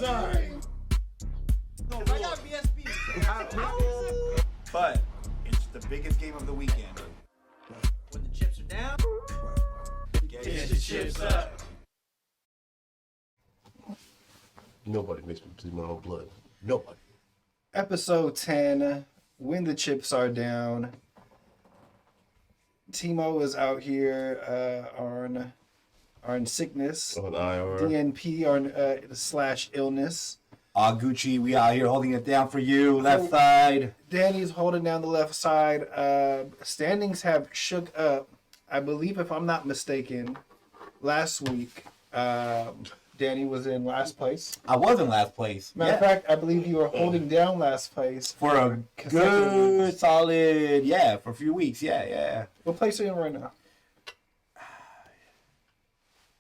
side. No, I got BSB. But it's the biggest game of the weekend. When the chips are down, Get the chips up. Nobody makes me bleed my own blood. Nobody. Episode 10, When the Chips Are Down. Timo is out here on sickness. On IR. DNP on slash illness. Gucci, we out here holding it down for you. Left side. Danny's holding down the left side. Standings have shook up. I believe, if I'm not mistaken, last week Danny was in last place. I was in last place. Matter of fact, I believe you were holding down last place For a good, solid, for a few weeks. Yeah. What place are you in right now?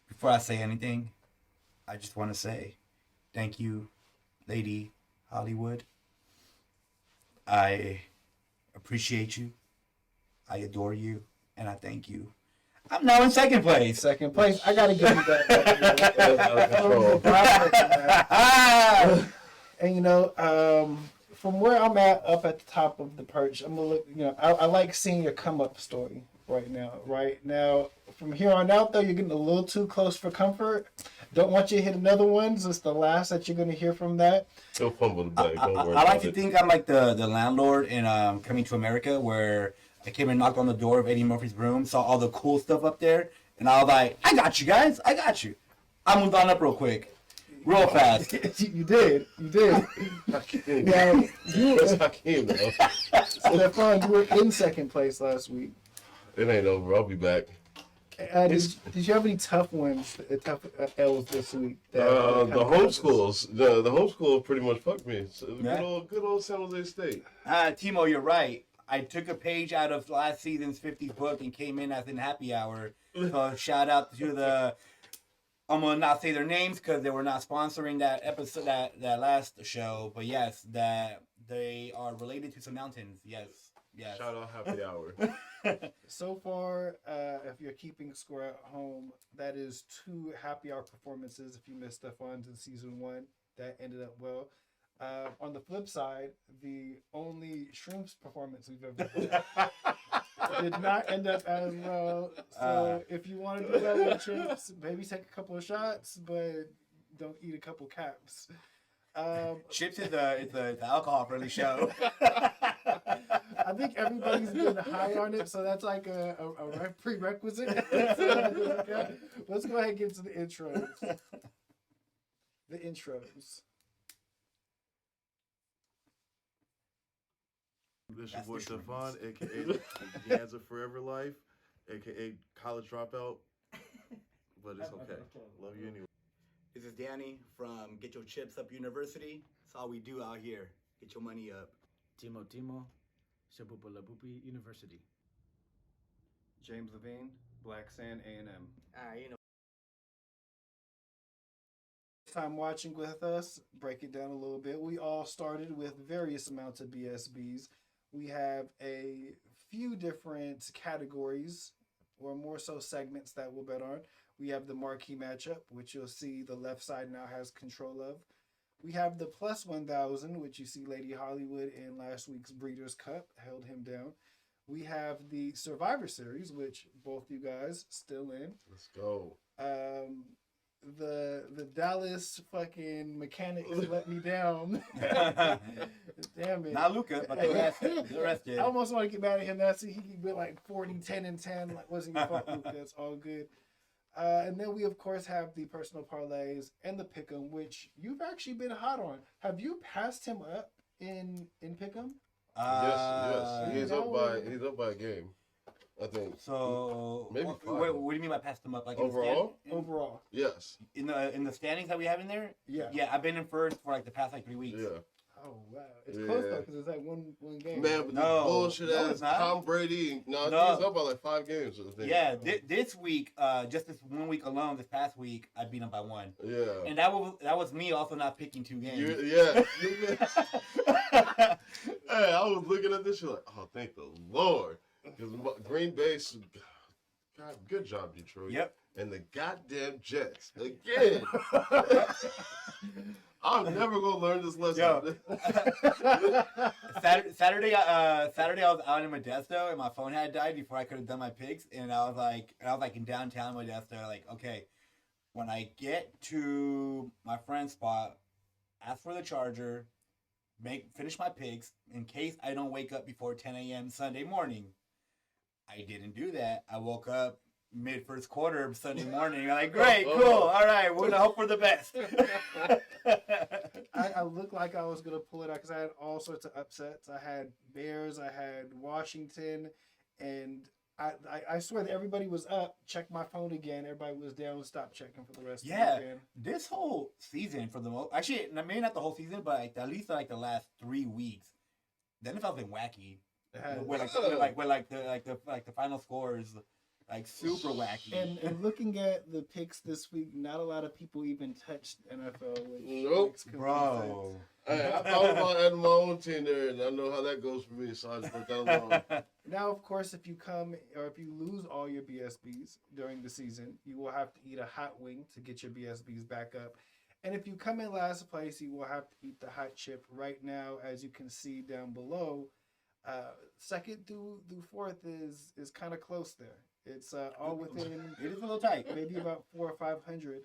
Before I say anything, I just want to say thank you, Lady Hollywood. I appreciate you. I adore you. And I thank you. I'm now in second place. Second place. I gotta give you that. And from where I'm at, up at the top of the perch, I'm gonna look. I like seeing your come up story right now. Right now, from here on out, though, you're getting a little too close for comfort. Don't want you to hit another one. So it's the last that you're gonna hear from that. He'll fumble the bag. Don't worry I like about to it. think I'm like the landlord in Coming to America, where I came and knocked on the door of Eddie Murphy's room, saw all the cool stuff up there, and I was like, I got you guys. I got you. I moved on up real quick. Real fast. You did. Hakeem. Now, That's Hakeem, though. Stefan, you were in second place last week. It ain't over. I'll be back. Did you have any tough ones, tough L's this week? The homeschools. The homeschool pretty much fucked me. So Yeah. Good old San Jose State. Timo, you're right. I took a page out of last season's 50s book and came in as in happy hour. So shout out to the... I'm going to not say their names because they were not sponsoring that episode, that last show. But yes, that they are related to some mountains. Yes. Shout out Happy Hour. So far, if you're keeping score at home, that is 2 happy hour performances. If you missed Stefan's in season 1, that ended up well. On the flip side, the only Shrooms performance we've ever done did not end up as well. So if you want to do that with chips, maybe take a couple of shots, but don't eat a couple caps. Chips is a alcohol friendly show. I think everybody's been high on it, so that's like a prerequisite. Let's go ahead and get to the intros. This That's your boy the Stefan, aka Dad's a Forever Life, aka College Dropout. But it's okay. Love you anyway. This is Danny from Get Your Chips Up University. That's all we do out here. Get your money up. Timo, Shabupalabupi University. James Levine, Black Sand A&M. Time watching with us, break it down a little bit. We all started with various amounts of BSBs. We have a few different categories, or more so segments, that we'll bet on. We have the marquee matchup, which you'll see the left side now has control of. We have the plus 1,000, which you see Lady Hollywood in last week's Breeders' Cup held him down. We have the Survivor Series, which both you guys still in. Let's go. The Dallas fucking mechanics let me down. Damn it. Not Luca, but the rest did. I almost want to get mad at him. That's he could be like 40, 10, and 10. Like, wasn't your fault, Luca. It's all good. And then we, of course, have the personal parlays and the pick'em, which you've actually been hot on. Have you passed him up in pick'em? Yes. He's up by a game, I think. So Maybe what 5. do you mean by passed them up? Like Overall? Overall. Yes. In the standings that we have in there? Yeah. Yeah, I've been in first for like the past 3 weeks. Yeah. Oh, wow. It's close, though, because it's like one game. Man, but No. this bullshit No, ass it's not. Tom Brady. No, he's up by like 5 games. I think. Yeah, this week, just this 1 week alone, this past week, I beat him by 1. Yeah. And that was me also not picking 2 games. Yeah. Hey, I was looking at this shit like, oh, thank the Lord. Because Green Bay, God, good job, Detroit. Yep. And the goddamn Jets. Again. I never gonna learn this lesson. Yo. Saturday, I was out in Modesto and my phone had died before I could have done my picks, and I was like in downtown Modesto, like, okay, when I get to my friend's spot, ask for the charger, finish my picks in case I don't wake up before 10 a.m. Sunday morning. I didn't do that. I woke up mid first quarter of Sunday morning. I'm like, great, cool, all right, we're gonna hope for the best. I looked like I was gonna pull it out because I had all sorts of upsets. I had Bears, I had Washington, and I swear that everybody was up. Checked my phone again. Everybody was down. Stopped checking for the rest of the weekend. This whole season, for the most, actually, maybe not the whole season, but like, at least like the last 3 weeks, the NFL's been wacky. Where the final score is like super wacky. And looking at the picks this week, not a lot of people even touched NFL. Which Nope. makes complete Bro. sense. I thought about adding my own team there, and I know how that goes for me, so I just put that alone. Now, of course, if you come or if you lose all your BSBs during the season, you will have to eat a hot wing to get your BSBs back up. And if you come in last place, you will have to eat the hot chip. Right now, as you can see down below, second through fourth is kind of close there. It's all within It is a little tight. maybe about 400 or 500.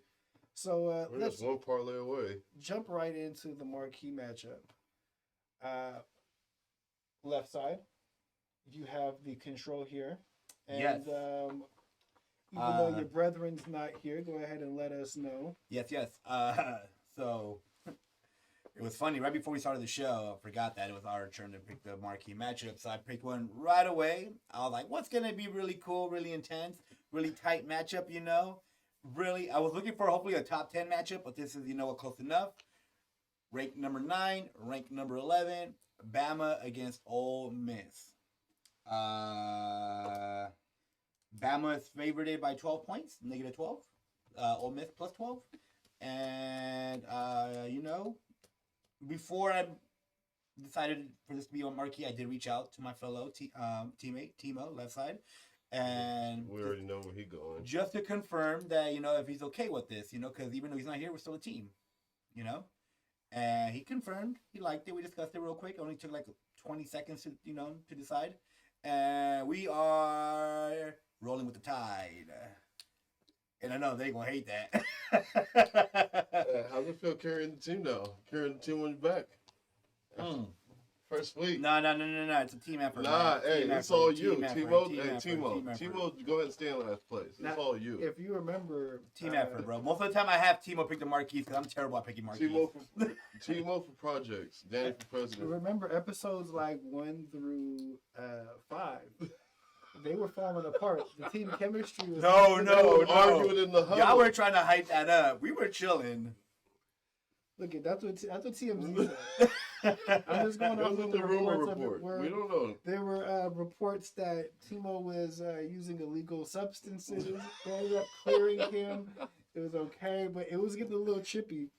So We're let's just one parlay away. jump right into the marquee matchup. Left side, you have the control here. And Yes. even though your brethren's not here, go ahead and let us know. Yes. So it was funny. Right before we started the show, I forgot that it was our turn to pick the marquee matchup. So I picked one right away. I was like, what's going to be really cool, really intense, really tight matchup, you know? Really, I was looking for hopefully a top 10 matchup, but this is, you know, close enough. Ranked number 9, ranked number 11, Bama against Ole Miss. Bama is favored by 12 points, negative 12. Ole Miss plus 12. And, you know, before I decided for this to be on marquee, I did reach out to my fellow teammate, Timo, left side. And We already know where he's going. just to confirm that, you know, if he's okay with this, you know, because even though he's not here, we're still a team, you know? And he confirmed. He liked it. We discussed it real quick. It only took like 20 seconds to, you know, to decide. And we are rolling with the tide. And I know they're going to hate that. How's it feel carrying the team now? Carrying the team on your back? First week. No. It's a team effort. Nah, man. hey, Team it's effort, all team you. effort, Timo, team hey, effort, Timo. team effort. Timo, go ahead and stay in last place. It's Now, all you. If you remember, Team effort, bro. Most of the time I have Timo pick the marquees because I'm terrible at picking marquees. Timo for projects. Danny for president. remember episodes like 1 through 5. They were falling apart. The team chemistry was No. Arguing in the huddle. Y'all were trying to hype that up. We were chilling. Look, that's what TMZ said. I'm just going It off was with in the the rumor reports of it. report. Where We don't know. there were reports that Timo was using illegal substances. They ended up clearing him. It was okay, but it was getting a little chippy.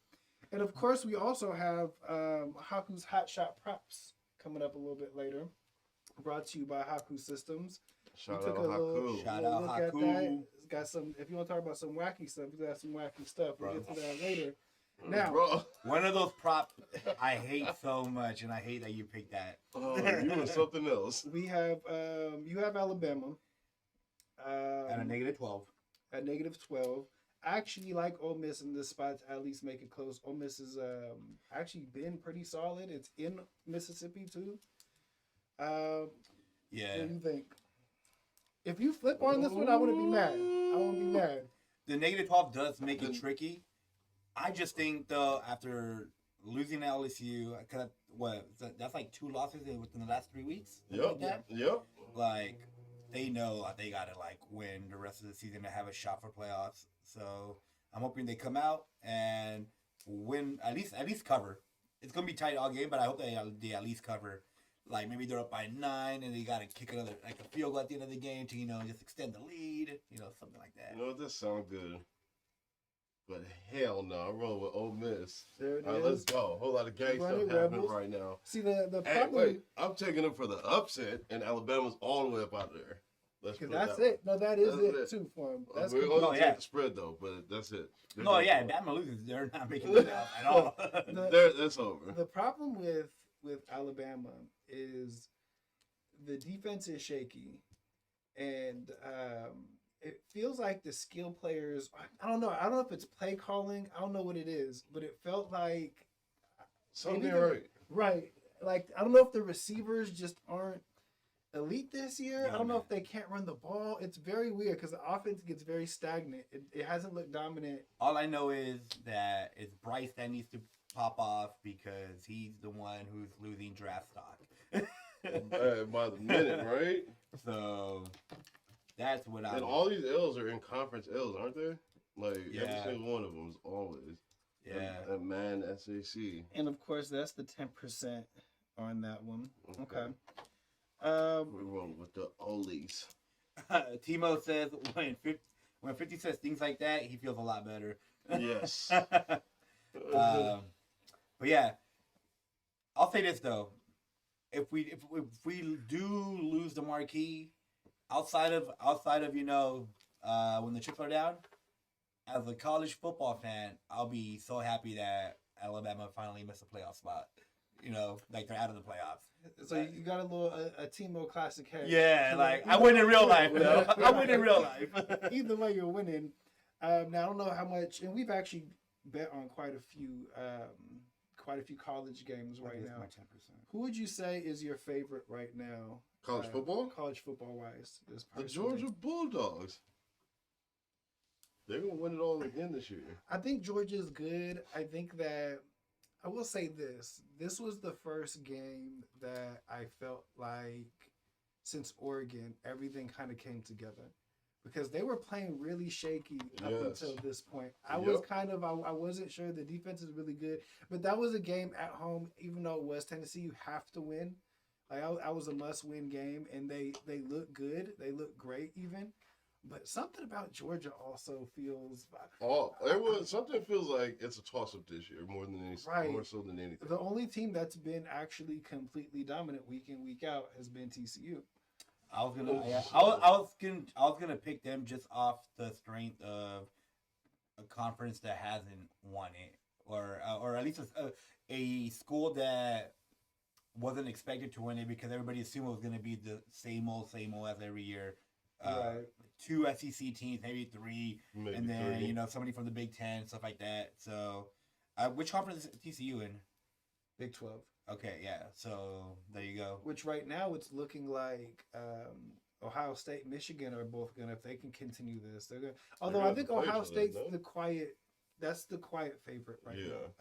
And of course, we also have Haku's Hot Shot Props coming up a little bit later. Brought to you by Haku Systems. Shout We out took a little Haku. Shout little out look at Haku. that. It's got some. If you want to talk about some wacky stuff, we got some wacky stuff. We'll get to that later. Now, Bro. One of those props I hate so much, and I hate that you picked that. Oh, you were something else. we have you have Alabama At a negative 12. at negative 12. I actually like Ole Miss in this spot to at least make it close. Ole Miss has actually been pretty solid. It's in Mississippi too. What Yeah. do you think? If you flip on this one, I wouldn't be mad. I wouldn't be mad. The negative 12 does make it tricky. I just think, though, after losing to LSU, cause that's like 2 losses within the last 3 weeks? Something like that? Yep. Like, they know they got to, like, win the rest of the season to have a shot for playoffs. So I'm hoping they come out and win, at least cover. It's going to be tight all game, but I hope they at least cover. Like, maybe they're up by 9 and they got to kick another, like, a field goal at the end of the game to, you know, just extend the lead, you know, something like that. You know, that sounds good. But hell no, I'm rolling with Ole Miss. There it All right, is. let's go. A whole lot of gang Run stuff it, happening Rebels. right now. See the Hey, problem. wait, I'm taking them for the upset, and Alabama's all the way up out there. Let's Because put that's that it. No, that is That's it it. too for him. Way. That's We're complete. going to yeah. take the spread though, but that's it. No, yeah, Bama loses. They're not making the playoff at all. That's over. The problem with Alabama is the defense is shaky, and it feels like the skill players. I don't know. I don't know if it's play calling. I don't know what it is, but it felt like Something maybe right. right. Like I don't know if the receivers just aren't elite this year. Yeah, I don't know man. if they can't run the ball. It's very weird because the offense gets very stagnant. It hasn't looked dominant. All I know is that it's Bryce that needs to pop off because he's the one who's losing draft stock. By the minute, right? So that's what I. And all these L's are in conference L's, aren't they? Like Yeah. every single one of them is always. Yeah. That man SAC. And of course, that's the 10% on that one. Okay. We're rolling with the Olies. Timo says when 50 says things like that, he feels a lot better. Yes. But yeah, I'll say this though: if we do lose the marquee, outside of when the chips are down, as a college football fan, I'll be so happy that Alabama finally missed a playoff spot. Like they're out of the playoffs. So you got a little a Timo classic hair. Yeah, like I win in real life though. I win in real life. Either way, you're winning. Now I don't know how much, and we've actually bet on quite a few college games right now. 10%. Who would you say is your favorite right now? College football? College football wise, The Georgia Bulldogs. They're gonna win it all again this year. I think Georgia's good. I think that I will say this. This was the first game that I felt like since Oregon, everything kind of came together. Because they were playing really shaky up Yes. until this point. I Yep. was I wasn't sure. The defense is really good. But that was a game at home, even though it was Tennessee, you have to win. Like I was a must-win game, and they look good. They look great even. But something about Georgia also feels Something feels like it's a toss-up this year more than anything. Right. More so than anything. the only team that's been actually completely dominant week in, week out has been TCU. I was gonna pick them just off the strength of a conference that hasn't won it, or at least a school that wasn't expected to win it because everybody assumed it was gonna be the same old as every year. Right. 2 SEC teams, maybe 3, Maybe and then 3. somebody from the Big Ten, stuff like that. So, which conference is TCU in? Big 12. Okay, yeah. So there you go. Which right now it's looking like Ohio State, Michigan are both gonna, if they can continue this, they're gonna. Although gonna I think have to play Ohio each other, State's no? that's the quiet favorite right Yeah. now.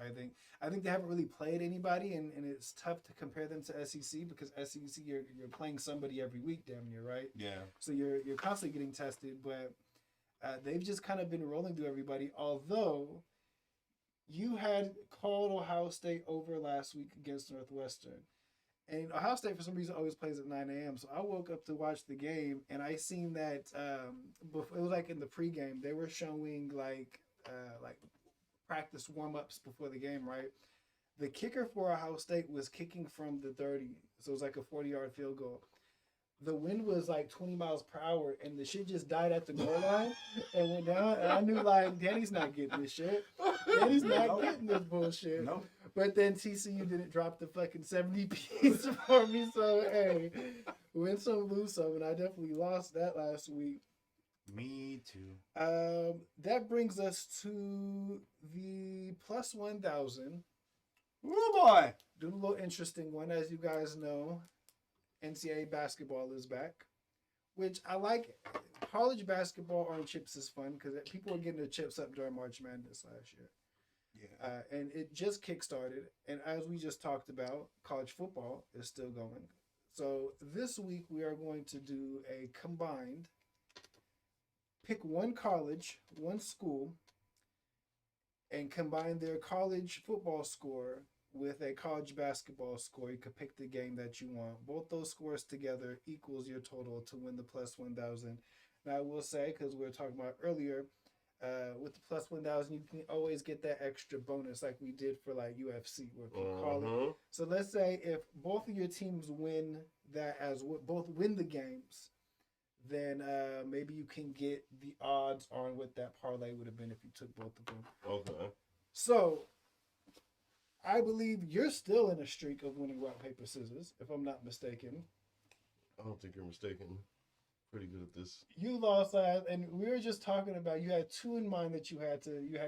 I think they haven't really played anybody, and it's tough to compare them to SEC because SEC you're playing somebody every week, damn near, right? Yeah. So you're constantly getting tested, but they've just kind of been rolling through everybody. Although you had called Ohio State over last week against Northwestern, and Ohio State for some reason always plays at 9 a.m. So I woke up to watch the game, and I seen that it was like in the pregame they were showing like practice warm-ups before the game, right? The kicker for Ohio State was kicking from the 30, so it was like a 40-yard field goal. The wind was like 20 miles per hour, and the shit just died at the goal line and went down. And I knew, like, Danny's not getting this shit. Danny's not getting this bullshit. Nope. But then TCU didn't drop the fucking 70 piece for me. So, hey, win some, lose some. And I definitely lost that last week. Me too. That brings us to the plus 1,000. Oh boy. Do a little interesting one. As you guys know, NCAA basketball is back, which I like. College basketball on chips is fun because people were getting their chips up during March Madness last year. Yeah. And it just kickstarted. And as we just talked about, college football is still going. So this week we are going to do a combined pick one college, one school, and combine their college football score with a college basketball score. You could pick the game that you want. Both those scores together equals your total to win the plus 1,000. Now I will say, because we were talking about earlier, with the plus 1,000, you can always get that extra bonus like we did for like UFC, where people call it. So let's say if both of your teams win that both win the games, then maybe you can get the odds on what that parlay would have been if you took both of them. Okay. So, I believe you're still in a streak of winning rock paper scissors, if I'm not mistaken. I don't think you're mistaken. Pretty good at this. You lost last, and we were just talking about you had two in mind that you had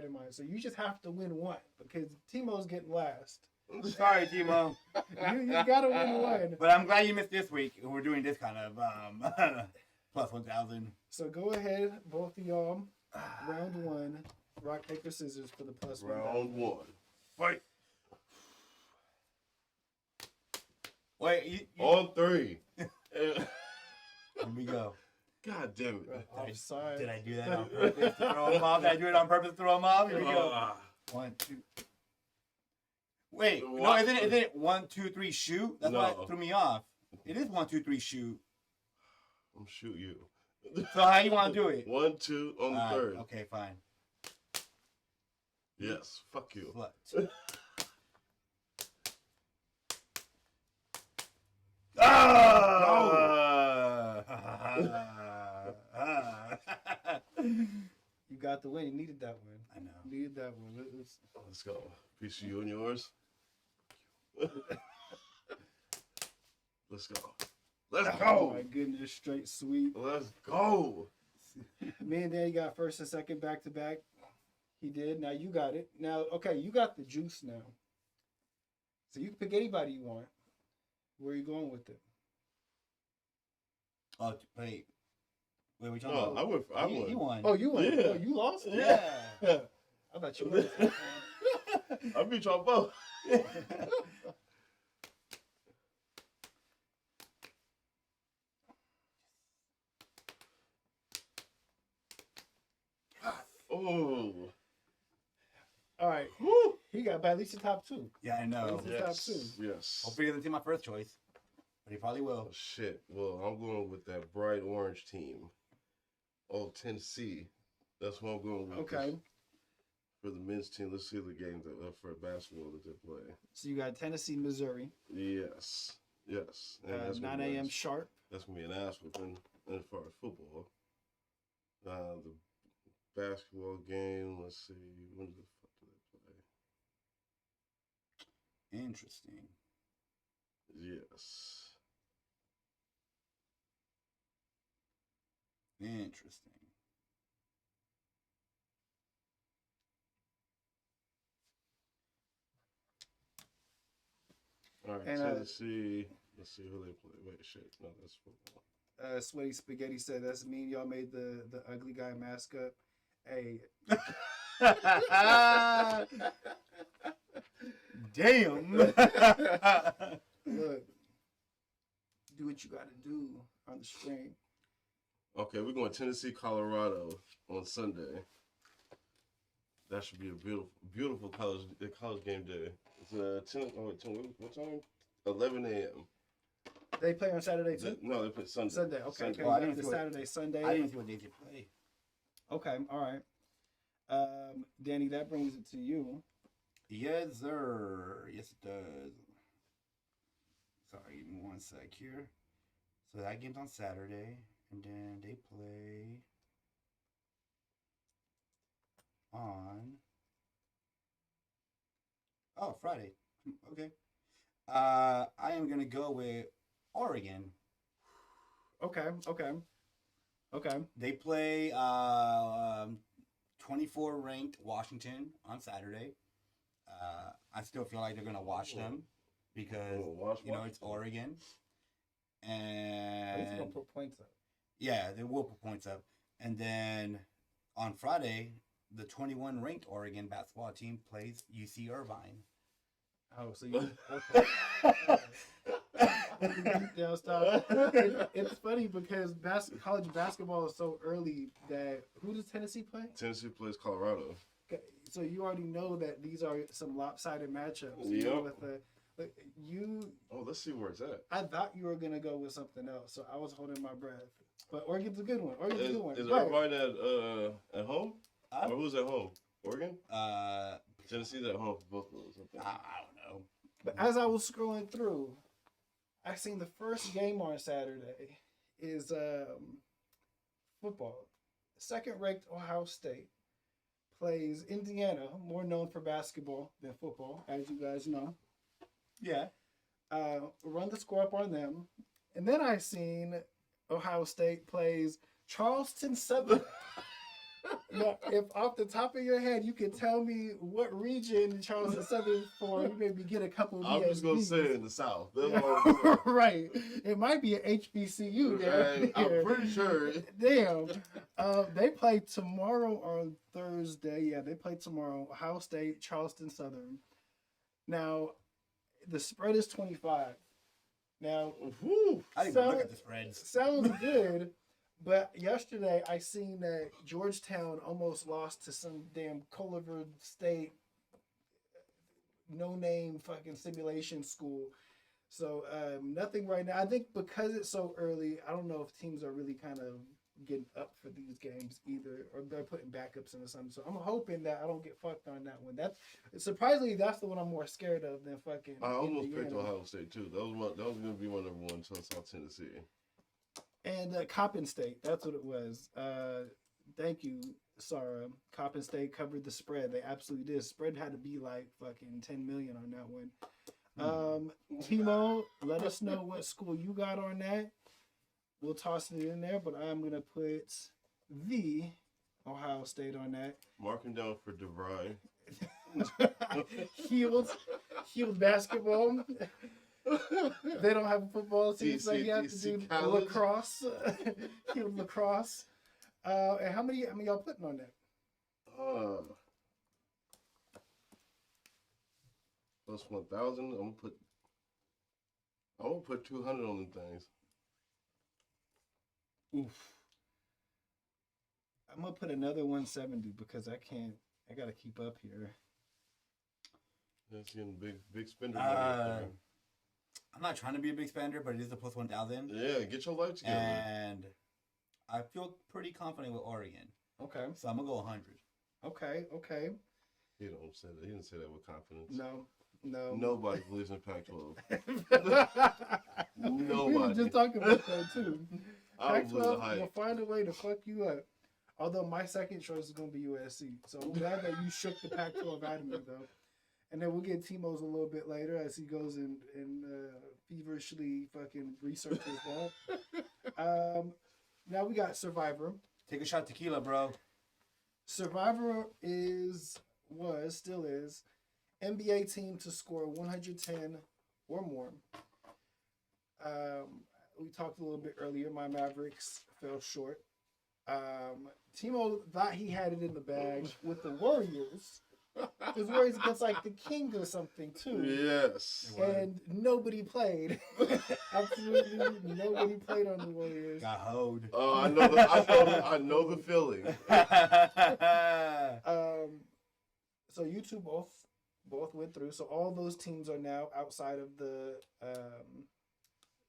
in mind. So you just have to win one because Timo's getting last. Sorry, Timo. You gotta win one. But I'm glad you missed this week. We're doing this kind of plus 1,000. So go ahead, both of y'all. Round one, rock paper scissors for the plus Round 1,000. one. Fight. Wait, you On three. here we go. God damn it. Offside. Did I do that on purpose to throw him off? Did I do it on purpose to throw him off? Here we go. Ah. 1, 2. Wait, no, What? isn't it 1, 2, 3 shoot? That's why No. it threw me off. It is 1, 2, 3 shoot. I'm shoot you. So how you want to do it? 1, 2 on the Alright, third. okay, fine. Yes. Fuck you. Slut. You got the win. You needed that win. I know. You needed that one. Let's go. Piece of you and yours. Let's go. Let's Oh my go. goodness, straight sweep. Let's go. Me and Danny got first and second back to back. He did. Now you got it. Now, okay, you got the juice now. So you can pick anybody you want. Where are you going with it? Oh, wait. Wait, we talking No, about? I won. He won. Oh, you won. Yeah. Oh, you lost? Yeah. I thought you won. I beat y'all both. Oh. All right. Woo. He got by at least the top two. Yeah, I know. Yeah. Top Yes. two. Yes. Hopefully he doesn't take my first choice, but he probably Oh, will. shit. Well, I'm going with that bright orange team. Oh, Tennessee. That's what I'm going with. Okay. For the men's team, let's see the game that for basketball that they play. So you got Tennessee, Missouri, Yes. Yes. And that's 9 gonna be a.m. nice. sharp. That's gonna be an ass whooping as far as football. The basketball game. Let's see. When the fuck do they play? Interesting. Yes. Interesting. All right. And, Tennessee. Let's see who they play. Wait, shit. No, that's football. Sweaty Spaghetti said that's mean. Y'all made the ugly guy mask up. Hey, Damn. look, do what you got to do on the stream. Okay, we're going Tennessee, Colorado on Sunday. That should be a beautiful, beautiful college game day. It's 10. Oh, wait, 10 what time? 11 a.m. They play on Saturday too. No, they play Sunday. Sunday. Okay. Sunday. Okay. Well, I You got didn't the see what- Saturday, Sunday. I didn't see what they did play. Okay. All right. Danny, that brings it to you. Yes, sir. Yes, it does. Sorry, give me one sec here. So that game's on Saturday, and then they play on. Oh, Friday. Okay. I am gonna go with Oregon. Okay. Okay. Okay. They play 24 ranked Washington on Saturday. I still feel like they're gonna watch them because Watch you know it's Washington. Oregon, At least and gonna put points up. yeah, they will put points up. And then on Friday, the 21 ranked Oregon basketball team plays UC Irvine. Oh, so you. Okay. Yeah, stop. It's funny because college basketball is so early that who does Tennessee play? Tennessee plays Colorado. Okay, so you already know that these are some lopsided matchups. Yep. With you, Oh, let's see where it's at. I thought you were gonna go with something else, so I was holding my breath. But Oregon's a good one. Oregon's a good one. Is Right. Irvine at home? Uh, Or who's at home? Oregon? I Tennessee's at home for both of those. I think. don't know. But as I was scrolling through, I seen the first game on Saturday is football. Second-ranked Ohio State plays Indiana, more known for basketball than football, as you guys know. Yeah. Run the score up on them. And then I seen Ohio State plays Charleston Southern. Now, if off the top of your head you can tell me what region Charleston Southern is for, you maybe get a couple of I'm just gonna BSBs. say in the South. That's all I'm saying. Right. It might be an HBCU there. Hey, I'm pretty sure. Damn. They play tomorrow on Thursday. Yeah, they play tomorrow. Ohio State, Charleston Southern. Now, the spread is 25. Now, Whew. I didn't even look at the spreads. sounds good, but yesterday I seen that Georgetown almost lost to some damn Culver State no-name fucking simulation school. So nothing right now. I think because it's so early, I don't know if teams are really kind of getting up for these games either, or they're putting backups into something. So I'm hoping that I don't get fucked on that one. That's surprisingly that's the one I'm more scared of than fucking. I almost picked Indiana. Ohio State too. That was gonna be my number one until South Tennessee. And Coppin State, that's what it was. Thank you, Sarah. Coppin State covered the spread. They absolutely did. Spread had to be like fucking 10 million on that one. Timo, let us know what school you got on that. We'll toss it in there, but I'm gonna put the Ohio State on that. Marking down for DeVry. Healed basketball. They don't have a football team, so you have to do DC College. lacrosse. Healed lacrosse. And how many y'all putting on that? Plus 1,000. I'm gonna put 200 on them things. Oof. I'm gonna put another 170 because I gotta keep up here. That's getting big spender money out there. I'm not trying to be a big spender, but it is a plus 1,000. Yeah, get your life together. And I feel pretty confident with Oregon. Okay. So I'm going to go 100. Okay. He don't say that. He didn't say that with confidence. No. Nobody believes in Pac-12. We were Nobody. just talking about that too. I don't believe the Pac-12 hype. will find a way to fuck you up. Although my second choice is gonna be USC. So I'm glad that you shook the Pac-12 out of me though. And then we'll get Timo's a little bit later as he goes and feverishly fucking researches that. Now we got Survivor. Take a shot tequila, bro. Survivor still is NBA team to score 110 or more. We talked a little bit earlier. My Mavericks fell short. Timo thought he had it in the bag with the Warriors. His Warriors against like the King or something too. Yes. And nobody played. Absolutely nobody played on the Warriors. Got hoed. Oh, I know the feeling. So you two both went through. So all those teams are now outside of the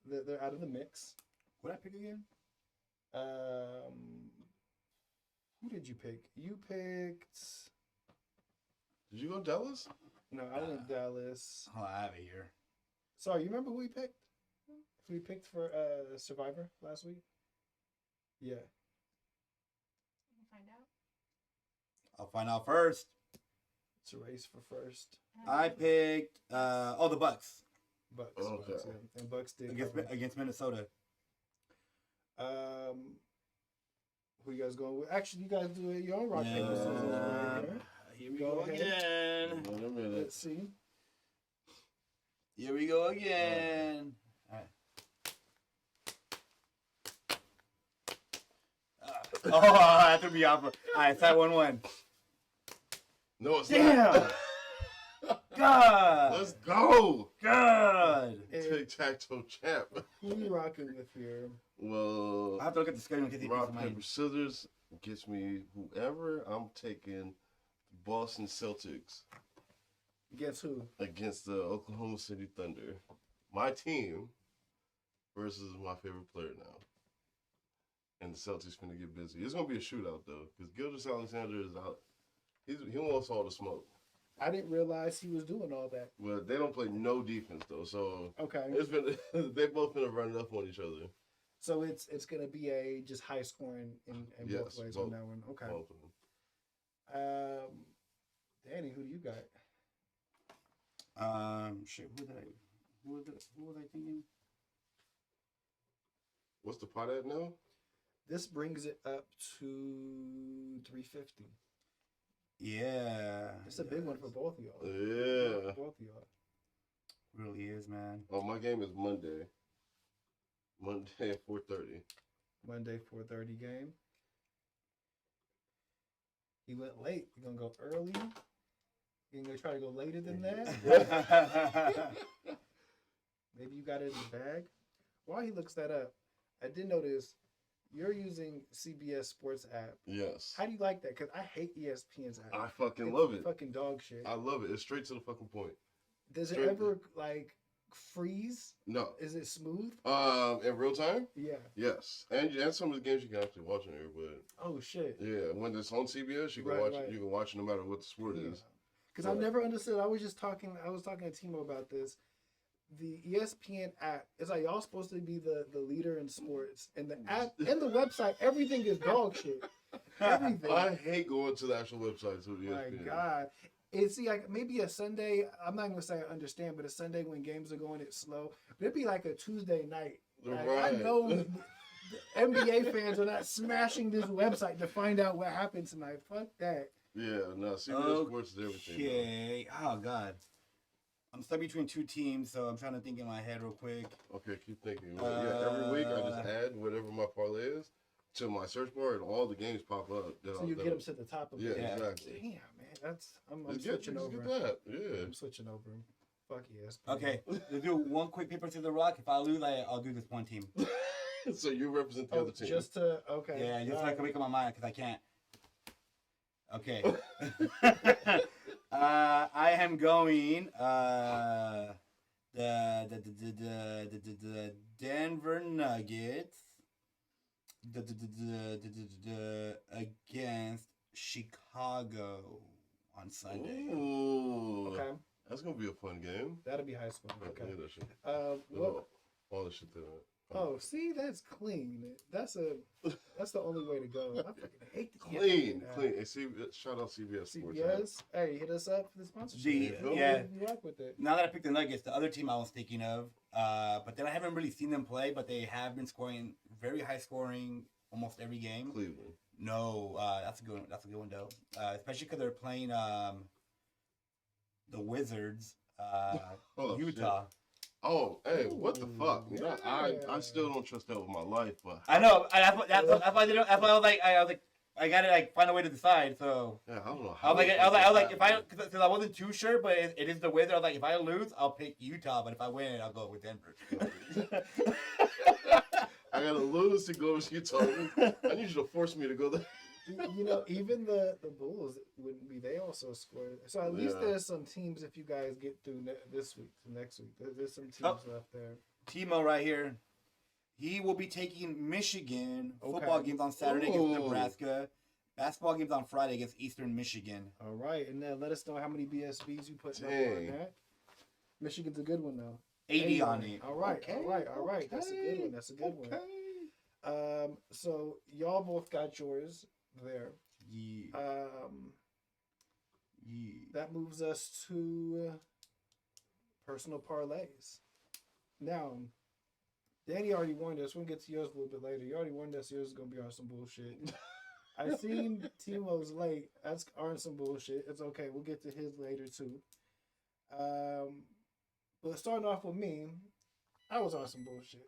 they're out of the mix. What did I pick again? Who did you pick? You picked. Did you go Dallas? No, I went Dallas. Oh, I have it here. Sorry, you remember who we picked? Who we picked for Survivor last week? Yeah. Find out. I'll find out first. It's a race for first. I picked the Bucks Bucks. Okay. Bucks, yeah. And Bucks did cover. against Minnesota. Who you guys going with? Actually, you guys do it your own rock paper scissors right here. Here we Go go ahead. again. Wait a minute. Let's see. Here we go again. All right. Oh, that threw me off. All right, it's at 1-1. No, it's Damn. not. God. Let's go. God. Tic tac toe champ. Who you rocking with here? Well, I have to look at the schedule in case he picks rock mine. paper scissors gets me whoever. I'm taking Boston Celtics Guess who? against the Oklahoma City Thunder. My team versus my favorite player now. And the Celtics finna get busy. It's gonna be a shootout though, because Gilgeous Alexander is out. He wants all the smoke. I didn't realize he was doing all that. Well, they don't play no defense though, so Okay. it's been they both finna run it up on each other. So it's gonna be a just high scoring in both Yes, ways both. on that one. Okay. Both of them. Danny, who do you got? Shit. Who was I thinking? What's the pot at now? This brings it up to 350. Yeah. It's a big one for both of y'all. Yeah. Both of y'all. Really is, man. Oh, my game is Monday. Monday at 4:30. Monday 4:30 game. He went late. You gonna go early? You gonna try to go later than that? Maybe you got it in the bag. While he looks that up, I did notice you're using CBS Sports app. Yes. How do you like that? Because I hate ESPN's app. I fucking It's love it. Fucking dog shit. I love it. It's straight to the fucking point. Does it straight- ever like freeze? No. Is it smooth? In real time? Yeah. Yes. And some of the games you can actually watch on here, but Oh shit. yeah, when it's on CBS, you can Right, watch right. it. You can watch it no matter what the sport is. Because I Right. never understood. I was talking to Timo about this. The ESPN app is like y'all supposed to be the leader in sports, and the app and the website, everything is dog shit. Everything. I hate going to the actual website to My ESPN. God. It's like maybe a Sunday. I'm not gonna say I understand, but a Sunday when games are going, it's slow. But it'd be like a Tuesday night. Like, I Right. know the NBA fans are not smashing this website to find out what happened tonight. Fuck that. Yeah, no, CBS Sports is everything. bro. Okay. Oh God. I'm stuck between two teams, so I'm trying to think in my head real quick. Okay, keep thinking. Yeah, every week I just add whatever my parlay is to my search bar, and all the games pop up. So you get them to the top of Yeah, it. Yeah. exactly. Damn, man, I'm Just switching just over. get that. Yeah. I'm switching over. Fuck ESPN. Okay, let's do one quick paper to the rock. If I lose, I'll do this one team. So you represent the Oh, other team. just to okay. Yeah, just so I can make up my mind because I can't. Okay. I am going the Denver Nuggets against Chicago on Sunday. Ooh. Okay, That's gonna be a fun game. that'll be high school. Okay. Okay. Yeah, that shit. What? All the shit that. Oh, see, that's clean. That's the only way to go. I fucking hate the Clean, ESPN. clean. And shout out CBS Sports. CBS, hey, hit us up for the sponsorship. Yeah. We rock with it. Now that I picked the Nuggets, the other team I was thinking of, but then I haven't really seen them play, but they have been scoring very high scoring almost every game. Cleveland. No, that's a good one. That's a good one though, especially because they're playing the Wizards, Oh, Utah. Oh, hey, what the fuck? You know, I Yeah. still don't trust that with my life, but I know. That's why I didn't. That's why I was like, I gotta like find a way to decide. So yeah, I don't know. I was like, if I, because I wasn't too sure, but it is the Wizards. I was like, if I lose, I'll pick Utah, but if I win, I'll go with Denver. I gotta lose to go to Utah. I need you to force me to go there. You know, even the Bulls wouldn't be. They also scored. So at least Yeah. there's some teams. If you guys get through this week to next week, there's some teams left there. Timo right here. He will be taking Michigan Okay. football games on Saturday against Ooh. Nebraska. Basketball games on Friday against Eastern Michigan. All right, and then let us know how many BSBs you put up on Dang. that. Michigan's a good one though. 80 on it. All right, all right. That's a good one. That's a good one. So y'all both got yours there. Yeah. Yeah. That moves us to personal parlays. Now, Danny already warned us. We'll get to yours a little bit later. You already warned us yours is gonna be on some bullshit. I seen Timo's late. That's on some bullshit. It's okay. We'll get to his later too. But starting off with me, I was on some bullshit.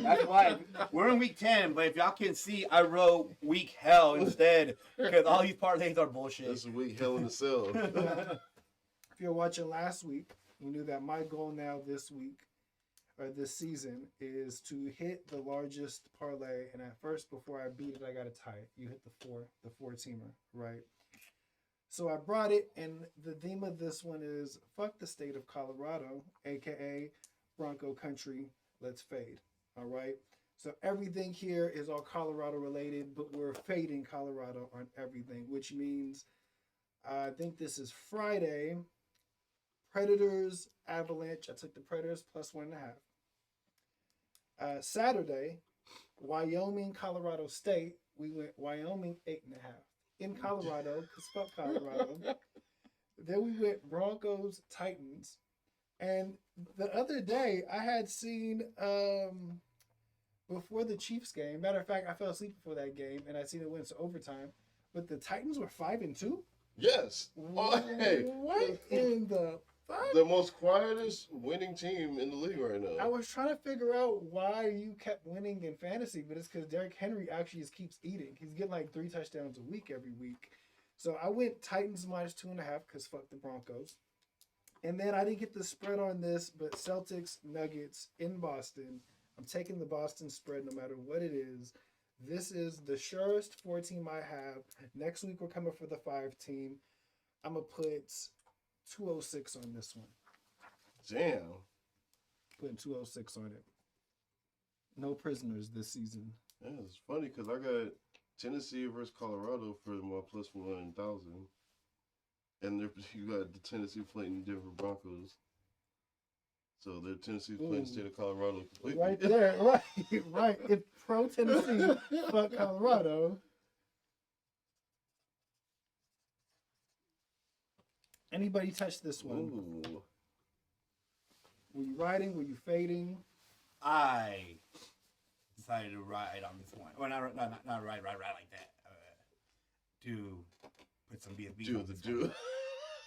That's why we're in week 10, but if y'all can see, I wrote week hell instead because all these parlays are bullshit. This is week hell in the cell. If you're watching last week, you knew that my goal now this week or this season is to hit the largest parlay. And at first, before I beat it, I got to tie it. You hit the four teamer, right? So I brought it, and the theme of this one is fuck the state of Colorado, aka Bronco Country. Let's fade. All right. So everything here is all Colorado related, but we're fading Colorado on everything, which means I think this is Friday. Predators, Avalanche. I took the Predators plus 1.5. Saturday, Wyoming, Colorado State. We went Wyoming 8.5 in Colorado because fuck Colorado. Then we went Broncos, Titans. And the other day, I had seen before the Chiefs game. Matter of fact, I fell asleep before that game, and I seen it went to overtime. But the Titans were 5-2. Yes. Oh, hey. What in the fuck? The most quietest winning team in the league right now. I was trying to figure out why you kept winning in fantasy, but it's because Derrick Henry actually just keeps eating. He's getting like 3 touchdowns a week every week. So I went Titans minus 2.5 because fuck the Broncos. And then I didn't get the spread on this, but Celtics, Nuggets in Boston. I'm taking the Boston spread no matter what it is. This is the surest 4 team I have. Next week we're coming for the 5 team. I'm going to put 206 on this one. Damn. Putting 206 on it. No prisoners this season. Yeah, it's funny because I got Tennessee versus Colorado for my plus 1,000. And you got the Tennessee playing Denver Broncos. So the Tennessee's playing the state of Colorado completely. Right there, right, right. It's pro Tennessee, fuck Colorado. Anybody touch this one? Ooh. Were you riding? Were you fading? I decided to ride on this one. Well, not ride like that. To put some BSB. Do on the this do. one.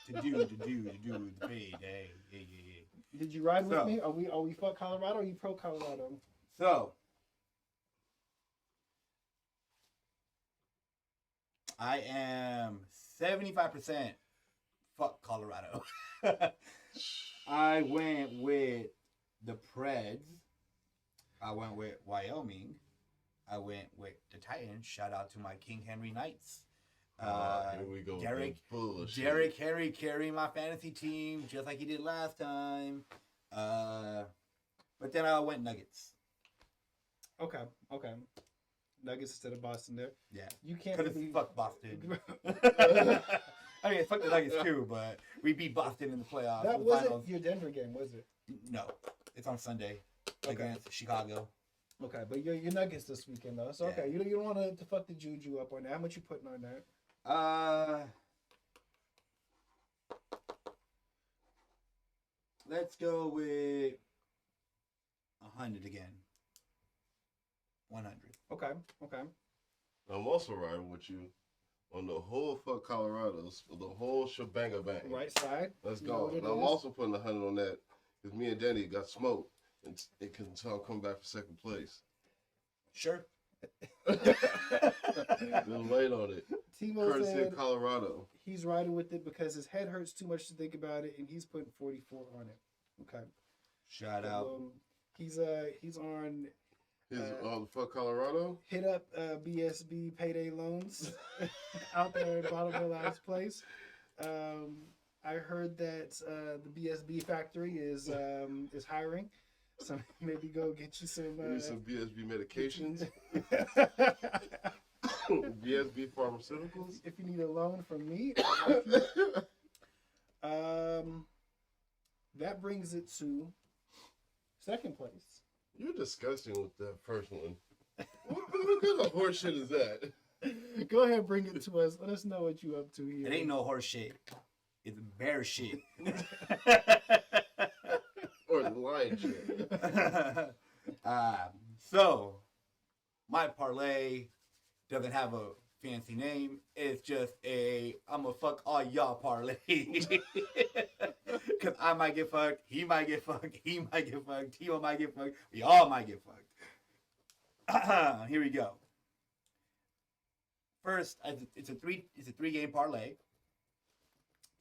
To do the fade. Hey, yeah. Did you ride with So- me? Are we fuck Colorado? Or are you pro Colorado? So, I am 75% fuck Colorado. I went with the Preds. I went with Wyoming. I went with the Titans. Shout out to my King Henry Knights. Here we go. Derek Bullshit. Henry carrying my fantasy team just like he did last time. But then I went Nuggets. Okay. Nuggets instead of Boston there. Yeah. You can't Because believe... it's fuck Boston. I mean, fuck the Nuggets too, but we beat Boston in the playoffs. That the wasn't finals. your Denver game, was it? No, it's on Sunday Okay. against Chicago. Okay, but your Nuggets this weekend though. So okay, you don't want to fuck the juju up on that. How much you putting on that? Let's go with 100 again. 100. Okay. I'm also riding with you on the whole fuck Colorado's, the whole shebang bang. Right side. Let's You know go. what it And I'm is? also putting 100 on that because me and Danny got smoked, and it can tell come back for second place. Sure. Been late on it. Timo Courtesy said of Colorado. he's riding with it because his head hurts too much to think about it, and he's putting 44 on it. Okay. Shout out. He's on His fuck Colorado. hit up BSB payday loans out there in Bonneville last place. I heard that the BSB factory is hiring, so maybe go get you some. You need some BSB medications. BSB pharmaceuticals. If you need a loan from me, that brings it to second place. You're disgusting with that first one. What kind of horse shit is that? Go ahead, bring it to us. Let us know what you up to here. It ain't no horse shit. It's bear shit. Or lion shit. So, my parlay doesn't have a fancy name. It's just I'm a fuck all y'all parlay. Because I might get fucked, he might get fucked, he might get fucked, Timo might get fucked, we all might get fucked. Here we go. First, it's a three game parlay.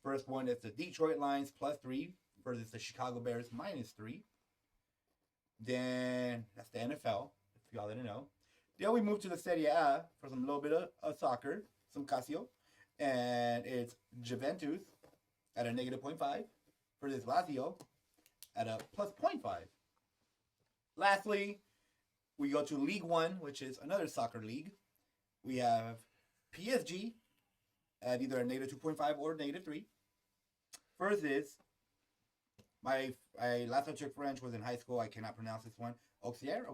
First one is the Detroit Lions +3 versus the Chicago Bears -3. Then that's the NFL, if y'all didn't know. Then we move to the Serie A for some little bit of soccer, some Casio. And it's Juventus at a -0.5 versus Lazio at a +0.5. Lastly, we go to League One, which is another soccer league. We have PSG at either a -2.5 or -3 versus My last time I took French was in high school. I cannot pronounce this one. Auxerre,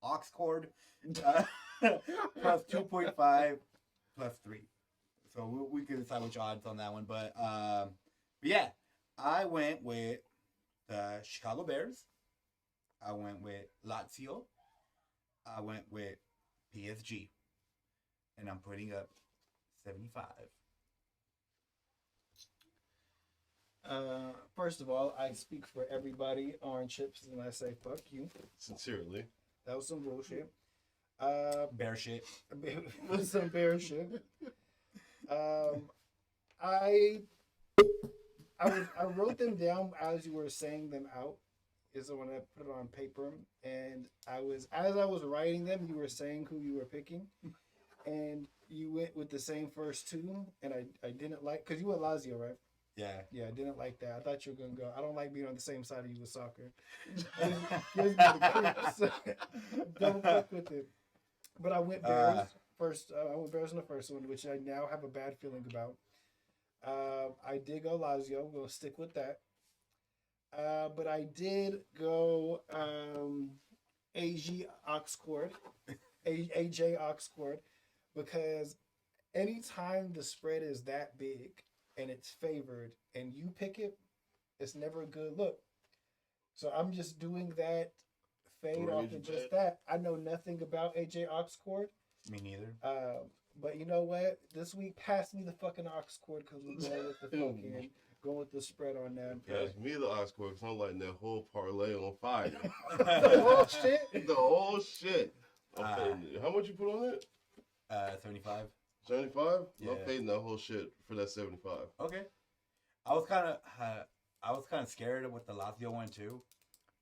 Oxcord, plus 2.5, plus 3. So we can decide which odds on that one. But yeah, I went with the Chicago Bears. I went with Lazio. I went with PSG. And I'm putting up 75. First of all, I speak for everybody on chips and I say fuck you. Sincerely. That was some bullshit. Bear shit. Some bear shit. I wrote them down as you were saying them out. Is when I put it on paper, and as I was writing them, you were saying who you were picking, and you went with the same first two, and I didn't like because you went Lazio, right? Yeah. Yeah, I didn't like that. I thought you were gonna go. I don't like being on the same side of you with soccer. Gives me the creeps. Don't fuck with it. But I went Bears first. I went Bears in the first one, which I now have a bad feeling about. I did go Lazio. We'll stick with that. But I did go AJ Oxford, because anytime the spread is that big and it's favored and you pick it, it's never a good look. So I'm just doing that fade off of just that. I know nothing about AJ Oxford. Me neither. But you know what? This week, pass me the fucking Oxford because we're going with the fucking going with the spread on them. Pass me the Oxford because I'm lighting that whole parlay on fire. The whole shit. The whole shit. How much you put on it? 75. 75? Yeah. I'm fading that whole shit for that 75. Okay. I was kind of scared with the Lazio one too,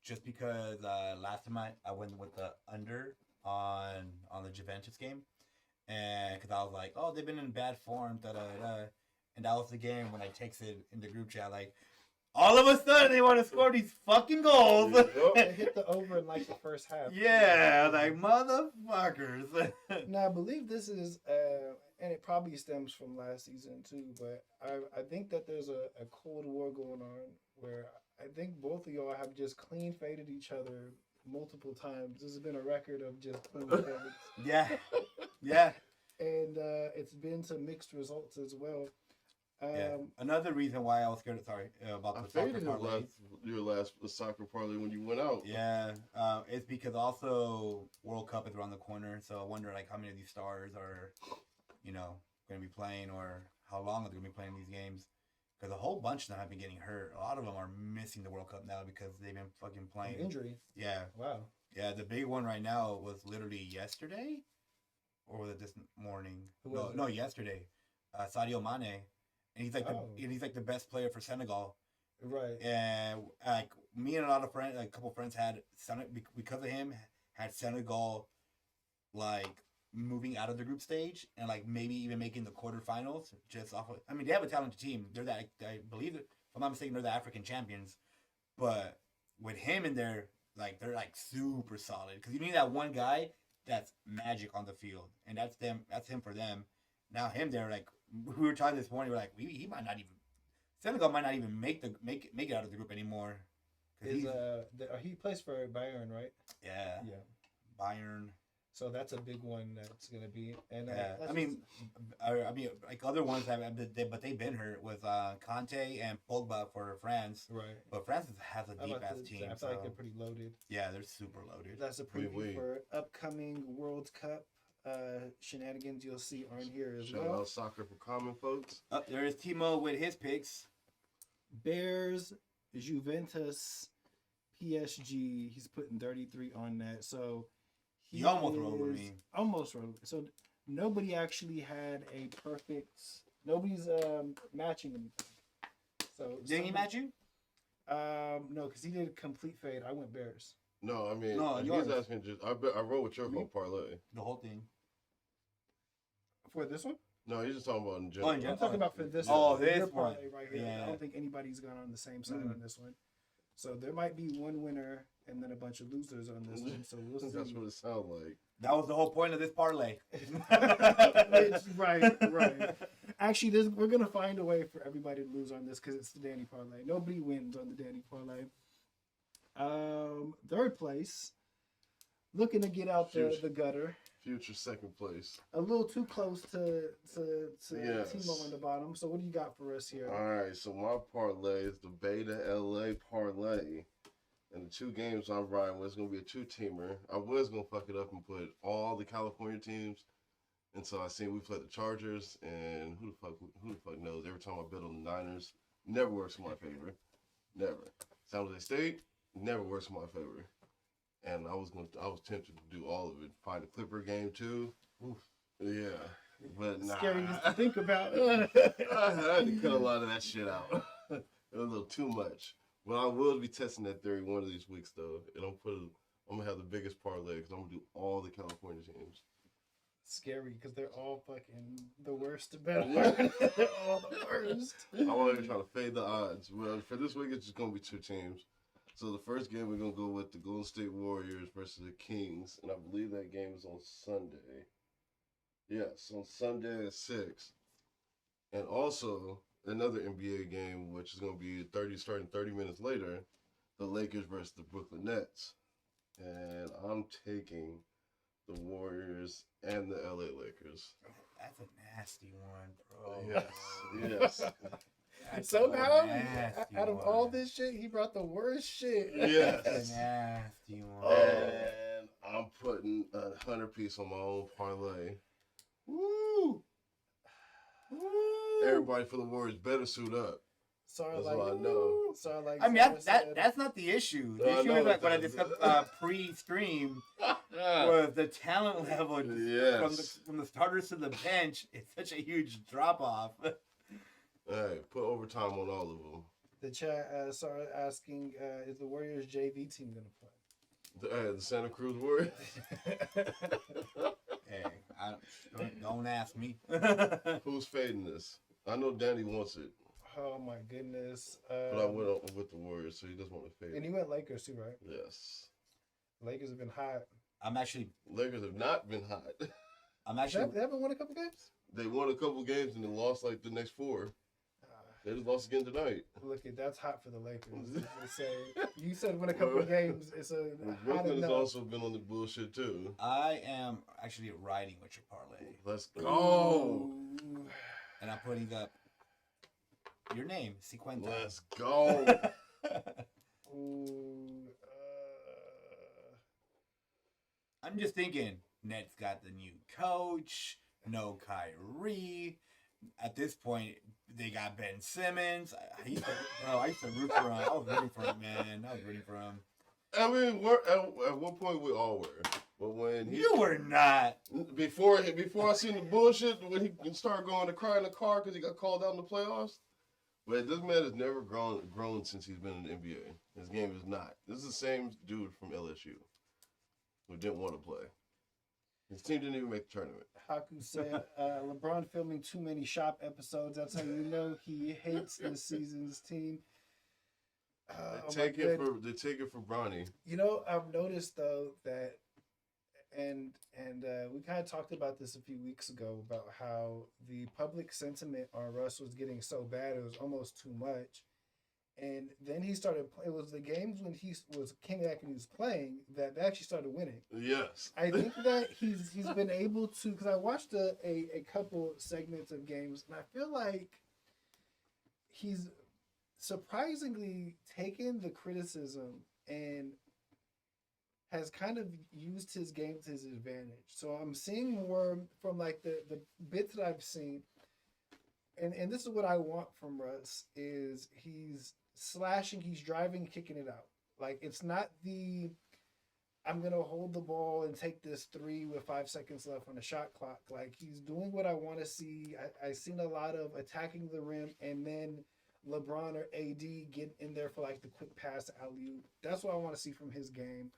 just because last time I went with the under on the Juventus game, and because I was like, oh, they've been in bad form, and that was the game when I texted in the group chat like, all of a sudden they want to score these fucking goals. They hit the over in like the first half. Yeah, like motherfuckers. Now I believe this is, and it probably stems from last season too, but I think that there's a cold war going on where I think both of y'all have just clean faded each other multiple times. This has been a record of just clean fades. Yeah. And it's been some mixed results as well. Yeah. Another reason why I was scared. Sorry about I the soccer faded parlays. your last soccer parlay when you went out. Yeah, it's because also World Cup is around the corner, so I wonder like how many of these stars are, going to be playing, or how long are they going to be playing these games? Because a whole bunch of them have been getting hurt. A lot of them are missing the World Cup now because they've been fucking playing. Injury. Yeah. Wow. Yeah, the big one right now was literally yesterday, or was it this morning? No, yesterday. Sadio Mane. And he's like he's like the best player for Senegal, right? And like me and a lot of friends, like a couple of friends had because of him had Senegal like moving out of the group stage and like maybe even making the quarterfinals just off of. I mean, they have a talented team. They're that I believe, if I'm not mistaken, they're the African champions. But with him in there, like they're like super solid because you need that one guy that's magic on the field, and that's them. That's him for them. Now him there, like we were talking this morning, we're like he might not even Senegal might not even make it out of the group anymore. He plays for Bayern, right? Yeah. Bayern. So that's a big one that's gonna be. And I mean, like other ones but they've been hurt with Conte and Pogba for France. Right. But France has a deep ass team. I feel like they're pretty loaded. Yeah, they're super loaded. That's a preview for upcoming World Cup shenanigans you'll see on here as well. Shout out Soccer for Common Folks. There is Timo with his picks. Bears, Juventus, PSG. He's putting 33 on that. So he almost rolled with me. Almost rolled. So nobody actually had a perfect. Nobody's matching anything. So did he match you? No, because he did a complete fade. I went Bears. No, I mean, he's asking just. I wrote with your whole parlay. The whole thing. For this one? No, he's just talking about in general. I'm talking about for this one. Oh, this one. Right here. Yeah. I don't think anybody's gone on the same side on this one. So there might be one winner and then a bunch of losers on this one. So we'll see. That's what it sounds like. That was the whole point of this parlay. Right. Actually, we're gonna find a way for everybody to lose on this because it's the Danny Parlay. Nobody wins on the Danny Parlay. Third place, looking to get out the gutter. Future second place. A little too close to Yes. Timo on the bottom. So what do you got for us here? All right, so my parlay is the Beta LA parlay. And the two games I'm riding with is going to be a two-teamer. I was going to fuck it up and put all the California teams. And so I seen we played the Chargers, and who the fuck knows? Every time I bet on the Niners, never works in my favor. Never. San Jose State, never works in my favor. And I was tempted to do all of it. Find a Clipper game too. Oof. Yeah. But nah. Scary just to think about. I had to cut a lot of that shit out. It was a little too much. But I will be testing that theory one of these weeks though. And I'm gonna have the biggest parlay because I'm gonna do all the California teams. Scary because they're all fucking the worst to bet on. They're all the worst. I'm already trying to fade the odds. Well, for this week, it's just going to be two teams. So the first game, we're going to go with the Golden State Warriors versus the Kings. And I believe that game is on Sunday. Yes, on Sunday at 6. And also, another NBA game, which is going to be starting 30 minutes later, the Lakers versus the Brooklyn Nets. And I'm taking the Warriors and the LA Lakers. That's a nasty one, bro. Yes, yes. That's Somehow, a nasty out of one. all this shit, he brought the worst shit. Yes. That's a nasty one. And I'm putting 100 piece on my own parlay. Woo! Woo! Everybody for the Warriors better suit up. Sorry, That's like, what I know. Sorry, like. I mean, Sarah said. that's not the issue. The No, I issue know is like it what I does. discussed pre-stream was the talent level Yes. from the starters to the bench. It's such a huge drop off. Hey, put overtime on all of them. The chat started asking, is the Warriors JV team gonna play? The Santa Cruz Warriors. Hey, don't ask me. Who's fading this? I know Danny wants it, Oh my goodness! but I went with the Warriors, so he doesn't want to fade and it. you went Lakers too, right? Yes. Lakers have been hot. I'm actually Lakers have not been hot. They haven't won a couple games. They won a couple games and then lost like the next 4. They just lost again tonight. Look, that's hot for the Lakers. You said win a couple of games. It's a hot Brooklyn has enough. also been on the bullshit too. I am actually riding with your parlay, Let's go. Ooh. and I'm putting up your name, Sequenta. Let's go. Ooh, I'm just thinking, Nets got the new coach, no Kyrie. At this point, they got Ben Simmons. I used to root for him. I was rooting for him, man. I was rooting for him. I mean, at one point we all were, but when he You were not. before I seen the bullshit when he started going to cry in the car because he got called out in the playoffs. But this man has never grown since he's been in the NBA. His game is not. This is the same dude from LSU who didn't want to play. His team didn't even make the tournament. Haku said LeBron filming too many shop episodes. That's how you know he hates this season's team. They take it for Bronny. You know, I've noticed though that, and we kind of talked about this a few weeks ago about how the public sentiment on Russ was getting so bad it was almost too much. And then he started. It was the games when he came back and he was playing that they actually started winning. Yes. I think that he's been able to, because I watched a couple segments of games and I feel like he's surprisingly taken the criticism and has kind of used his game to his advantage. So I'm seeing more from like the bits that I've seen, and this is what I want from Russ is he's slashing, he's driving, kicking it out. Like it's not the I'm gonna hold the ball and take this 3 with 5 seconds left on the shot clock. Like he's doing what I want to see. I've seen a lot of attacking the rim and then LeBron or AD get in there for like the quick pass alley-oop. That's what I want to see from his game.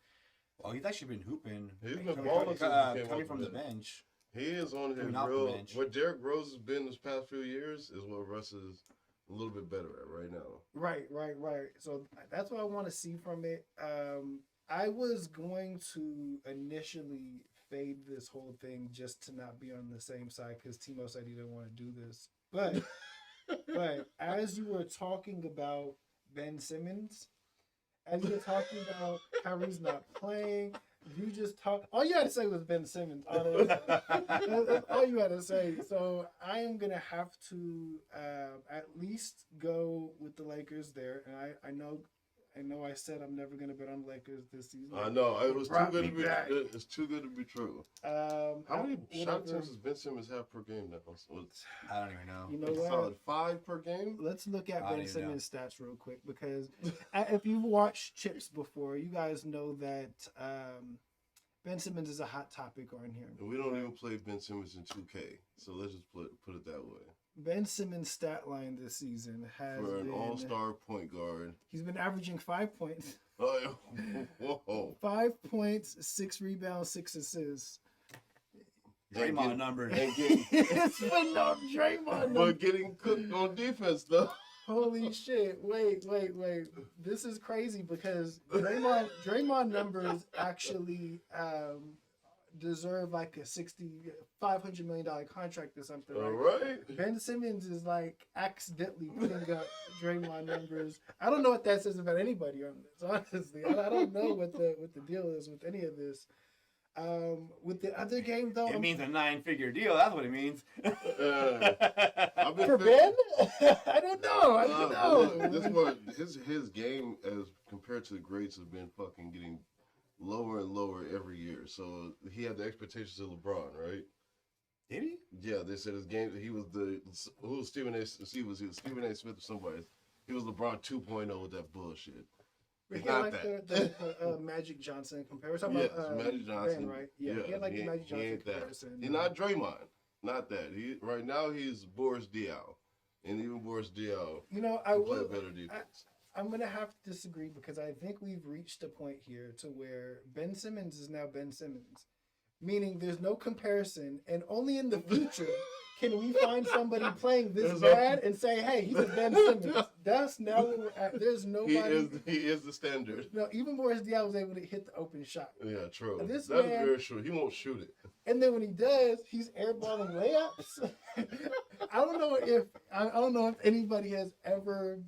Well, he's actually been hooping. He's been coming- balling since he came coming off from the the bench. He is on his Coming off the real. bench. What Derrick Rose has been this past few years is what Russ is a little bit better at right now. Right. So that's what I want to see from it. I was going to initially fade this whole thing just to not be on the same side because Timo said he didn't want to do this. But as you were talking about Ben Simmons, as you were talking about Kyrie's not playing, you just talk. All you had to say was Ben Simmons. Honestly. That's all you had to say. So I am gonna have to at least go with the Lakers there, and I know I said I'm never gonna bet on the Lakers this season. I know it was too Brought good me to be. back. It's too good to be true. How many shot attempts does Ben Simmons have per game now? So it's I don't even know. You know what? solid 5 per game. Let's look at I don't Ben even Simmons' stats real quick because if you've watched Chips before, you guys know that Ben Simmons is a hot topic on here. And we don't even play Ben Simmons in 2K, so let's just put it that way. Ben Simmons' stat line this season has For an been all-star point guard. he's been averaging 5 points, Oh, whoa. 5 points, 6 rebounds, 6 assists. Draymond numbers. And getting, It's been no Draymond. but getting cooked on defense, though. Holy shit! Wait. This is crazy because Draymond numbers actually deserve like a $500 million contract or something. All Right? right. Ben Simmons is like accidentally putting up Draymond numbers. I don't know what that says about anybody on this. Honestly, I don't know what the deal is with any of this. With the other game though, It means a 9-figure deal. That's what it means. I've been for Ben, I don't know. I don't know. This one, his game as compared to the greats has been fucking getting lower and lower every year. So he had the expectations of LeBron, right? Did he? Yeah, they said his game. He was who was Stephen A. He was Stephen A. Smith or somebody. He was LeBron 2.0 with that bullshit. He It's had not like that. the Magic Johnson comparison. Yes, Magic Johnson. Ben, right? Yeah, he had like the Magic he Johnson ain't that. comparison. He's not Draymond. Not that. He right now he's Boris Diaw, and even Boris Diaw You know, I can play will. better defense. I'm gonna have to disagree because I think we've reached a point here to where Ben Simmons is now Ben Simmons, meaning there's no comparison, and only in the future can we find somebody playing this There's no- bad and say, "Hey, he's a Ben Simmons." That's now where we're at. There's nobody. He is the standard. No, even Boris Diaw was able to hit the open shot, Yeah, true. This That's man- very true. He won't shoot it. and then when he does, he's airballing layups. I don't know if anybody has ever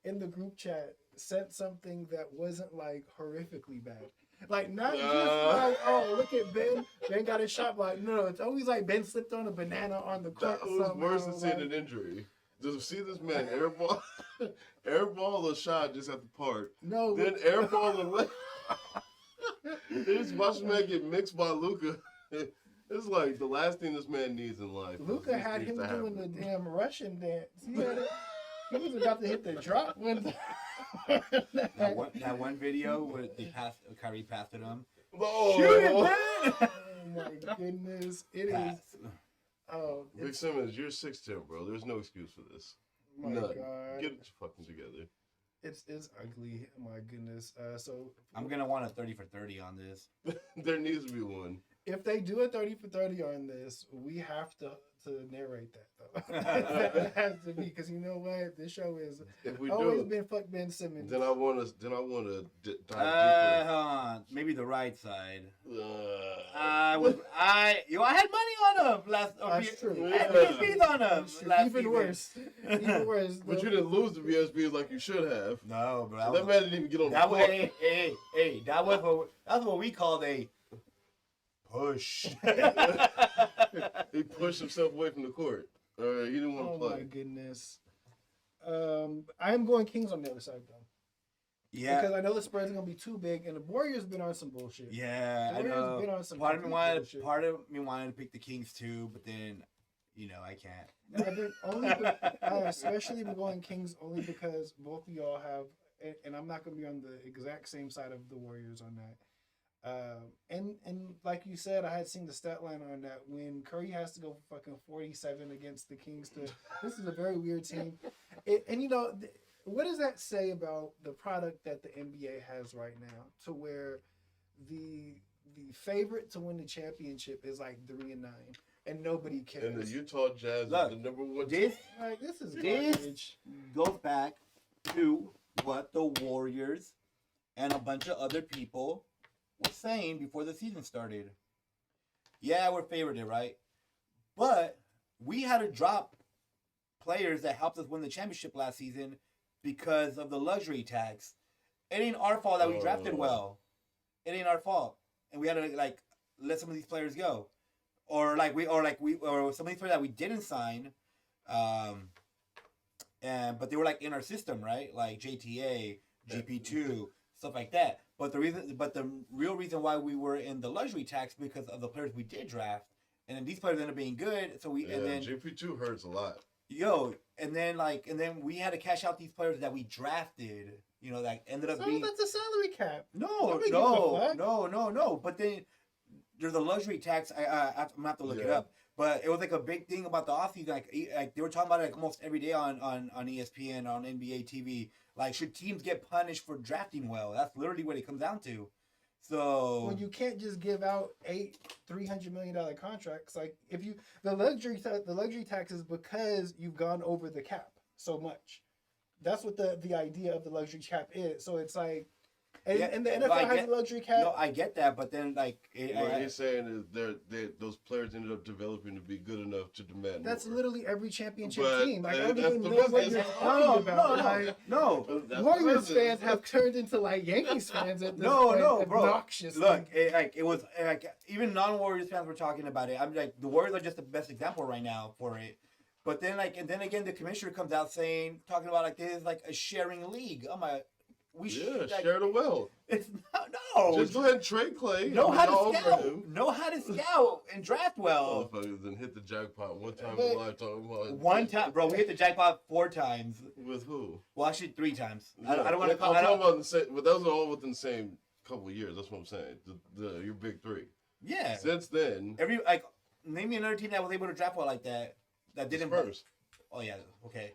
in the group chat sent something that wasn't like horrifically bad. Like not just like, oh, look at Ben. Ben got his shot blocked. No, it's always like Ben slipped on a banana on the court. That was somehow, worse than seeing like- an injury. Just see this man airball a shot just at the park, No, then airball a leg. They just watch this man get mixed by Luca. It's like the last thing this man needs in life. Luca This had needs him to doing the happen. damn Russian dance. He was about to hit the drop when. That one video where Kyrie passed it him. Oh, Shoot it, man! Oh my goodness! It is. Pass. Oh, Big it's, Simmons, you're 6'10", bro. There's no excuse for this. my None. God. Get it fucking together. It's ugly. My goodness. So I'm gonna want a 30 for 30 on this. There needs to be one. if they do a 30 for 30 on this, we have to narrate that though. It has to be because you know what? This show is If we always do, been fuck Ben Simmons. then I want to dive Hold on. Maybe the right side. deeper. I had money on him last. That's true. I had BSBs on him That's true. last Even season. worse. Even worse. But you didn't lose the VSB like you should have. No, bro. So that man didn't even get on the That court. way, hey, that's what we called a push. He pushed himself away from the court. He didn't want to Oh play. my goodness. I am going Kings on the other side though. Yeah, Because I know the spread's gonna be too big, and the Warriors been on some bullshit. yeah, I Warriors know. been on some Part of complete me wanted to pick the Kings too, but then, I can't. I think especially we're going Kings only because both of y'all have, and I'm not gonna be on the exact same side of the Warriors on that. And like you said, I had seen the stat line on that when Curry has to go for fucking 47 against the Kings. This is a very weird team, what does that say about the product that the NBA has right now? To where the favorite to win the championship is like 3-9, and nobody cares. And the Utah Jazz Look, is the number one. This Like, this is This- garbage. goes back to what the Warriors and a bunch of other people were saying before the season started. Yeah, we're favored, right? But we had to drop players that helped us win the championship last season because of the luxury tax. It ain't our fault that we drafted well. It ain't our fault, and we had to like let some of these players go, or some of these players that we didn't sign, but they were like in our system, right? Like JTA, GP2, stuff like that. But the real reason why we were in the luxury tax because of the players we did draft, and then these players ended up being good. So and then GP2 hurts a lot. And then we had to cash out these players that we drafted. You know, that ended up So being that's a salary cap. no. But then there's a luxury tax. I'm gonna have to look it Yeah. up. But it was like a big thing about the offseason. Like they were talking about it like almost every day on ESPN, on NBA TV. Like, should teams get punished for drafting well? That's literally what it comes down to. So Well, you can't just give out $300 million contracts. Like if you the luxury tax is because you've gone over the cap so much. That's what the idea of the luxury cap is. So it's like, and the NFL has a luxury cap. No, I get that, but then like What he's saying is those players ended up developing to be good enough to demand. That's more. literally every championship But, team. Like, I that's don't even the know what business. you're talking about. Like, no. That's Warriors the fans business. have turned into like Yankees fans at this No, point. bro. Obnoxious. Look, it was like even non-Warriors fans were talking about it. I'm like, the Warriors are just the best example right now for it. But then then again, the commissioner comes out talking about like this is like a sharing league. I'm like, share the wealth. It's no. Just go ahead and trade Clay. Know how All to over scout. him. Know how to scout and draft well. Motherfuckers then hit the jackpot one time But- in lifetime. One time, bro, we hit the jackpot 4 times. With who? Well, actually 3 times. Yeah, I don't want to I'm call. talking about the same, but those are all within the same couple of years. That's what I'm saying. Your big three. Yeah. Since then, Name me another team that was able to draft well like that. That didn't. Spurs. Oh yeah. Okay.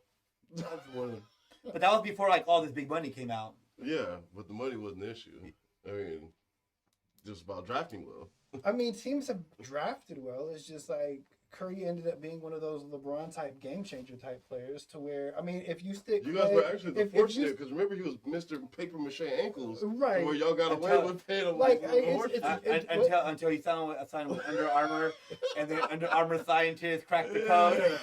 That's one. But that was before like all this big money came out. Yeah, but the money wasn't the issue. I mean, just about drafting well. I mean, teams have drafted well. It's just like Curry ended up being one of those LeBron type game changer type players to where, I mean, if you stick. You guys Clay- were actually if you- fortunate because remember he was Mr. Paper Mache Ankles, Right. where y'all got away Until- with paying him Like, a it's- horse. Until he signed with Under Armour, and then Under Armour scientists cracked the code.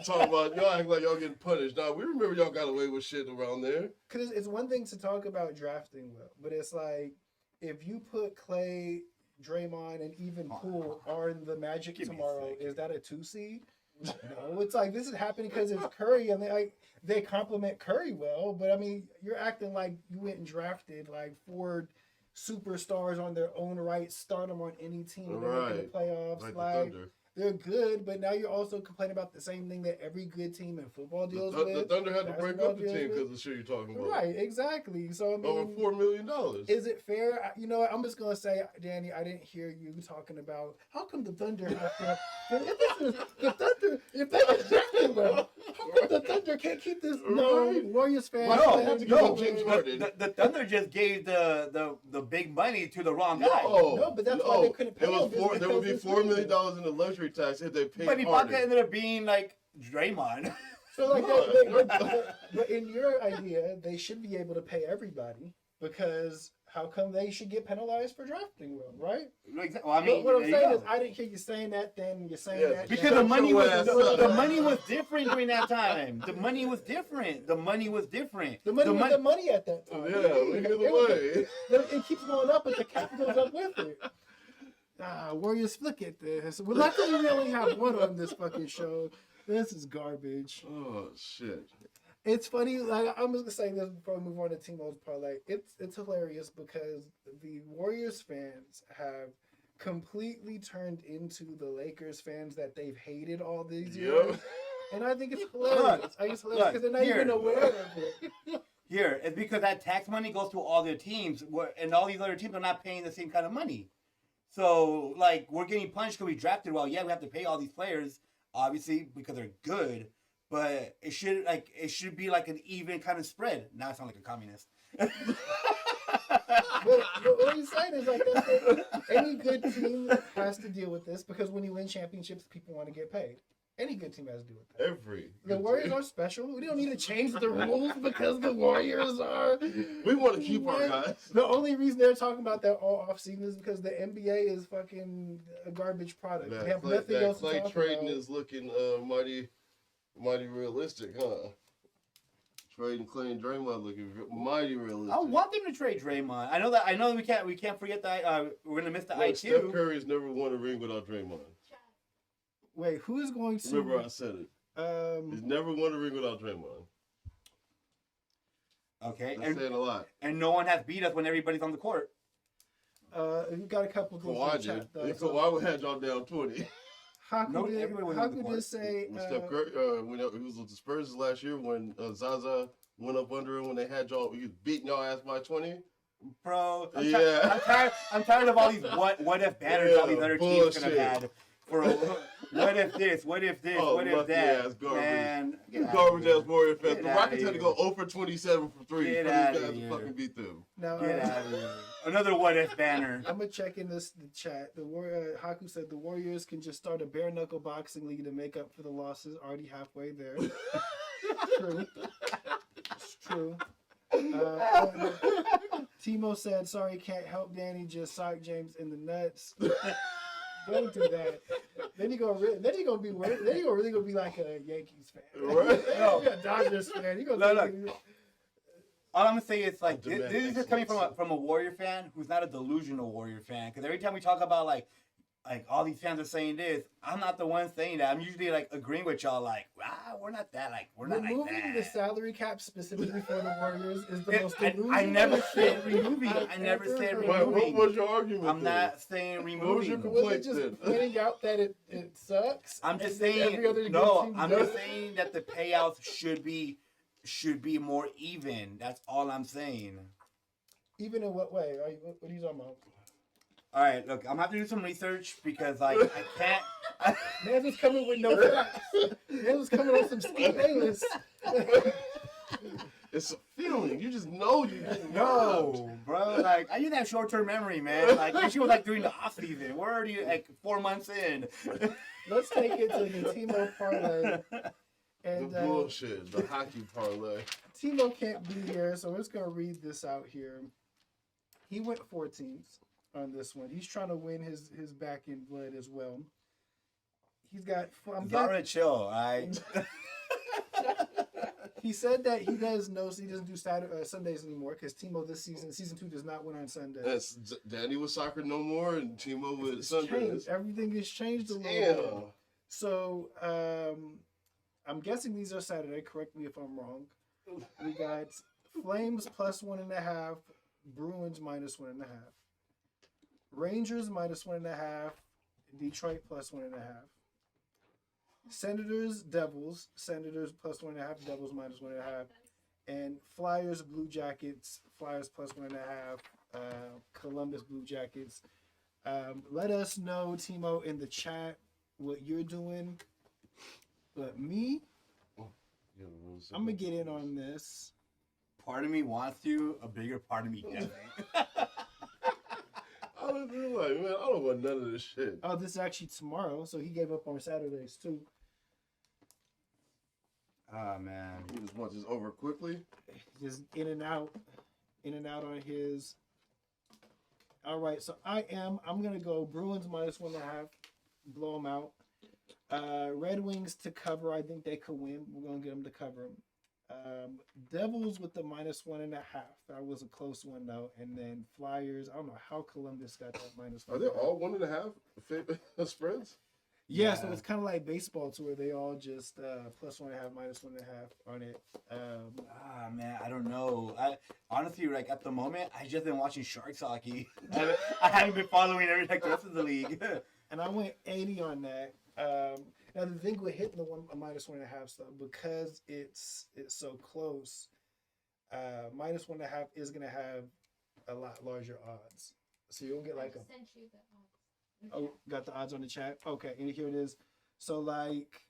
Talking about y'all act like y'all getting punished. Now we remember y'all got away with shit around there. Because it's one thing to talk about drafting well, but it's like if you put Clay, Draymond, and even Poole on the Magic Give me a tomorrow, second. is that a 2 seed? No, it's like this is happening because it's Curry, and they complement Curry well. But I mean, you're acting like you went and drafted like 4 superstars on their own right, start them on any team, and they're making Right. the playoffs. Like Like, the Thunder. they're good, but now you're also complaining about the same thing that every good team in football deals The with. Thunder had to break basketball up the deals team with. because of the shit you're talking about. Right, exactly. So I mean, Over $4 million. is it fair? You know what? I'm just gonna say, Danny, I didn't hear you talking about how come the Thunder have to. If they just drafted well, how come the Thunder can't keep this? No, Right. Warriors fans. Why they do have they to have go to give with- up James Harden? The Thunder just gave the big money to the wrong guy. No, but that's why they couldn't pay It was him, is there would be because $4 it's million in the luxury tax if they paid But Harden. Ibaka ended up being like Draymond. So like, No. but in your idea, they should be able to pay everybody because how come they should get penalized for drafting well, right? Well, I mean, But what I'm there you saying go. is, I didn't hear you saying that. Then you're saying Yes. that Because then. the money was Shut your ass the up. money was different during that time. The money was different. The money was different. The money was the money at that time. Yeah, look at the way. It keeps going up, but the cap goes up with it. Warriors, look at this. Well, luckily we only have one on this fucking show. This is garbage. Oh shit. It's funny. Like I'm just gonna say this before we move on to Timo's parlay. It's hilarious because the Warriors fans have completely turned into the Lakers fans that they've hated all these years. Yep. And I think it's hilarious. I think it's hilarious because they're not even here. aware of it. Here, it's because that tax money goes to all their teams, and all these other teams are not paying the same kind of money. So, like, we're getting punished because we drafted well. Yeah, we have to pay all these players, obviously, because they're good. But it should be like an even kind of spread. Now I sound like a communist. But what he's saying is like any good team has to deal with this because when you win championships, people want to get paid. Any good team has to deal with that. Every. The Warriors are special. We don't need to change the rules because the Warriors are. We want to keep our guys. The only reason they're talking about that all off season is because the NBA is fucking a garbage product. They have nothing else to Clay talk trading about. is looking mighty Mighty realistic, huh? Trading Clay and Draymond looking mighty realistic. I want them to trade Draymond. I know that we can't forget that we're gonna miss the Look, Steph IQ. Curry's never won a ring without Draymond. Wait, who is going to? Remember I said it. He's never won a ring without Draymond. Okay, That's saying a lot. and no one has beat us when everybody's on the court. You got a couple of things in Kawhi the chat, did. though. If So Kawhi had y'all down 20. Everybody on the court. Did say When Steph Curry, when it was with the Spurs last year, when Zaza went up under him, when they had y'all, he was beating y'all ass by 20. Bro, Yeah. I'm tired of all these what if banners all these other teams could have bullshit. had. For what if this, what if this, Oh, what if lucky that? ass garbage. Man, You get garbage outta ass Warrior fans. Get The outta Rockets had to go here. 0 for 27 from 3 Get for these outta guys here. to fucking beat them. now. Get out of here. Another what if banner. I'm gonna check in the chat. The Haku said the Warriors can just start a bare knuckle boxing league to make up for the losses. Already halfway there. True. It's true. Timo said, "Sorry, can't help Danny. Just sock James in the nuts." Don't do that. Then he gonna be worried. Then he really gonna be like a Yankees fan, Right. No, a Dodgers fan. He gonna Look. All I'm gonna say is like Demand this is just coming excellence. from a Warrior fan who's not a delusional Warrior fan. Because every time we talk about like all these fans are saying this, I'm not the one saying that. I'm usually like agreeing with y'all. Like, we're not that. Like, we're not like removing the that. salary cap specifically for the Warriors is the most I delusional never said shit removing. I've I never ever said heard. What removing. was your argument? I'm then? not saying What was your removing. Was complaint it just then? pointing out that it sucks? I'm just and then saying. every other good No, team I'm does just it? saying that the payouts should be more even. That's all I'm saying. Even in what way? What are you talking about? All right, look, I'm gonna have to do some research because like I can't. Man's was coming with no facts. Man's was coming on some Steve Bayless. It's a feeling. You just know you didn't No, bro. Like I use that short-term memory, man. Like this shit was like during the off season. We're already like 4 months in. Let's take it to the Timo parlay. And The bullshit, the hockey parlay. Timo can't be here, so we're just gonna read this out here. He went 4 teams on this one. He's trying to win his back in blood as well. He's got. Zara, chill. All right. He said that he doesn't do Sundays anymore because Timo this season 2 does not win on Sundays. That's Danny with soccer no more, and Timo with It's Sundays. changed. Everything has changed a little Damn. bit. So I'm guessing these are Saturday. Correct me if I'm wrong. We got Flames plus 1.5, Bruins minus 1.5, Rangers minus 1.5, Detroit plus 1.5, Senators Devils, Senators plus 1.5, Devils minus 1.5, and Flyers Blue Jackets, Flyers plus 1.5, Columbus Blue Jackets. Let us know, Timo, in the chat what you're doing. But me, I'm gonna get in on this. Part of me wants to. A bigger part of me doesn't. I was just like, man, I don't want none of this shit. Oh, this is actually tomorrow, so he gave up on Saturdays too. Oh man. He just wants this over quickly. Just in and out on his. All right, so I'm gonna go Bruins minus 1.5, blow them out. Red Wings to cover. I think they could win. We're gonna get them to cover them. Devils with the minus 1.5. That was a close one though. And then Flyers. I don't know how Columbus got that minus 1.5. Are they all 1.5 spreads? Yeah, so Yeah. it's kind of like baseball to where they all just plus 1.5, minus 1.5 on it. Man, I don't know. I honestly, like at the moment, I just been watching Sharks hockey. I haven't been following every like the rest of the league. And I went 80 on that. Now the thing with hitting the minus 1.5 stuff, because it's so close, minus 1.5 is gonna have a lot larger odds. So you'll get like I sent you the odds. oh, got the odds on the chat. Okay, and here it is. So like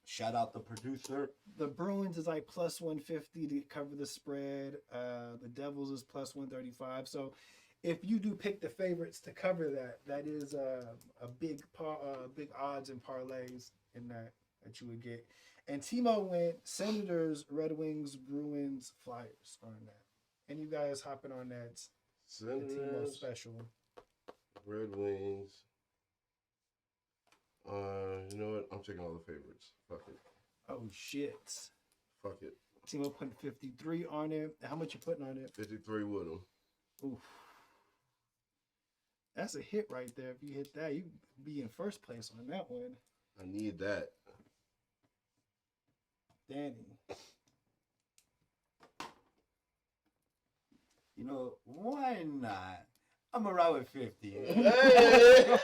Shout out the producer. the Bruins is like plus 150 to cover the spread. The Devils is plus 135. So if you do pick the favorites to cover that, that is a big big odds and parlays in that you would get. And Timo went Senators, Red Wings, Bruins, Flyers on that. And you guys hopping on that the Timo Senators, special. Red Wings. You know what? I'm taking all the favorites. Fuck it. Oh shit. Fuck it. Timo putting 53 on it. How much you putting on it? 53 with him. Oof. That's a hit right there. If you hit that, you be in first place on that one. I need that. Danny. You know, why not? I'm gonna ride with 50. Hey!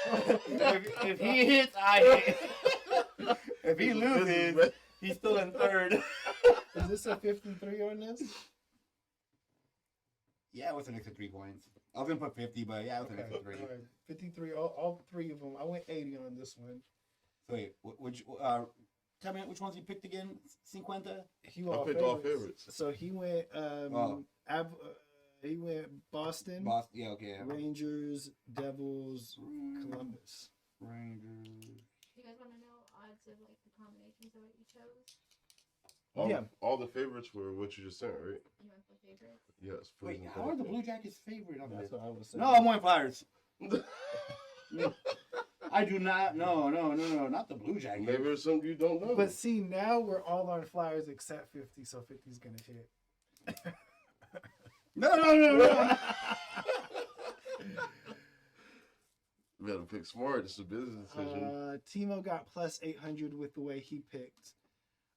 if he hits, I hit. If he loses, he's still in third. Is this a 53 on this? Yeah, what's an extra 3 points? I was gonna put 50, but yeah, it was an extra 3. All right. 53, all three of them. I went 80 on this one. So wait, which tell me which ones you picked again? 50? He I all picked all favorites. So he went he went Boston, Boston, yeah, okay. Rangers, Devils, Columbus. Rangers. Do you guys want to know odds of like the combinations of what you chose? All the favorites were what you just said, right? You want the favorites? Yes. Wait, please. how are the Blue Jackets favorite on That's this? what I was saying. No, I'm on Flyers. I do not. No, not the Blue Jackets. Maybe there's something you don't know. But see, now we're all on Flyers except 50, so 50's gonna hit. No. You gotta pick smart. It's a business decision. Timo got plus 800 with the way he picked.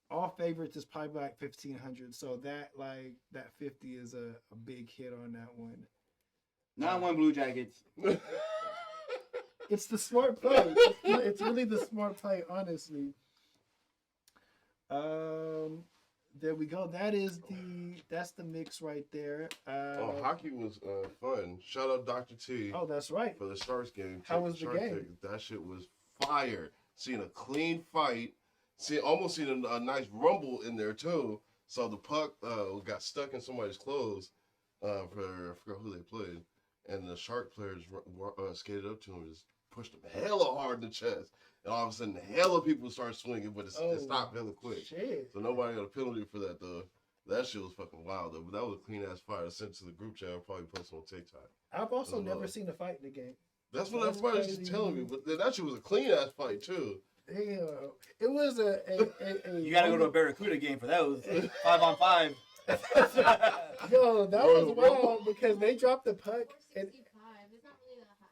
All favorites is probably like 1500, so that 50 is a big hit on that one. Now I want Blue Jackets. It's the smart play. It's really the smart play, honestly. There we go. That's the mix right there. Hockey was fun. Shout out Dr. T Oh, that's right. for the Sharks game. How was the Sharks game? That shit was fire. Seeing a clean fight. Almost seeing a nice rumble in there too. So the puck got stuck in somebody's clothes. I forgot who they played, and the Shark players skated up to him and just pushed him hella hard in the chest. And all of a sudden, hella people start swinging, but it stopped hella quick. Shit. So nobody got a penalty for that though. That shit was fucking wild though. But that was a clean ass fight. I sent it to the group chat. I'll probably post it on TikTok. I've also That's never wild. seen a fight in the game. That's what That's everybody's crazy. just telling me. But that shit was a clean ass fight too. Damn. It was a You gotta go to a Barracuda game for those 5-on-5. Yo, that Royal was Rumble. wild because they dropped the puck and 465. It's not really that high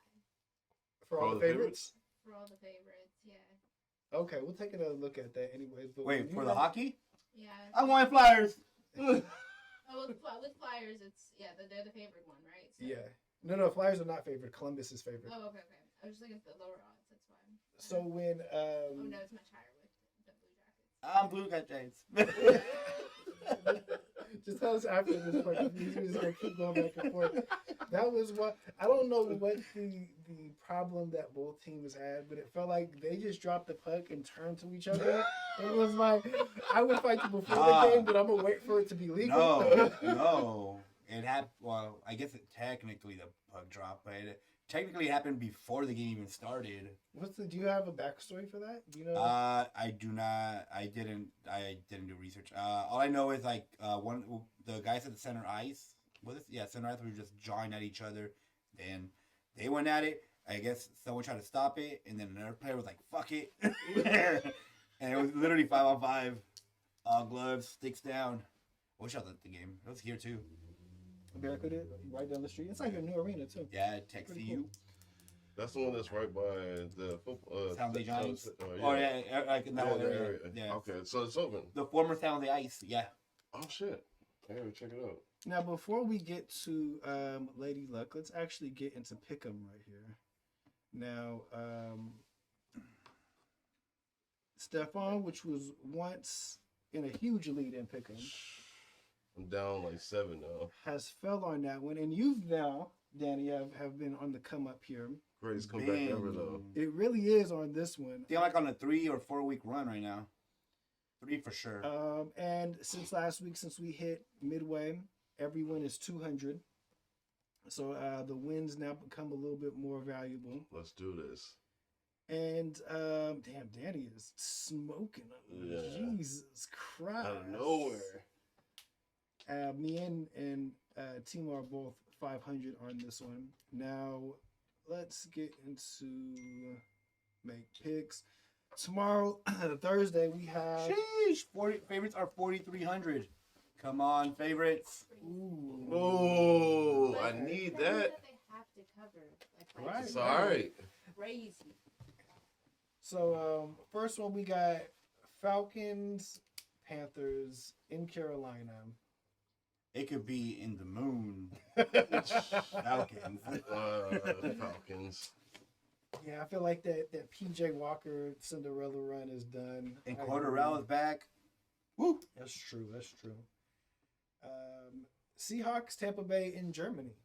for all all the the favorites. for all the favorites. Yeah. Okay, we'll take another look at that anyways. But Wait, when you for the were- hockey? Yeah. I want Flyers. Oh, with Flyers, they're the favorite one, right? So, Yeah. No, Flyers are not favored. Columbus is favored. Oh, okay. I was just looking at the lower odds. That's why. So when Oh no, it's much higher with the Blue Jackets. I'm Blue Jackets. just tell us after this part. 'Cause we're just gonna keep going back and forth. That was what I don't know what the problem that both teams had, but it felt like they just dropped the puck and turned to each other. It was like I would fight you before the game, but I'm gonna wait for it to be legal. No. It happened. Well, I guess technically the puck dropped, but it technically happened before the game even started. Do you have a backstory for that? Do you know? I do not. I didn't do research. All I know is like the guys at the center ice. Center ice were just jawing at each other. Then they went at it. I guess someone tried to stop it, and then another player was like, "Fuck it," and it was literally 5-on-5. All gloves, sticks down. I wish I was at the game. It was here too. Barracuda, right down the street. It's like a new arena too. Yeah, text Pretty you. That's the one that's right by the football. San Jose Giants. yeah. Oh yeah, like in that whole area. Yeah. Okay, so it's open. The former San Jose Ice. Yeah. Oh shit! I gotta check it out. Now, before we get to Lady Luck, let's actually get into Pick'em right here. Now, Stefan, which was once in a huge lead in Pick'em, I'm down like 7 now. has fell on that one, and you've now, Danny, have been on the come up here. Greatest comeback ever though. It really is on this one. They're like on a 3 or 4 week run right now. 3 for sure. And since last week, since we hit midway, every win is 200. So the wins now become a little bit more valuable. Let's do this. And damn, Danny is smoking. Yeah. Jesus Christ! Out of nowhere. Me and Timo are both 500 on this one. Now, let's get into make picks. Tomorrow, Thursday, we have. Sheesh, 40 favorites are 4,300. Come on, favorites. Ooh. Oh, But I that need means that. They have to cover. Like, Right. It's all right. Crazy. So, first one we got Falcons, Panthers in Carolina. It could be in the moon. Falcons. Falcons. Yeah, I feel like that PJ Walker Cinderella run is done. And I agree. Corderella's back. Woo. That's true. That's true. Seahawks, Tampa Bay in Germany.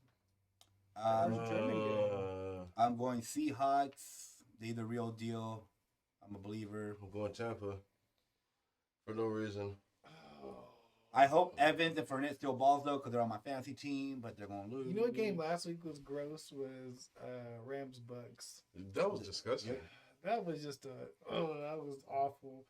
I'm going Seahawks. They the real deal. I'm a believer. I'm going Tampa for no reason. I hope Evans and Fournette still balls though, because they're on my fantasy team, but they're gonna lose. You know what game last week was gross was Rams Bucks. That was disgusting. That was just that was awful.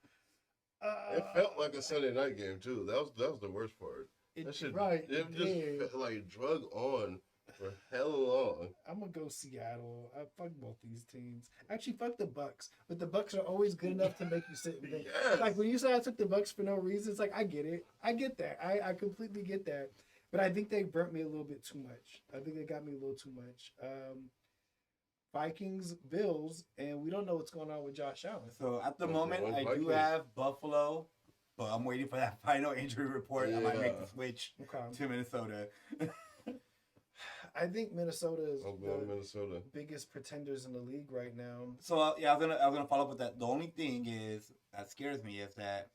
It felt like a Sunday night game too. That was the worst part. That shit, right. It did. just felt like drug on for hella long. I'm gonna go Seattle. I fuck both these teams. Actually, fuck the Bucks, but the Bucks are always good enough to make you sit and think. Yes. Like when you said I took the Bucks for no reason, it's like I get it. I get that. I completely get that. But I think they burnt me a little bit too much. I think they got me a little too much. Vikings, Bills, and we don't know what's going on with Josh Allen. So at the Okay, moment, well, I do Vikings. have Buffalo, but I'm waiting for that final injury report. I might make the Yeah. switch Okay. to Minnesota. I think Minnesota is I'm going the Minnesota. biggest pretenders in the league right now. So yeah, I was gonna follow up with that. The only thing is that scares me is that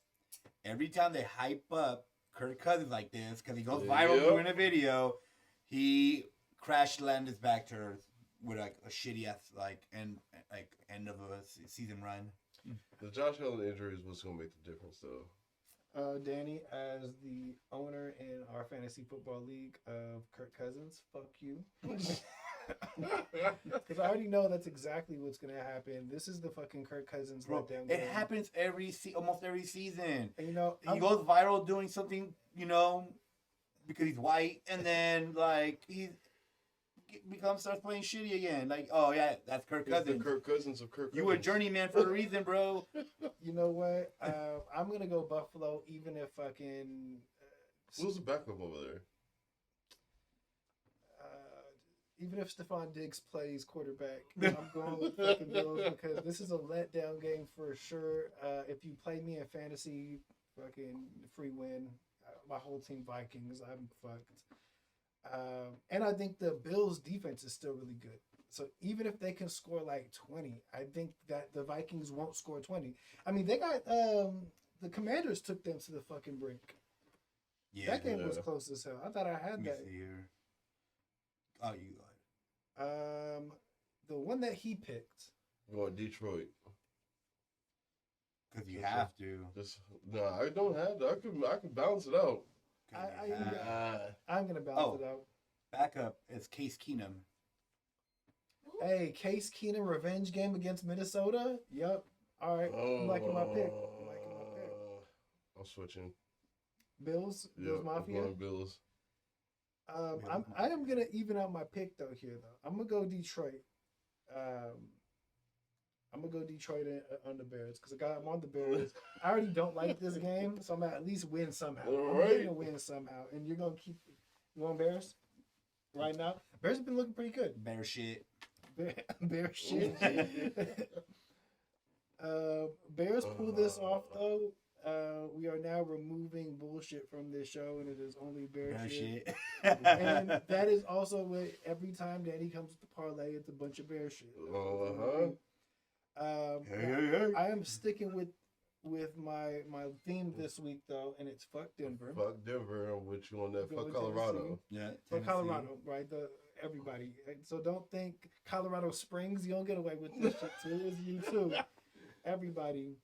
every time they hype up Kirk Cousins like this, because he goes viral Yep. doing a video, he crash landed his back to earth with like a shitty ass end of a season run. The Josh Allen injury is what's gonna make the difference, though. Danny, as the owner in our fantasy football league of Kirk Cousins, fuck you. Because I already know that's exactly what's gonna happen. This is the fucking Kirk Cousins Bro, letdown. it game. happens almost every season. And, you know, He goes viral doing something, because he's white, and then like starts playing shitty again. Like, oh yeah, that's Kirk He's the Cousins. Kirk Cousins of Kirk. You a Cousins. journeyman for a reason, bro. You know what? I'm gonna go Buffalo, even if fucking. Who's the backup over there? Even if Stephon Diggs plays quarterback, I'm going with fucking Bills because this is a letdown game for sure. If you play me in fantasy, fucking free win. My whole team Vikings, I'm fucked. And I think the Bills' defense is still really good. So even if they can score like 20, I think that the Vikings won't score 20. I mean, they got the Commanders took them to the fucking brink. Yeah. That game was Yeah. close as hell. I thought I Let had me that. see here. Oh, you got it. The one that he picked. I'm going Detroit. Because you For have to. Just I don't have to. I can balance it out. 'Cause I- you have- I'm gonna balance Oh. it out. Backup is Case Keenum. Hey, Case Keenum revenge game against Minnesota. Yep. All right. I'm liking my pick. I'm liking my pick. I'm switching. Bills. Yeah, Bills I'm Mafia. going Bills. I am gonna even out my pick though here though. I'm gonna go Detroit. I'm gonna go Detroit on the Bears because I'm on the Bears. I already don't like this game, so I'm gonna at least win somehow. All I'm right. gonna win somehow, and you're gonna keep. You want Bears? Right now, Bears have been looking pretty good. Bear shit. Bear shit. Bears pull this off though. We are now removing bullshit from this show, and it is only bear, Bear shit. shit. And that is also what every time Danny comes with the parlay, it's a bunch of bear shit. Uh-huh. Hey. I am sticking with my theme this week though, and it's fuck Denver. Fuck Denver. I'm with you on that. Go Fuck with Colorado. Tennessee. Yeah. For Tennessee. Colorado, right? Everybody. So don't think Colorado Springs. You don't get away with this shit too. It's you too. Everybody.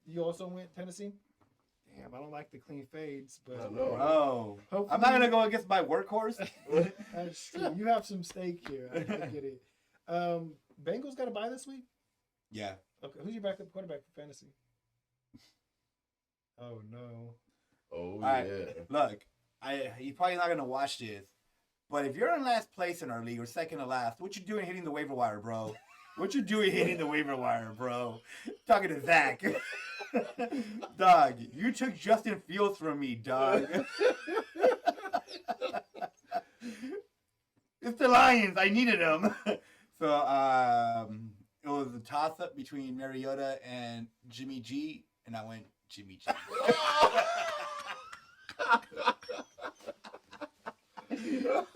You also went Tennessee. Damn, I don't like the clean fades, but I know. Bro. hopefully, I'm not gonna go against my workhorse. That's true. You have some stake here. I get it. Bengals got a bye this week. Yeah. Okay, who's your backup quarterback for fantasy? Oh no. Oh right. yeah. Look, you're probably not gonna watch this, but if you're in last place in our league or second to last, what you doing hitting the waiver wire, bro? What you doing hitting the waiver wire, bro? Talking to Zach. Dog, you took Justin Fields from me, dog. It's the Lions. I needed them. So it was a toss-up between Mariota and Jimmy G, and I went Jimmy G.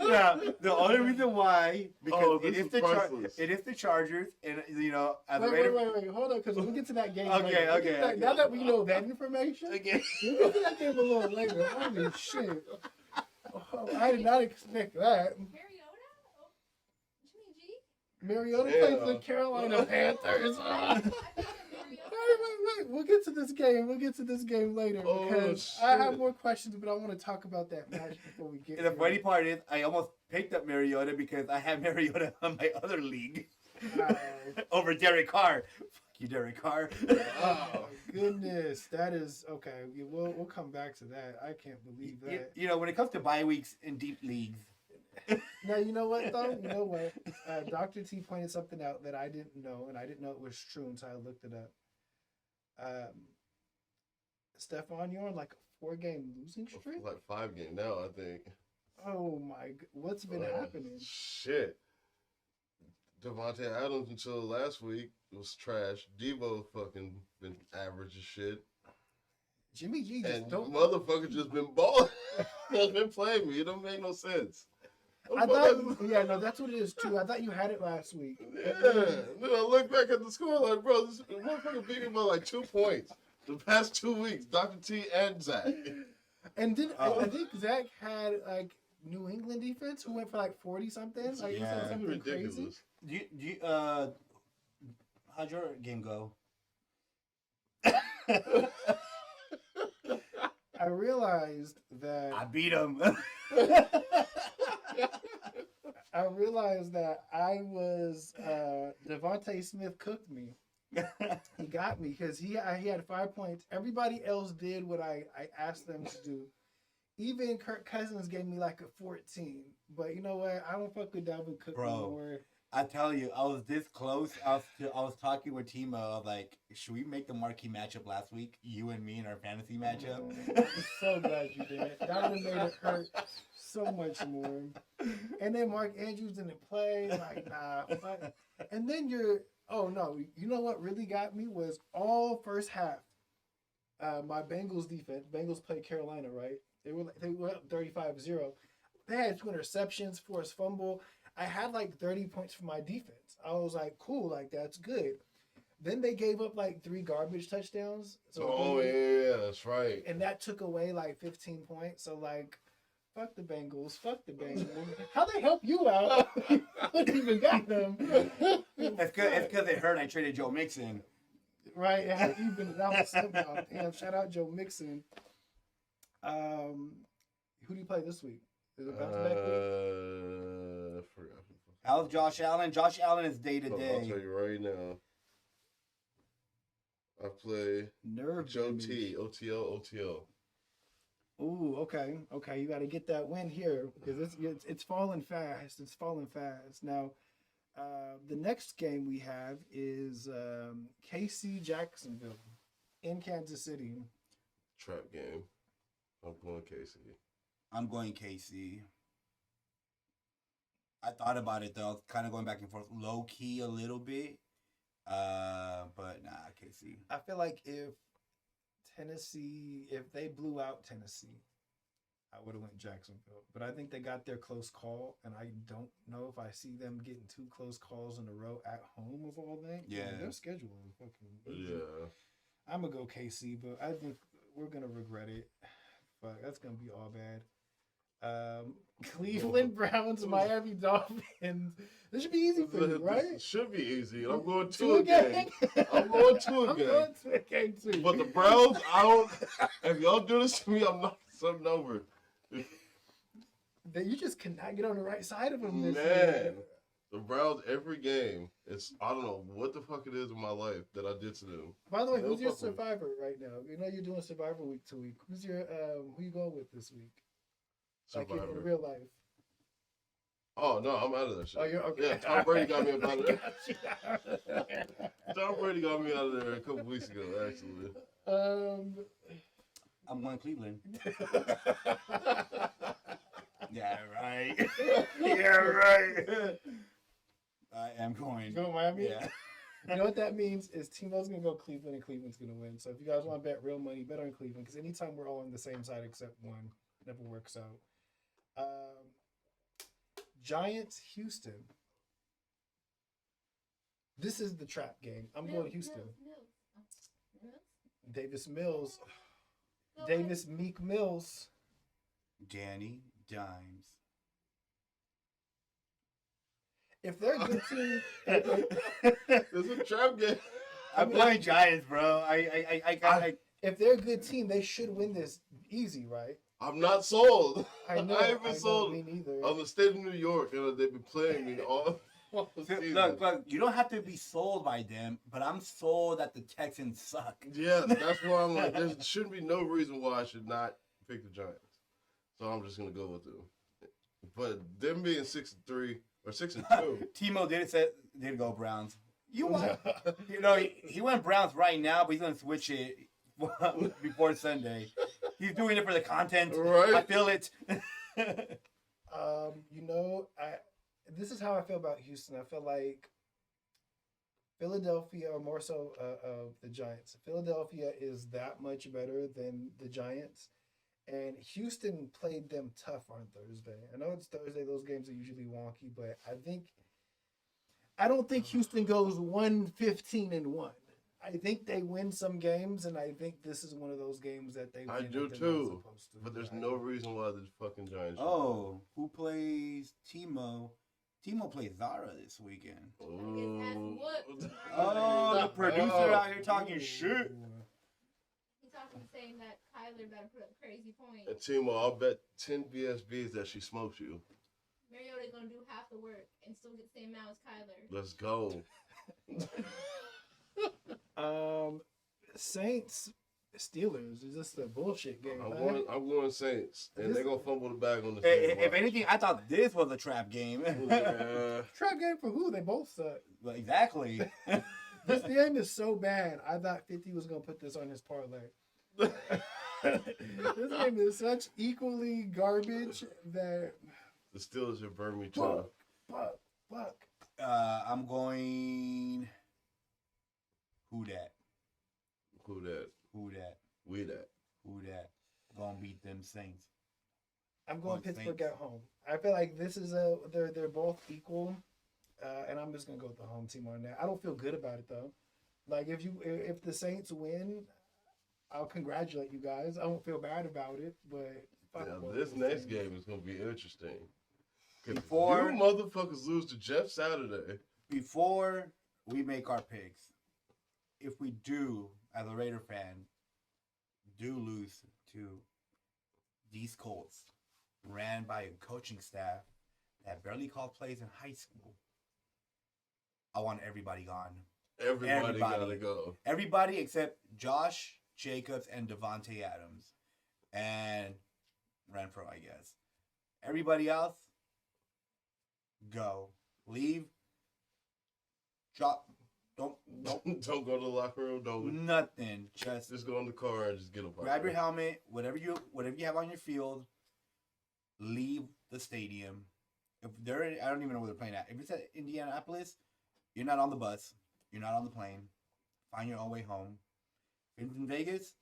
Yeah, the only reason why because this it is is the priceless. it is the Chargers, and you know as a Wait, Raider. wait, hold on, because we'll get to that game. Okay, later. We'll get to okay, that- okay. Now that we know that information, Okay. we'll get to that game a little later. Holy shit! Oh, I did not expect that. Mariota? Oh, Jimmy G? Mariota Yeah. plays the Carolina Panthers. I think Wait. We'll get to this game. We'll get to this game later Oh, because I have shit. more questions, but I want to talk about that match before we get. And the here. funny part is, I almost picked up Mariota because I have Mariota on my other league over Derek Carr. Fuck you, Derek Carr. Oh goodness, that is okay. We'll come back to that. I can't believe You, that. you know, when it comes to bye weeks in deep leagues, Now you know what though. You know what? Dr. T pointed something out that I didn't know, and I didn't know it was true until I looked it up. Stephon, you're on like a 4-game losing streak. Like 5 game now, I think. Oh my! What's been happening? Shit. Devontae Adams until last week was trash. Devo fucking been average as shit. Jimmy G just And don't. motherfucker just been balling. Has been playing me. It don't make no sense. I thought, yeah, no, that's what it is too. I thought you had it last week. Yeah. Then I look back at the score like, bro, this motherfucker beat me by like 2 points. The past 2 weeks, Dr. T and Zach. And did I think Zach had like New England defense who went for like 40 something? Like he Yeah. said something Ridiculous. crazy. how'd your game go? I realized that I beat him. I realized that I was Devontae Smith cooked me. He got me because he had 5 points. Everybody else did what I asked them to do. Even Kirk Cousins gave me like a 14. But you know what? I don't fuck with Dalvin Cook Bro. anymore. I tell you, I was this close. I was talking with Timo of like, should we make the marquee matchup last week? You and me in our fantasy matchup. I'm so glad you did. That would have made it hurt so much more. And then Mark Andrews didn't play. Like, nah. Fuck. And then oh no, you know what really got me was all first half. My Bengals defense, Bengals played Carolina, right? They were up 35-0. They had 2 interceptions, forced fumble. I had like 30 points for my defense. I was like, cool, like that's good. Then they gave up like 3 garbage touchdowns. Oh, yeah, that's right. And that took away like 15 points. So like, fuck the Bengals. How they help you out? You couldn't even got them. It's because it hurt. I traded Joe Mixon. Right. It had even that was somehow. Damn, shout out Joe Mixon. Who do you play this week? Is it back-to-back week? I forgot. How's Josh Allen? Josh Allen is day to I'll day. tell you right now. I play Nerve Joe damage. T, OTL. Ooh, okay. You got to get that win here because it's falling fast. It's falling fast. Now, the next game we have is KC Jacksonville in Kansas City. Trap game. I'm going Casey. I'm going KC. I thought about it though, kind of going back and forth, low key a little bit, but nah, KC. I feel like if they blew out Tennessee, I would have went Jacksonville. But I think they got their close call, and I don't know if I see them getting 2 close calls in a row at home of all things. Yeah. Their schedule is fucking easy. Yeah. I'm gonna go KC, but I think we're gonna regret it. But that's gonna be all bad. Cleveland Browns, Miami Dolphins. This should be easy for you, right? It should be easy. I'm going Two two again. I'm going two I'm again. going to a game too. But the Browns, I don't. If y'all do this to me, I'm knocking something over. That you just cannot get on the right side of them this Man, year. the Browns every game. I don't know what the fuck it is in my life that I did to them. By the way, No who's your fucking- survivor right now? You know you're doing survivor week to week. Who's your who you going with this week? Like in Survivor. real life. Oh no, I'm out of that shit. Oh, you're okay. Yeah, Tom Brady got me out of there. Tom Brady got me out of there a couple weeks ago, actually. I'm going Cleveland. Yeah, right. Yeah, right. I am going. Go Miami? Yeah. You know what that means is Timo's gonna go Cleveland and Cleveland's gonna win. So if you guys want to bet real money, bet on Cleveland because anytime we're all on the same side except one, it never works out. Giants Houston. This is the trap game. I'm going Houston. Davis Mills. Davis Meek Mills. Danny Dimes. If they're a good team, It's a trap game. I'm going Giants, bro. I if they're a good team, they should win this easy, right? I'm not sold. I know. I ain't been sold Me neither. on the state of New York, and they've been playing me all season. Look, you don't have to be sold by them, but I'm sold that the Texans suck. Yeah, that's why I'm like, there shouldn't be no reason why I should not pick the Giants. So I'm just gonna go with them. But them being 6-3 or 6-2, Timo did go Browns. He went Browns right now, but he's gonna switch it before Sunday. He's doing it for the content. Right. I feel it. This is how I feel about Houston. I feel like Philadelphia, or more so of the Giants. Philadelphia is that much better than the Giants. And Houston played them tough on Thursday. I know it's Thursday; those games are usually wonky, but I don't think Houston goes 1-15-1. I think they win some games, and I think this is one of those games that they win. I do that they're not too. supposed to, But there's right? no reason why the fucking Giants. Oh, who plays Timo? Timo plays Zara this weekend. Oh, the producer out here talking shit. He's talking saying that Kyler better put up crazy points. And Timo, I'll bet 10 BSBs that she smokes you. Mariota's gonna do half the work and still get the same amount as Kyler. Let's go. Saints Steelers is just a bullshit game. I'm going Saints, and they're gonna fumble the bag on this. If anything, I thought this was a trap game. Yeah. Trap game for who? They both suck. Well, exactly. This game is so bad. I thought 50 was gonna put this on his parlay. This game is such equally garbage that The Steelers have burned me too. fuck. I'm going. Who that? Who that? Who that? We that. Who that? Gonna beat them Saints. I'm going Going Pittsburgh Saints. at home. I feel like this is they're both equal, and I'm just gonna go with the home team on that. I don't feel good about it though. Like if the Saints win, I'll congratulate you guys. I won't feel bad about it, but fuck Yeah, both this those next teams. game is gonna be interesting. 'Cause Before- you motherfuckers lose to Jeff Saturday. Before we make our picks, if we do, as a Raider fan, do lose to these Colts, ran by a coaching staff that barely called plays in high school, I want everybody gone. Everybody gotta Everybody. go. Everybody except Josh Jacobs and Devontae Adams. And Renfro, I guess. Everybody else, go. Leave. Drop. Don't Don't go to the locker room. Don't nothing. Just go in the car and just get up. grab your helmet, whatever you have on your field, leave the stadium. If they're I don't even know where they're playing at. If it's at Indianapolis, you're not on the bus. You're not on the plane. Find your own way home. If it's in Vegas,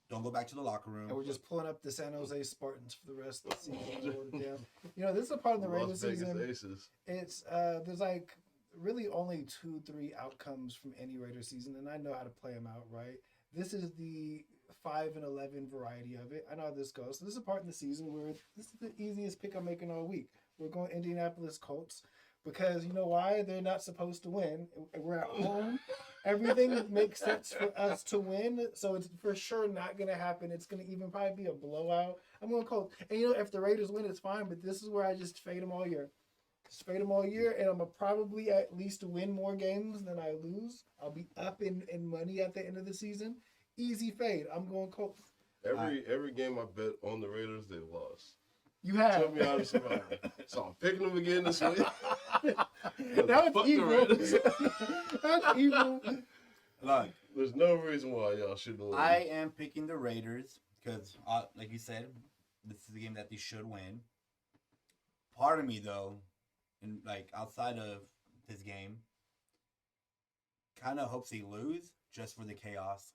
don't go back to the locker room. And we're just pulling up the San Jose Spartans for the rest of the season. Order down. You know, this is a part of the regular Las Vegas season. Aces. It's there's like really only 2-3 outcomes from any Raider season, and I know how to play them out, right? This is the 5-11 variety of it. I know how this goes. So this is a part of the season where this is the easiest pick I'm making all week. We're going Indianapolis Colts because you know why? They're not supposed to win. We're at home. Everything makes sense for us to win, so it's for sure not going to happen. It's going to even probably be a blowout. I'm going Colts. And you know, if the Raiders win, it's fine, but this is where I just fade them all year. Just fade them all year, and I'm going to probably at least win more games than I lose. I'll be up in money at the end of the season. Easy fade. I'm going Colts. Every game I bet on the Raiders, they've lost. You have. Took me out of survival. So I'm picking them again this week. That's Fuck the evil. Raiders. That's evil. Look, There's no reason why y'all should lose. I am picking the Raiders because, like you said, this is a game that they should win. Part of me, though, and like outside of this game, kind of hopes they lose just for the chaos.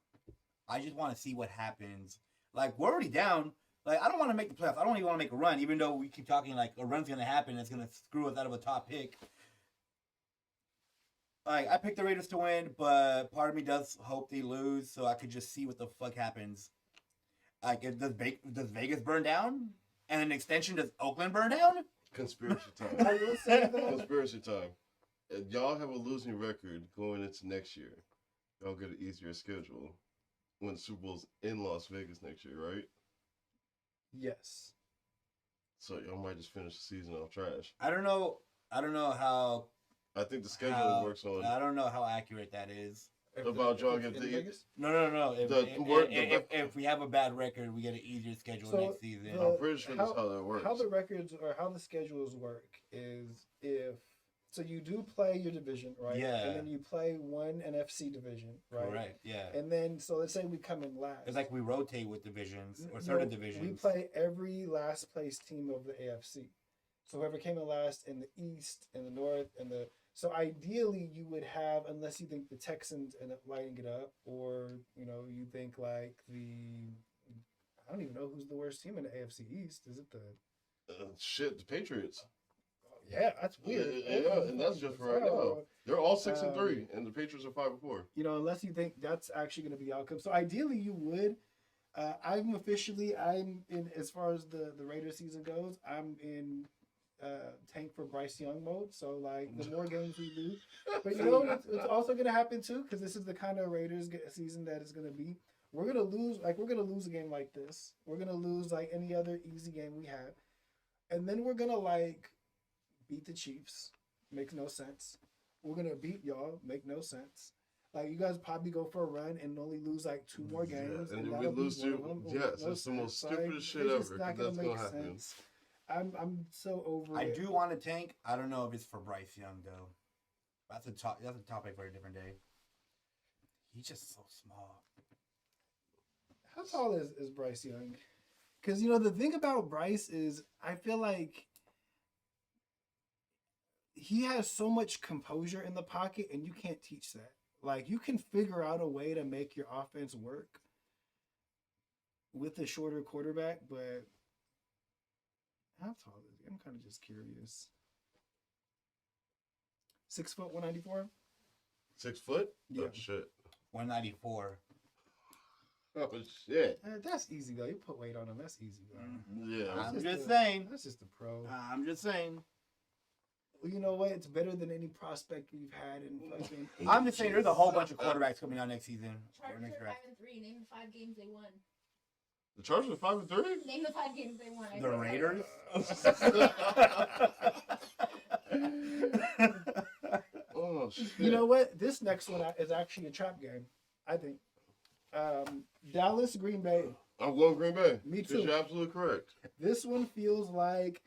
I just want to see what happens. Like, we're already down. Like, I don't want to make the playoffs. I don't even want to make a run, even though we keep talking like a run's going to happen. It's going to screw us out of a top pick. Like, I picked the Raiders to win, but part of me does hope they lose so I could just see what the fuck happens. Like, does Vegas burn down? And an extension, does Oakland burn down? Conspiracy I time. will say that. Conspiracy time. If y'all have a losing record going into next year, y'all get an easier schedule when the Super Bowl's in Las Vegas next year, right? Yes. So y'all might just finish the season off trash. I don't know how I think the schedule works on I don't know how accurate that is. about y'all get in the Vegas? No. If we have a bad record, we get an easier schedule So next season. I'm pretty sure that's how that works. How the records or how the schedules work is if so you do play your division, right? Yeah. And then you play one NFC division, right? Correct. Yeah. And then so let's say we come in last. It's like we rotate with divisions or certain No, divisions. We play every last place team of the AFC. So whoever came in last in the East, in the North, and the so ideally you would have, unless you think the Texans end up lighting it up, or you know you think like I don't even know who's the worst team in the AFC East. Is it the Shit, the Patriots. Yeah, that's weird. Yeah, and that's just for right now. They're all 6-3, and the Patriots are 5-4. You know, unless you think that's actually going to be the outcome. So ideally, you would. I'm in as far as the Raiders season goes. I'm in tank for Bryce Young mode. So like the more games we lose, but you know it's also going to happen too because this is the kind of Raiders season that is going to be. We're gonna lose a game like this. We're gonna lose like any other easy game we have, and then we're gonna like beat the Chiefs. Makes no sense. We're gonna beat y'all. Make no sense. Like you guys probably go for a run and only lose like 2 more games. Yeah, and that'll we be lose one to of them. yes, No it's the most sense. stupidest shit it's just ever. not That's make gonna happen. sense. I'm so over I it. do want to tank. I don't know if it's for Bryce Young though. That's a topic for a different day. He's just so small. How tall is Bryce Young? Because you know the thing about Bryce is I feel like he has so much composure in the pocket, and you can't teach that. Like you can figure out a way to make your offense work with a shorter quarterback, but how tall is he? I'm kind of just curious. 6 foot, 194. 6 foot? Yeah. Oh shit. 194. Oh shit. That's easy though. You put weight on him. That's easy though. Yeah. I'm just saying. That's just a pro. I'm just saying. Well, you know what? It's better than any prospect we've had in fucking. I'm just saying. There's a whole bunch of quarterbacks coming out next season. Or Chargers next are draft. 5-3. Name the 5 games they won. The Chargers are 5-3? Name the 5 games they won. I The said Raiders. Oh shit. You know what? This next one is actually a trap game. I think. Dallas, Green Bay. I'm going Green Bay. Me 'Cause too. You're absolutely correct. This one feels like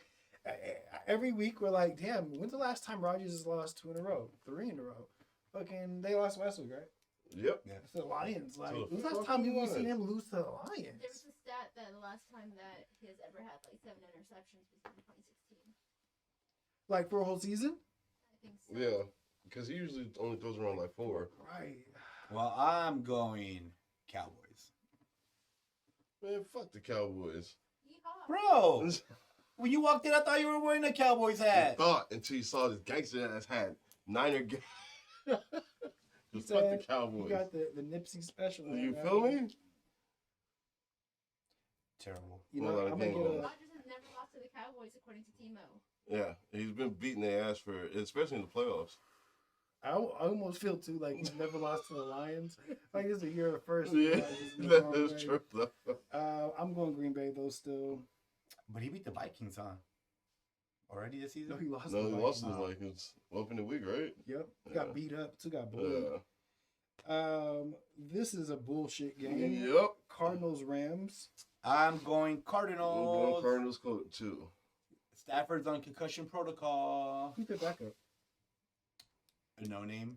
every week we're like, damn, when's the last time Rodgers has lost 2 in a row? 3 in a row. Fucking, they lost last week, right? Yep. It's the Lions. Like, So the when's the last fuck time you you seen Lions? him lose to the There was Lions? a stat that the last time that he has ever had like 7 interceptions was in 2016. Like for a whole season? I think so. Yeah. Because he usually only throws around like 4. Right. Well, I'm going Cowboys. Man, fuck the Cowboys. Yeehaw. Bro, when you walked in, I thought you were wearing a Cowboys You hat. thought until you saw this gangster ass hat. Niner game. He Just fuck the said, Cowboys. You got the Nipsey special. You man. feel me? Terrible. You Well, know, like, I'm gonna game get on. a. Rodgers has never lost to the Cowboys according to Timo. Yeah. He's been beating their ass for, especially in the playoffs. I almost feel too like he's never lost to the Lions. Like it's a year first. Yeah, Like, it's the wrong that is way. true though. I'm going Green Bay though. Still, But he beat the Vikings, huh? Already this season? no, he lost. No, to he the lost to Vikings. the Vikings opening week, right? Yep, Yeah. got beat up. Too got bullied. Yeah. This is a bullshit game. Yep. Cardinals Rams. I'm going I'm going Cardinals. Cardinals too. Stafford's on concussion protocol. Who's their backup? No name.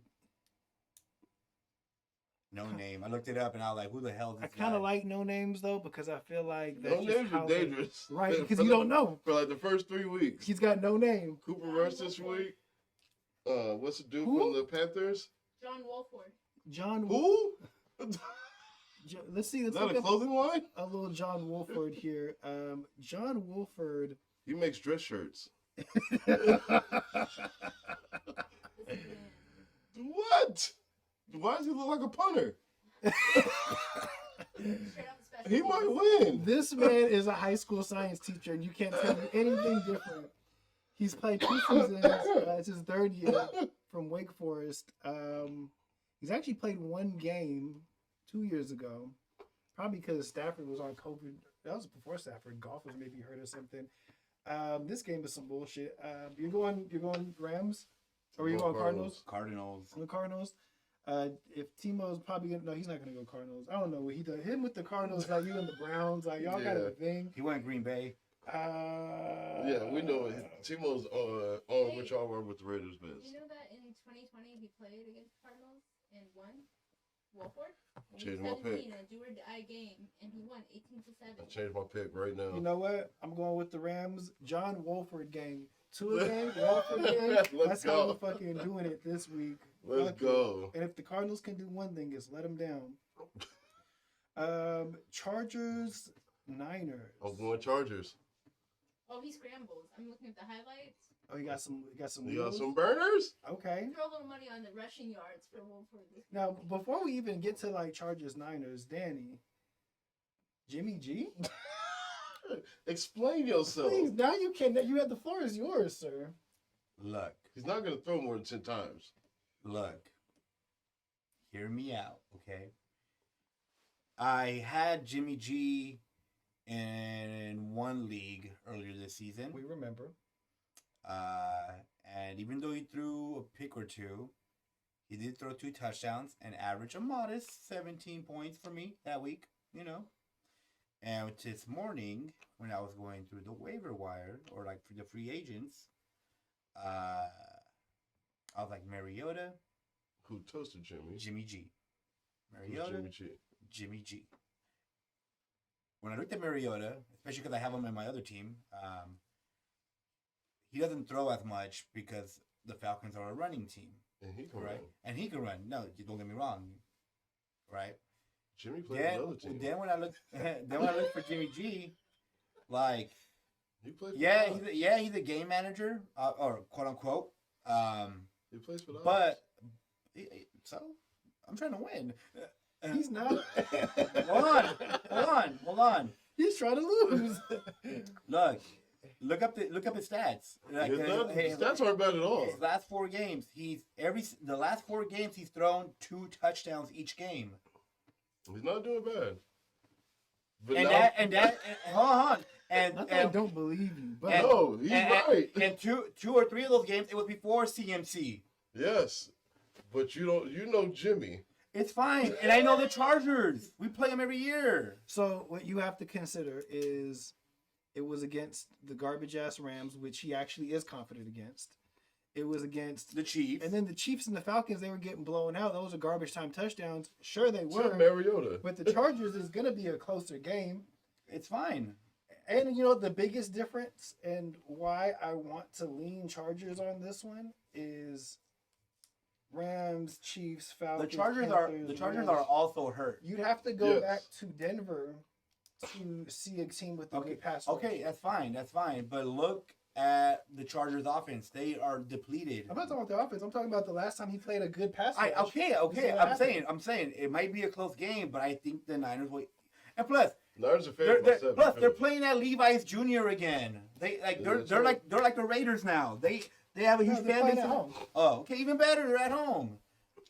No name. I looked it up and I was like, who the hell is I this kind guy? of like no names though because I feel like that's No just names how are they- dangerous. right? Because For you the- don't know. For like the first 3 weeks. He's got no name. Cooper Rush this week. What's the dude Who? from the Panthers? John Wolford. John. Who? Let's see. Is Let's that look a up clothing line? a little John Wolford here. John Wolford. He makes dress shirts. What? Why does he look like a punter? Straight out the special He might teams. win. This man is a high school science teacher, and you can't tell me anything different. He's played 2 seasons. It's his 3rd year from Wake Forest. He's actually played 1 game 2 years ago, probably because Stafford was on COVID. That was before Stafford. Golf was maybe hurt or something. This game is some bullshit. You're going Rams, or are you going Cardinals? Cardinals. The Cardinals. If Timo's probably gonna, no, he's not gonna go Cardinals. I don't know what he does. Him with the Cardinals, like you and the Browns, like y'all got Yeah. a thing. He went Green Bay. Yeah, we know it. Timo's on which y'all were with the Raiders best. You know that in 2020 he played against Cardinals and won? Wolford? Changed my 17 pick. in a do or die game, and he won 18-7. I changed my pick right now. You know what? I'm going with the Rams. John Wolford gang. Tua gang, Wolford gang. Let's That's go. how we're fucking doing it this week. Let's Fuck it. go. And if the Cardinals can do one thing, it's let them down. Chargers, Niners. I'm going Chargers. Oh, he scrambles. I'm looking at the highlights. Oh, you got some. You got wheels? some burners? Okay. Throw a little money on the rushing yards for Wolford this week. Now, before we even get to like Chargers, Niners, Danny, Jimmy G. Explain yourself. Please, now you can. You have the floor is yours, sir. Look. He's not going to throw more than 10 times. Look. Hear me out, okay? I had Jimmy G in 1 league earlier this season. We remember. And even though he threw a pick or 2, he did throw 2 touchdowns and average a modest 17 points for me that week, you know. And this morning, when I was going through the waiver wire, or like for the free agents, I was like, Mariota, Who toasted Jimmy? Jimmy G. Who's Mariota, Jimmy G? Jimmy G. When I looked at Mariota, especially because I have him in my other team, he doesn't throw as much because the Falcons are a running team, And he can right? run. And he can run. No, don't get me wrong, right? Jimmy played Then, another team. then when I look for Jimmy G, like, He plays for yeah, the Dodgers. he's a game manager, or quote unquote. He plays for the But so I'm trying to win. He's not. Hold on. He's trying to lose. Look up his stats. Like, His stats aren't bad at all. His last 4 games, the last 4 games he's thrown 2 touchdowns each game. He's not doing bad. But And now, hold on. And Not that I don't believe you, but and- no, he's right. And 2 or 3 of those games, it was before CMC. Yes, but you know Jimmy. It's fine, and I know the Chargers. We play them every year. so what you have to consider is it was against the garbage ass Rams, which he actually is confident against. It was against The Chiefs. and then the Chiefs and the Falcons, they were getting blown out. Those are garbage time touchdowns. Sure they To were. Mariota. But the Chargers is gonna be a closer game. It's fine. And you know the biggest difference and why I want to lean Chargers on this one is Rams, Chiefs, Falcons. The Chargers Panthers, are Rams. also hurt. You'd have to go Yes. back to Denver to see a team with a Okay, good pass rush. Okay, that's fine. But look at the Chargers' offense; they are depleted. I'm not talking about the offense. I'm talking about the last time he played a good pass rush. Okay. This is what I'm saying it might be a close game, but I think the Niners will. And plus, Niners are favored by 7. they're playing at Levi's Jr. again. They're like the Raiders now. They have a No, huge they're fan playing base. at home. Oh, okay, even better. They're at home.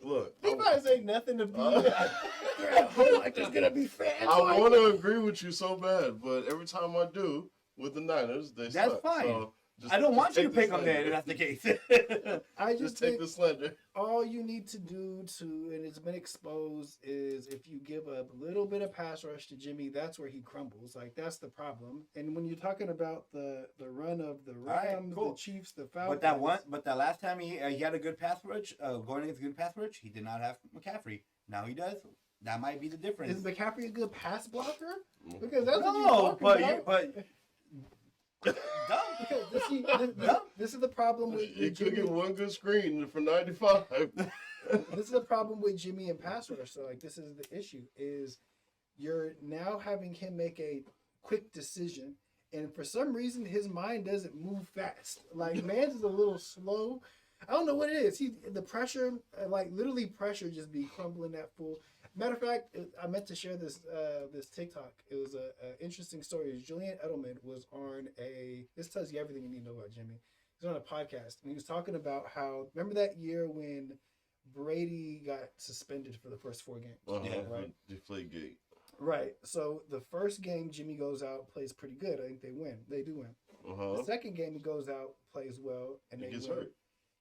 Look, Levi's ain't nothing to be. They're at home like there's gonna be fans. I like- want to agree with you so bad, but every time I do with the Niners, they That's suck. fine. So Just- I don't just want you to take the pick them then, slander. if that's the case. I Just just take think the slander. all you need to do to, and it's been exposed, is if you give a little bit of pass rush to Jimmy, that's where he crumbles. Like that's the problem. And when you're talking about the run of the right, Rams, cool. the Chiefs, the Falcons, but that last time he had a good pass rush, going against a good pass rush, he did not have McCaffrey. Now he does. That might be the difference. is McCaffrey a good pass blocker? Because that's what you're No, talking but about. dumb. Because this is the problem with You could Jimmy. get one good screen for 95. This is the problem with Jimmy and pass rush. So like this is the issue is you're now having him make a quick decision, and for some reason his mind doesn't move fast. Like man's is a little slow. I don't know what it is. The pressure, like literally pressure, just be crumbling that fool. Matter of fact, I meant to share this this TikTok. It was a interesting story. Julian Edelman was on a. This tells you everything you need to know about Jimmy. He was on a podcast and he was talking about how. Remember that year when Brady got suspended for the first 4 games? Yeah. Right. Deflategate. Right. So the first game Jimmy goes out, plays pretty good. I think they win. They do win. Uh-huh. The second game he goes out, plays well, and He they gets win. hurt.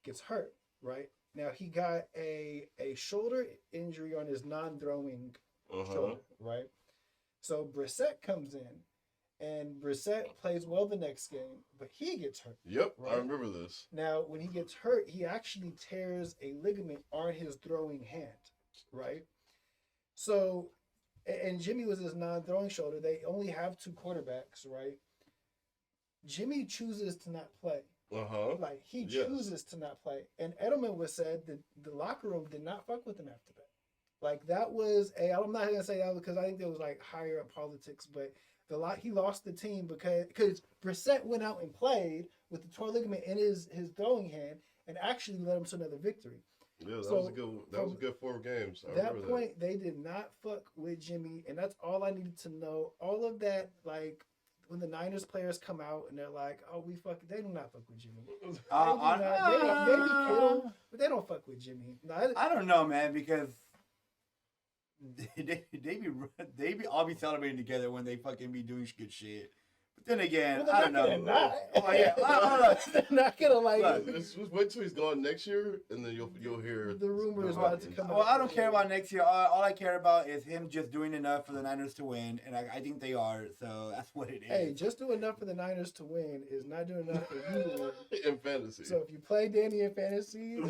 Gets hurt, right? Now he got a shoulder injury on his non-throwing Uh-huh. shoulder, right? So Brissett comes in, and Brissett plays well the next game, but he gets hurt. Yep, I Right. remember this. Now, when he gets hurt, he actually tears a ligament on his throwing hand, right? So, and Jimmy was his non-throwing shoulder. They only have 2 quarterbacks, right? Jimmy chooses to not play. Uh-huh. Like he Yes. chooses to not play. And Edelman was said that the locker room did not fuck with him after that. Like that was I'm not gonna say that because I think there was like higher up politics, but he lost the team because Brissett went out and played with the torn ligament in his throwing hand and actually led him to another victory. Yeah, that So, was a good 4 games. I That remember point they did not fuck with Jimmy, and that's all I needed to know. All of that, like when the Niners players come out and they're like, "Oh, they do not fuck with Jimmy." They be Kittle, but they don't fuck with Jimmy. No, I don't know, man, because they be all be celebrating together when they fucking be doing good shit. But then again, Well, I don't know. they're not. Oh yeah, They're not gonna like Look, Just wait till he's gone next year, and then you'll hear. the rumor is about to come Well, out. I don't care about next year. All I care about is him just doing enough for the Niners to win, and I think they are. So that's what it is. Hey, just do enough for the Niners to win is not doing enough for you to win. In fantasy. So if you play Danny in fantasy,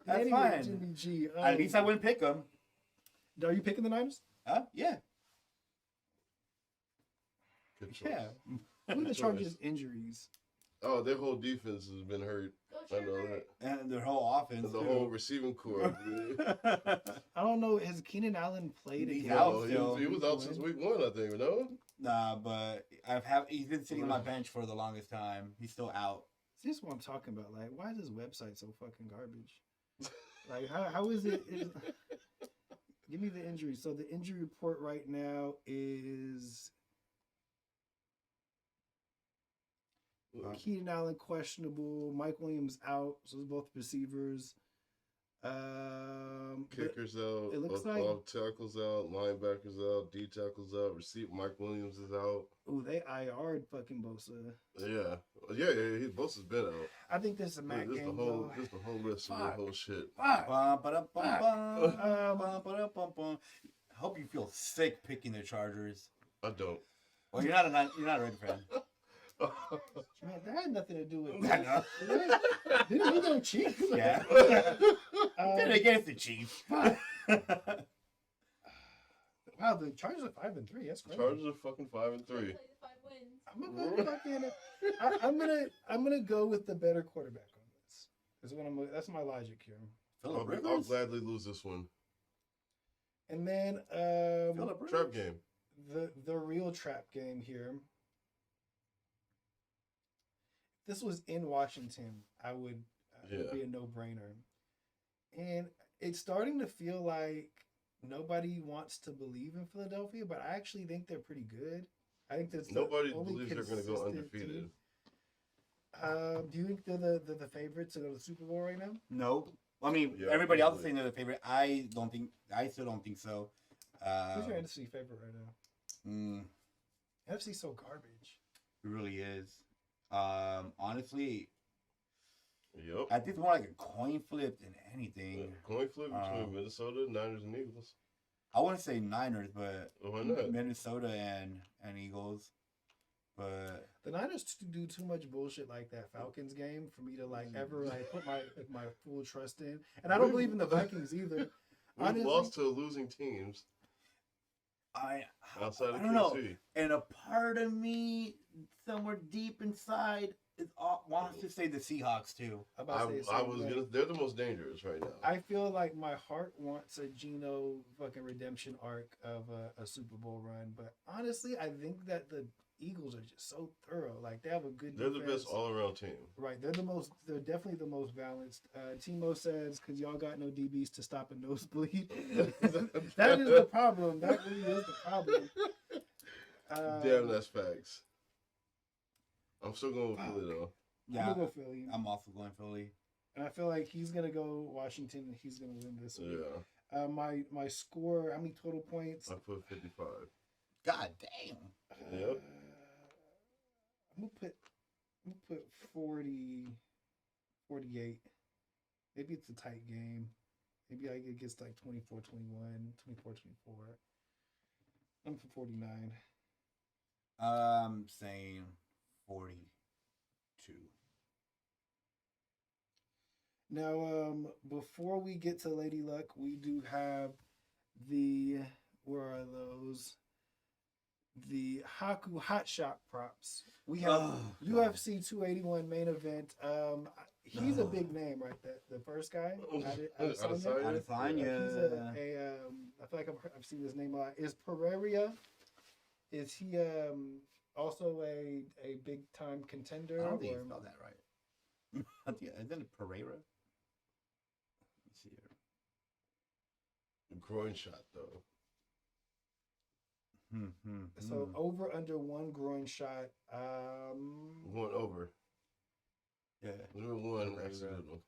Danny fine. with Jimmy G. At least I wouldn't pick him. Are you picking the Niners? Huh? Yeah. Good choice. Yeah. Who are the Choice. Chargers' injuries? Oh, their whole defense has been hurt. Go I know Trevor. that. And their whole offense. And the too. whole receiving core. I don't know. Has Keenan Allen played He's again? out No, still. he was out since week 1, I think. No. Nah, but he's been sitting on my bench for the longest time. He's still out. This is what I'm talking about. Like, why is this website so fucking garbage? Like, how is it? Give me the injury. So the injury report right now is Keenan Allen questionable. Mike Williams out. So it's both receivers. Kickers out. it looks like- off tackles out. Linebackers out. D tackles out. Mike Williams is out. Oh, they IR'd fucking Bosa. Yeah. Bosa's been out. I think this is a Matt This game. the whole. though. This the whole list of the Fuck. whole shit. Bum, ba-dum, bum, bum, Um, bum, ba-dum, bum, bum. I hope you feel sick picking the Chargers. I don't. Well, you're not a Red fan. Man, that had nothing to do with I know. Didn't we go Chiefs? Yeah. Then Um, against the Chiefs. wow, the Chargers are 5-3. That's crazy. Chargers are fucking 5-3. Play the 5 wins. I'm gonna go with the better quarterback on this. That's my logic here. Phillip I'll Rivers. gladly lose this one. And then Phillip Rivers. Trap game. the real trap game here. If this was in Washington, it would be a no-brainer. And it's starting to feel like nobody wants to believe in Philadelphia, but I actually think they're pretty good. I think that's the Nobody only believes they're going to go consistent undefeated. team. Do you think they're the favorites to go to the Super Bowl right now? No. I mean, Yeah, everybody else is probably. saying they're the favorite. I still don't think so. Who's your NFC favorite right now? mm, NFC so garbage. really is. Honestly, Yep. I think it's more like a coin flip than anything. Coin flip between Minnesota, Niners, and Eagles. I wouldn't say Niners, but Why not? Minnesota and Eagles. But The Niners do too much bullshit like that Falcons game for me to like ever like put my full trust in, and I don't believe in the Vikings either. We've Honestly- lost to losing teams I outside of don't know. KC. And a part of me, somewhere deep inside, wants to say the Seahawks too. I'm about to say the I same was thing. gonna. They're the most dangerous right now. I feel like my heart wants a Geno fucking redemption arc of a Super Bowl run, but honestly, I think that the Eagles are just so thorough. Like they have a good. They're the defense. best all-around team. Right, they're the most. They're definitely the most balanced. Timo says, "Cause y'all got no DBs to stop a nosebleed." That is the problem. That really is the problem. Damn, that's facts. I'm still going with Philly though. Yeah, I'm gonna go Philly, I'm also going Philly. and I feel like he's gonna go Washington. And he's gonna win this week. Yeah, My score. How many total points? I put 55. God damn. Yep. I'm gonna put 40, 48. Maybe it's a tight game. Maybe it gets like 24, 21, 24, 24. I'm for 49. I'm saying 42. Now, before we get to Lady Luck, we do have where are those? The Haku Hot Shot props. We have Oh, UFC 281 main event. He's a big name, right? The first guy, Adesanya? Adesanya. He's I feel like I've seen this name a lot. Is Pereira? Is he also a big time contender? I don't think or- you spelled that right. I think, isn't it Pereira? Let's see here. Groin shot though. So over under one groin shot. Going over. Yeah. We won Pereira. accidental.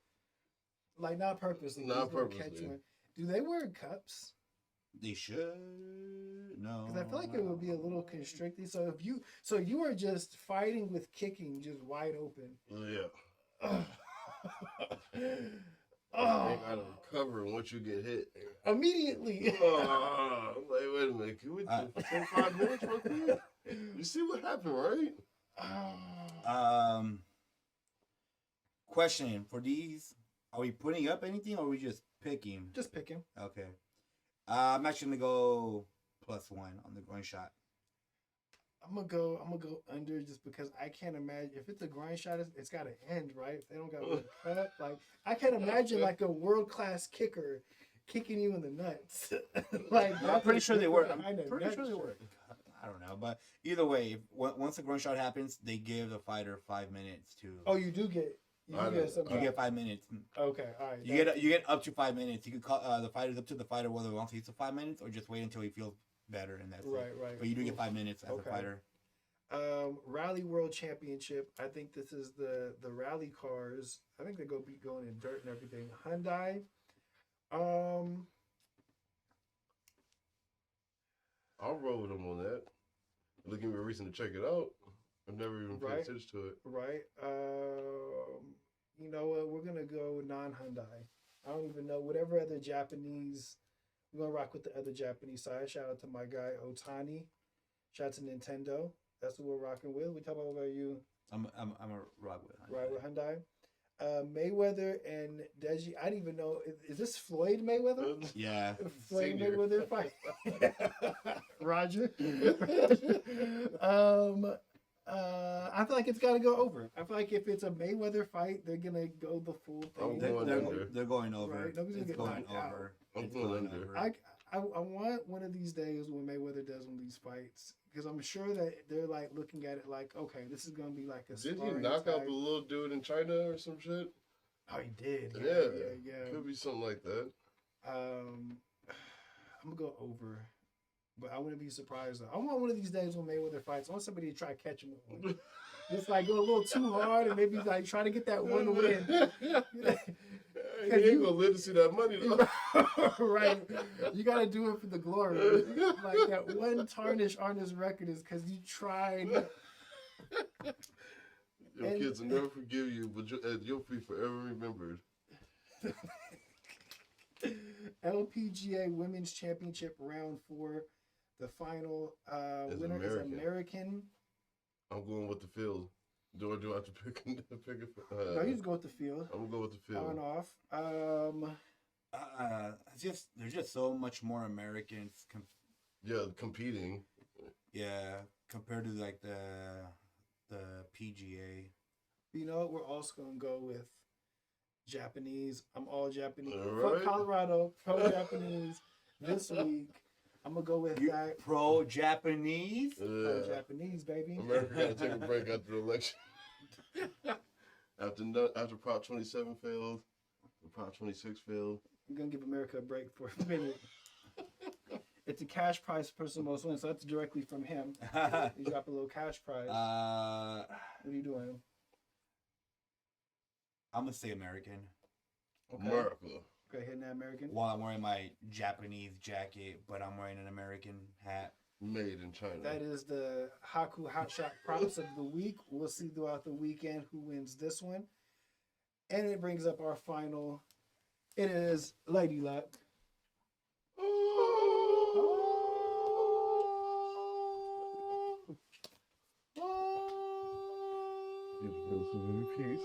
Like not purposely. Not he's gonna purposely. catch one. Do they wear cups? They should. No. Because I feel like it would be a little constricting. So you are just fighting with kicking, just wide open. Yeah. Oh, Ain't gotta recover once you get hit. immediately. Oh, like, wait a minute. Can we take 5 minutes real quick? You see what happened, right? Question for these: are we putting up anything, or are we just picking? Just picking. Okay. I'm actually gonna go +1 on the groin shot. I'm gonna go under just because I can't imagine if it's a grind shot, it's got to end right. If they don't got one cut, like I can't imagine like a world class kicker kicking you in the nuts. Like I'm pretty sure they were. I'm Kinda pretty nut sure they shot. were. I don't know, but either way, once the groin shot happens, they give the fighter 5 minutes to. Oh, you do get I know. some. You get 5 minutes. Okay, all right. You get up to 5 minutes. You can call the fighter's up to the fighter whether he wants to use the 5 minutes or just wait until he feels better, and that's right, it. right. But you do get 5 minutes as Okay. a fighter. Rally World Championship. I think this is the rally cars. I think they be going in dirt and everything. Hyundai. I'll roll with them on that. It'll give me a reason to check it out. I've never even paid Right. attention to it. Right. You know what? We're gonna go non-Hyundai. I don't even know whatever other Japanese. We're gonna rock with the other Japanese side. Shout out to my guy Otani. Shout out to Nintendo. That's what we're rocking with. We talk about you. I'm a rock with. Right with Hyundai. Mayweather and Deji. I didn't even know. Is this Floyd Mayweather? Yeah. Floyd Senior. Mayweather fight. Roger. I feel like it's got to go over. I feel like if it's a Mayweather fight, they're gonna go the full I'm thing. going under. They're going over. Right, nobody's gonna It's get going knocked out. over. I'm It's going going under. over. I want one of these days when Mayweather does one of these fights because I'm sure that they're like looking at it like, okay, this is gonna be like a. Did he sparring knock out type- the little dude in China or some shit? Oh, he did. Yeah. Could be something like that. I'm gonna go over, but I wouldn't be surprised. Though. I want one of these days when Mayweather fights. I want somebody to try to catch him with one. Just like go a little too hard and maybe like try to get that one win. He ain't gonna live to see that money though. Right, you got to do it for the glory. Like that one tarnish on his record is because you tried Your And- kids will never forgive you, but you'll be forever remembered. LPGA Women's Championship Round 4. The final Is winner is American. American. I'm going with the field. Do I have to pick a No, you just go with the field. I'm gonna go with the On field. off. It's just there's just so much more Americans. Yeah, competing. Yeah, compared to like the PGA. You know what? We're also gonna go with Japanese. I'm all Japanese. All Fuck right. Colorado. Pro Japanese this week. I'm gonna go with You that. pro Japanese. Pro Japanese, baby. America got to take a break after the election. after Prop 27 failed, Prop 26 failed. I'm gonna give America a break for a minute. It's a cash prize for person most wins, so that's directly from him. You drop a little cash prize. What are you doing? I'm gonna say American. Okay. America. Go ahead and American. While I'm wearing my Japanese jacket, but I'm wearing an American hat. Made in China. That is the Haku Hotshot props of the week. We'll see throughout the weekend who wins this one. And it brings up our final. It is Lady Luck. Peace.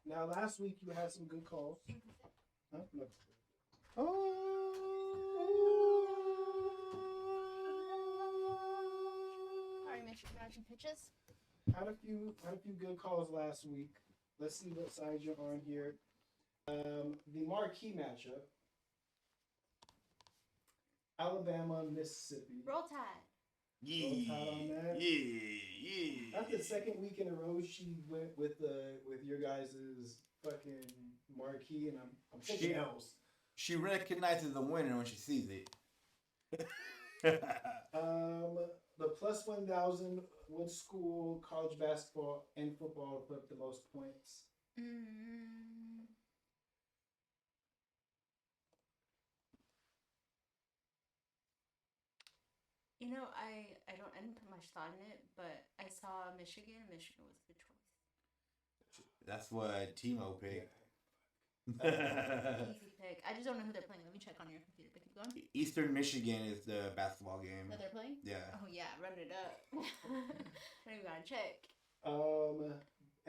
Now, last week you had some good calls. Huh? No. Alright, Mr. Production Pitches. Had a few good calls last week. Let's see what side you're on here. The marquee matchup: Alabama, Mississippi. Roll Tide. Yeah, Roll Tide on that. yeah. That's the second week in a row she went with your guys' fucking marquee, and I'm taking L's. She recognizes the winner when she sees it. The plus 1,000. What school, college basketball and football put up the most points? You know, I didn't put much thought in it, but I saw Michigan. Michigan was a good choice. That's what Timo picked. Easy pick. I just don't know who they're playing. Let me check on your computer. But keep going. Eastern Michigan is the basketball game. That they're playing? Yeah. Oh yeah, run it up. I don't even gotta check.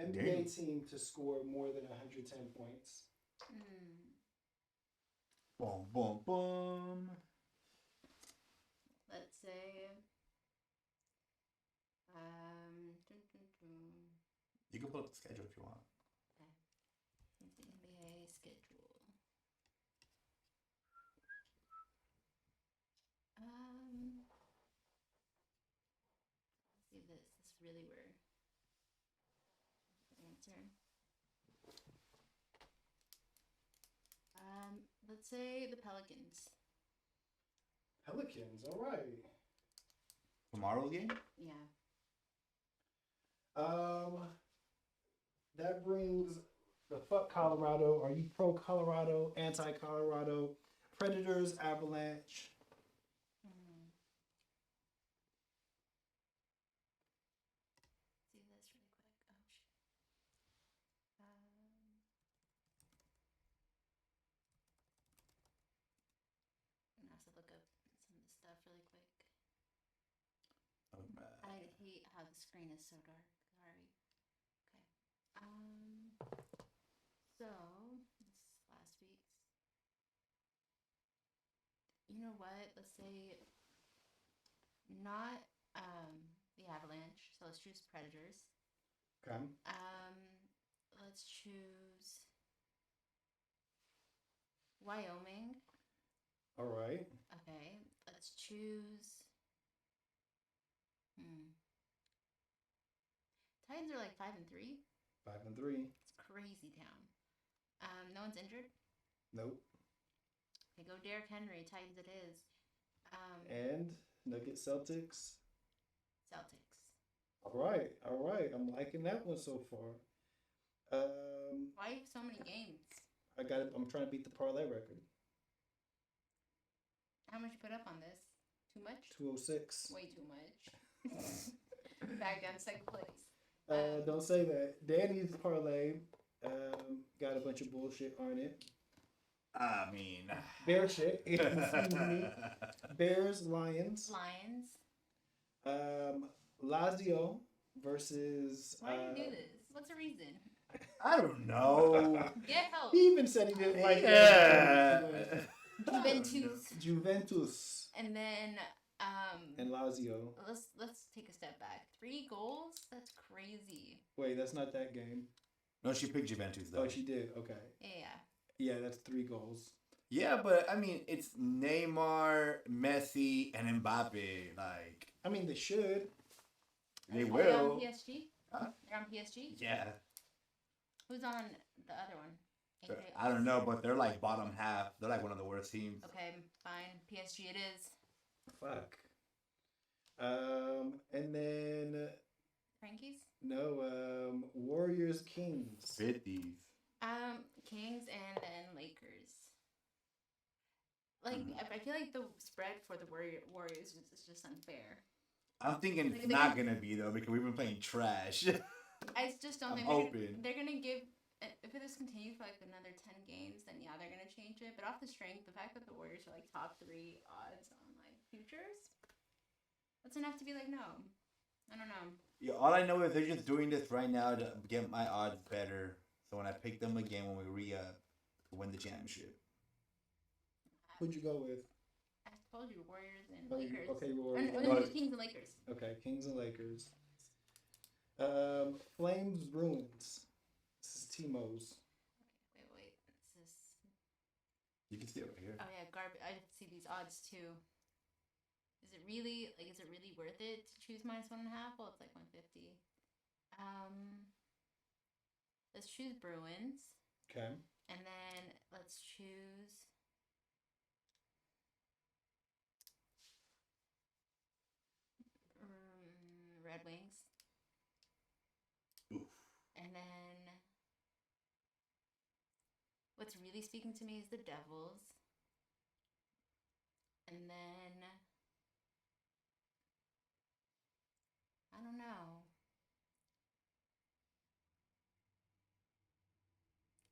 NBA team to score more than 110 points. Boom, boom, boom. Let's say. You can pull up the schedule if you want. The NBA schedule. Let's see this. This is really weird. Answer. Let's say the Pelicans. Pelicans, all right. Tomorrow's game? Yeah. That brings the fuck Colorado. Are you pro Colorado, anti Colorado? Predators, Avalanche. See this really quick. Oh shit. I'm gonna have to look up some of the stuff really quick. I hate how the screen is so dark. Sorry. Okay. So this is last week's. You know what? Let's say not the Avalanche. So let's choose Predators. Okay. Let's choose Wyoming. All right. Okay. Let's choose. Titans are like 5-3. 5-3. It's crazy town. No one's injured. Nope. Okay, go Derrick Henry. Titans it is. And Nuggets, Celtics. Celtics. All right. All right. I'm liking that one so far. Why so many games? I'm trying to beat the parlay record. How much you put up on this? Too much? 206. Way too much. Back down to second place. Don't say that. Danny's parlay got a bunch of bullshit on it. I mean, Bear shit. Excuse me. Bears, Lions. Lions. Lazio versus. Why do you do this? What's the reason? I don't know. Get help. He even said he didn't like Yeah. Juventus And then and Lazio. let's take a step back. 3 goals? That's crazy. Wait, that's not that game. No, she picked Juventus though. Oh, she did. Okay. Yeah. Yeah, that's 3 goals. Yeah, but I mean, it's Neymar, Messi, and Mbappe. Like I mean, they should. they Are they will. on PSG? Huh? They're on PSG? Yeah, Who's on the other one? AJ I don't know, but they're like bottom half. They're like one of the worst teams. Okay, fine. PSG it is. Fuck. And then Frankies? no, Warriors Kings. 50s. Kings and then Lakers. Like, I feel like the spread for the Warriors is just unfair. I'm thinking Like, it's not gonna be though because we've been playing trash. I just don't I'm think hoping. they're gonna give. If this continues for like another 10 games, then yeah, they're gonna change it. But off the strength, the fact that the Warriors are like top 3 odds on like futures, that's enough to be like, no, I don't know. Yeah, all I know is they're just doing this right now to get my odds better. So when I pick them again when we re-up, we'll win the championship. Who'd you go with? I told you Warriors and Oh, Lakers. okay, Or, Warriors. no, it was Kings and Lakers. Okay, Kings and Lakers. Flames Bruins. This is Timo's. Wait. This is. You can see it right here. Oh yeah, garbage. I see these odds too. Is it really worth it to choose -1.5? Well, it's like 150. Let's choose Bruins, Okay. and then let's choose. Red Wings. Oof. And then what's really speaking to me is the Devils. And then I don't know.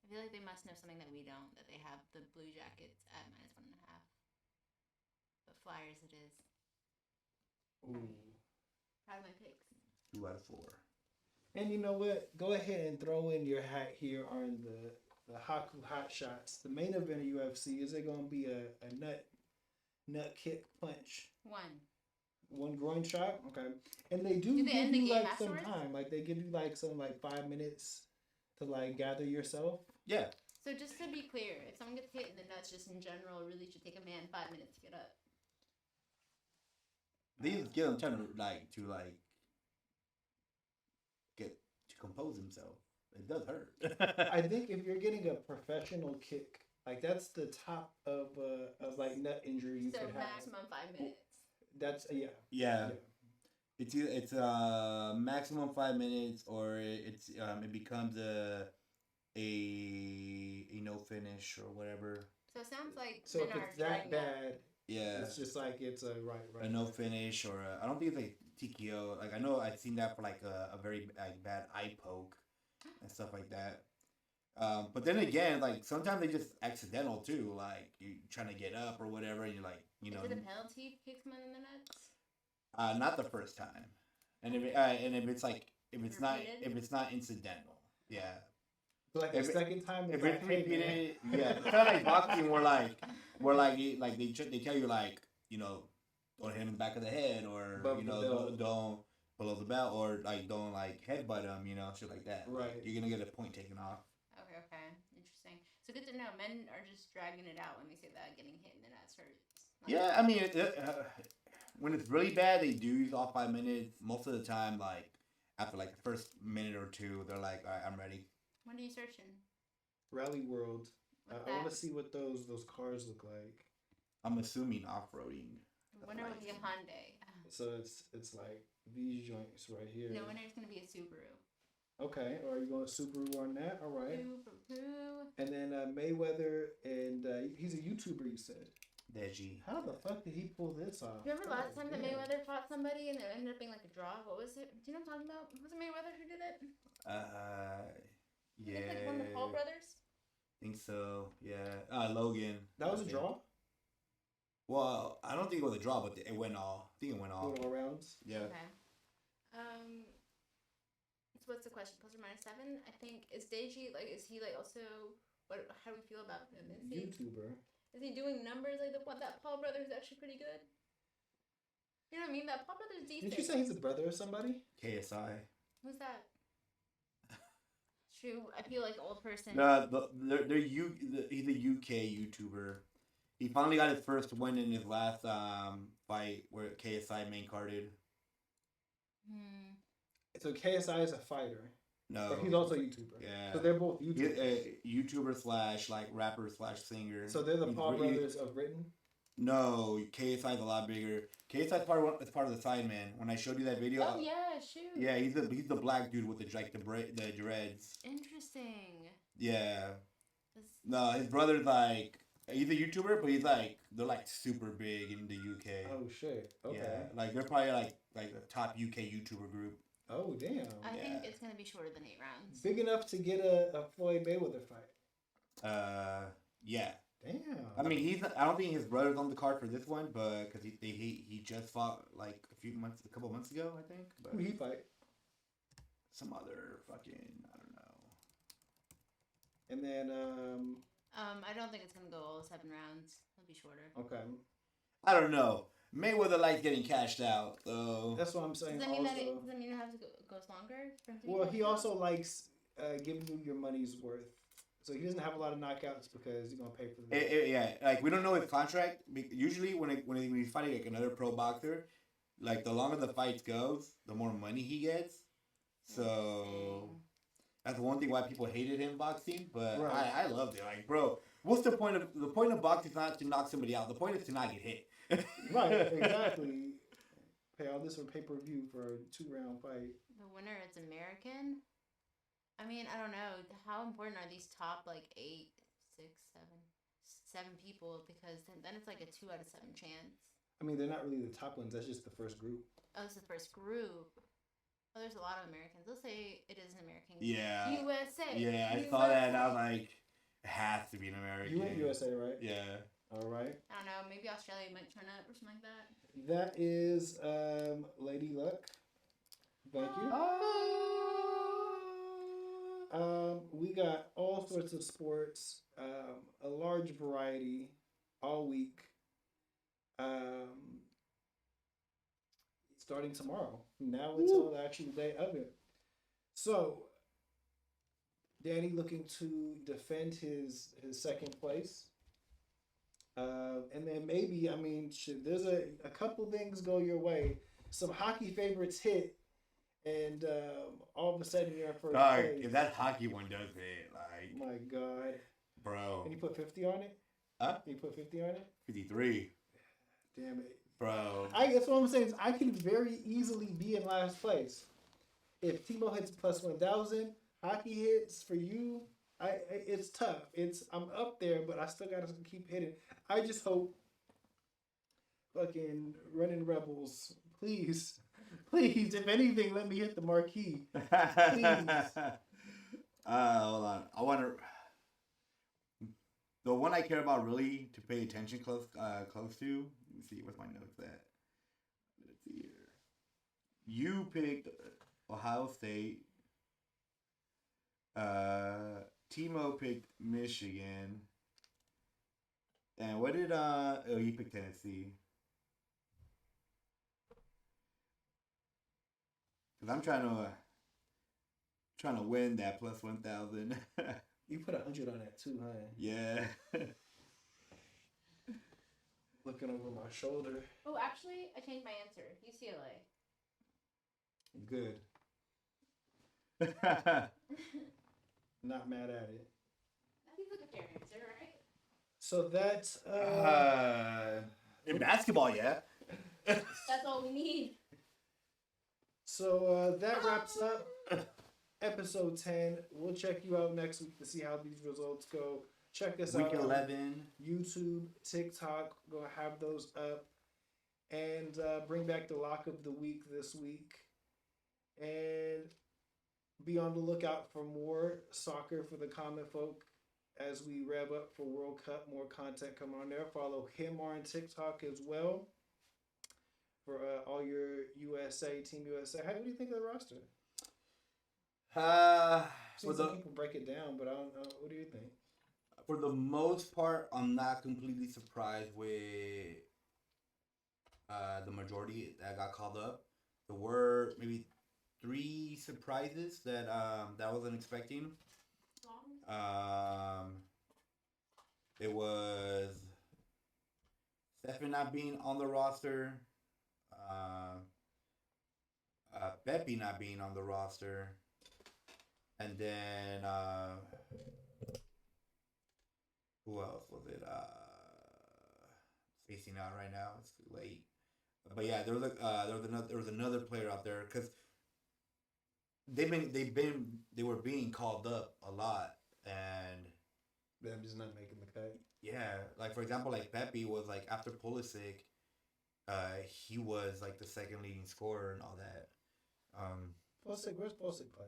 I feel like they must know something that we don't, that they have the Blue Jackets at -1.5. But Flyers it is. Ooh. Proud of my picks. 2 out of 4. And you know what? Go ahead and throw in your hat here on the Haku Hot Shots. The main event of UFC, is it going to be a nut kick punch? One groin shot? Okay. And they do Do they give end the you game like some afterwards? time. Like they give you like some like 5 minutes to like gather yourself. Yeah. So just to be clear, if someone gets hit in the nuts just in general, it really should take a man 5 minutes to get up. They just give him time to get to compose himself. It does hurt. I think if you're getting a professional kick, like that's the top of like nut injury you So could have. maximum 5 minutes. That's yeah. yeah. It's either maximum 5 minutes or it becomes a no finish or whatever. So it sounds like So men if are it's that dragging up. bad, Yeah. it's just like it's a right. A no finish or I don't think it's like TKO. Like I know I've seen that for like a very like bad eye poke and stuff like that. But then again, like sometimes they just accidental too. Like you trying to get up or whatever, and you're like, you know, Is it a penalty if you kick someone in the nuts? not the first time. And if it's not incidental, yeah. Like the second time, If like, it's hey, man. repeated, yeah, it's kind of like boxing, where they tell you like, you know, don't hit him in the back of the head, or Above you the know, belt. don't below the belt, or like don't like headbutt him, you know, shit like that. Right. You're gonna get a point taken off. Okay. Interesting. So good to know. Men are just dragging it out when they say that getting hit in the nuts hurts. Like, Yeah, I mean, when it's really bad, they do use all 5 minutes. Most of the time, like after like the first minute or two, they're like, all right, I'm ready. What are you searching? Rally World. What's I want that? to see what those cars look like. I'm assuming off-roading. Winner would be a Hyundai. So it's like these joints right here. No, winner is gonna be a Subaru. Okay, are you going Subaru on that? All right. Subaru. And then Mayweather, and he's a YouTuber, you said. Deji. How the fuck did he pull this off? Remember last time that Yeah. Mayweather fought somebody and it ended up being like a draw? What was it? Do you know what I'm talking about? Was it Mayweather who did it? Yeah. It's like one of the Paul brothers. Think so. Yeah. Logan. That was I a think. draw? Well, I don't think it was a draw, but it went all. I think it went all. All rounds? Yeah. Okay. So what's the question? Plus or minus 7? I think is Deji like? Is he like also? What? How do we feel about him? YouTuber. Is he doing numbers like the one that Paul brother is actually pretty good? You know what I mean? That Paul brother's decent. Did you say he's the brother of somebody? KSI. Who's that? True. I feel like an old person. He's a UK YouTuber. He finally got his first win in his last fight where KSI main carded. So KSI is a fighter. No. But he's also a YouTuber. Yeah. So they're both He's YouTubers. a YouTuber slash like rapper slash singer. So they're the He's Paul really- brothers of Britain? No, KSI's a lot bigger. KSI's part of the Sidemen. When I showed you that video. Oh yeah, shoot. Yeah, he's the black dude with the dreads. Interesting. Yeah. This- No, his brother's like he's a YouTuber, but they're like super big in the UK. Oh shit. Okay. Yeah, like they're probably like the top UK YouTuber group. Oh damn. I Yeah. think it's gonna be shorter than 8 rounds. Big enough to get a Floyd Mayweather fight. Yeah. Damn. I mean, I don't think his brother's on the card for this one, but because he just fought like a couple months ago, I think. But Who he fight? some other fucking I don't know. And then I don't think it's gonna go all 7 rounds. It'll be shorter. okay. I don't know. Mayweather likes getting cashed out, so That's what I'm saying. Does that mean Also, does that mean it has to goes longer? For him to be well, he cashed out? also likes giving you your money's worth. So he doesn't have a lot of knockouts because you're gonna pay for the. yeah, like we don't know his contract. Usually, when he's fighting like another pro boxer, like the longer the fight goes, the more money he gets. So Interesting. that's the one thing why people hated him boxing. But Right. I loved it. Like, bro, what's the point of boxing? Is not to knock somebody out. The point is to not get hit. Right. Exactly. Pay all this for pay per view for a 2-round fight. The winner is American. I mean, I don't know. How important are these top like 8, 6, 7 people? Because then it's like a 2 out of 7 chance. I mean, they're not really the top ones. That's just the first group. Oh, it's the first group. Oh, there's a lot of Americans. Let's say it is an American. Yeah. USA. Yeah, I saw that and I was like, it has to be an American. You went USA, right? Yeah. All right. I don't know. Maybe Australia might turn up or something like that. That is Lady Luck. Thank you. We got all sorts of sports, a large variety all week. Starting tomorrow. Now until the actual day of it. So, Danny looking to defend his second place. And then maybe, I mean, there's a couple things go your way. Some hockey favorites hit, and all of a sudden you're in first Dog, place. if that hockey one does it, like, My God. bro. And you put 50 on it? Huh? You put 50 on it? 53. Damn it. Bro. That's what I'm saying. Is I can very easily be in last place. If Timo hits plus 1,000, hockey hits for you, it's tough. I'm up there, but I still gotta keep hitting. I just hope fucking Running Rebels, please, if anything, let me hit the marquee. Hold on. I want to. The one I care about really to pay attention close to. Let me see. What's my notes at? Let's see here. You picked Ohio State. Timo picked Michigan. And what did you picked Tennessee? Cause I'm trying to win that plus 1,000. You put 100 on that too, huh? Yeah. Looking over my shoulder. Oh, actually, I changed my answer. UCLA. Good. Not mad at it. That seems like a fair answer, right? So that's in basketball, yeah. That's all we need. So that wraps up episode 10. We'll check you out next week to see how these results go. check us Week out. on 11. YouTube, TikTok, gonna have those up, and bring back the lock of the week this week, and be on the lookout for more soccer for the common folk as we rev up for World Cup. More content coming on there. Follow him on TikTok as well for all your USA, Team USA. What do you think of the roster? Uh, Seen for some the people break it down, but I don't know. What do you think? for the most part, I'm not completely surprised with the majority that got called up. There were maybe 3 surprises that I wasn't expecting. It was Stefan not being on the roster, Pepe not being on the roster, and then who else was it? Spacing out right now. It's too late. But yeah, there was another player out there because they were being called up a lot, and I'm just not making the cut. yeah, like for example, like Pepe was like after Pulisic, he was like the second leading scorer and all that. Pulisic, where's Pulisic play?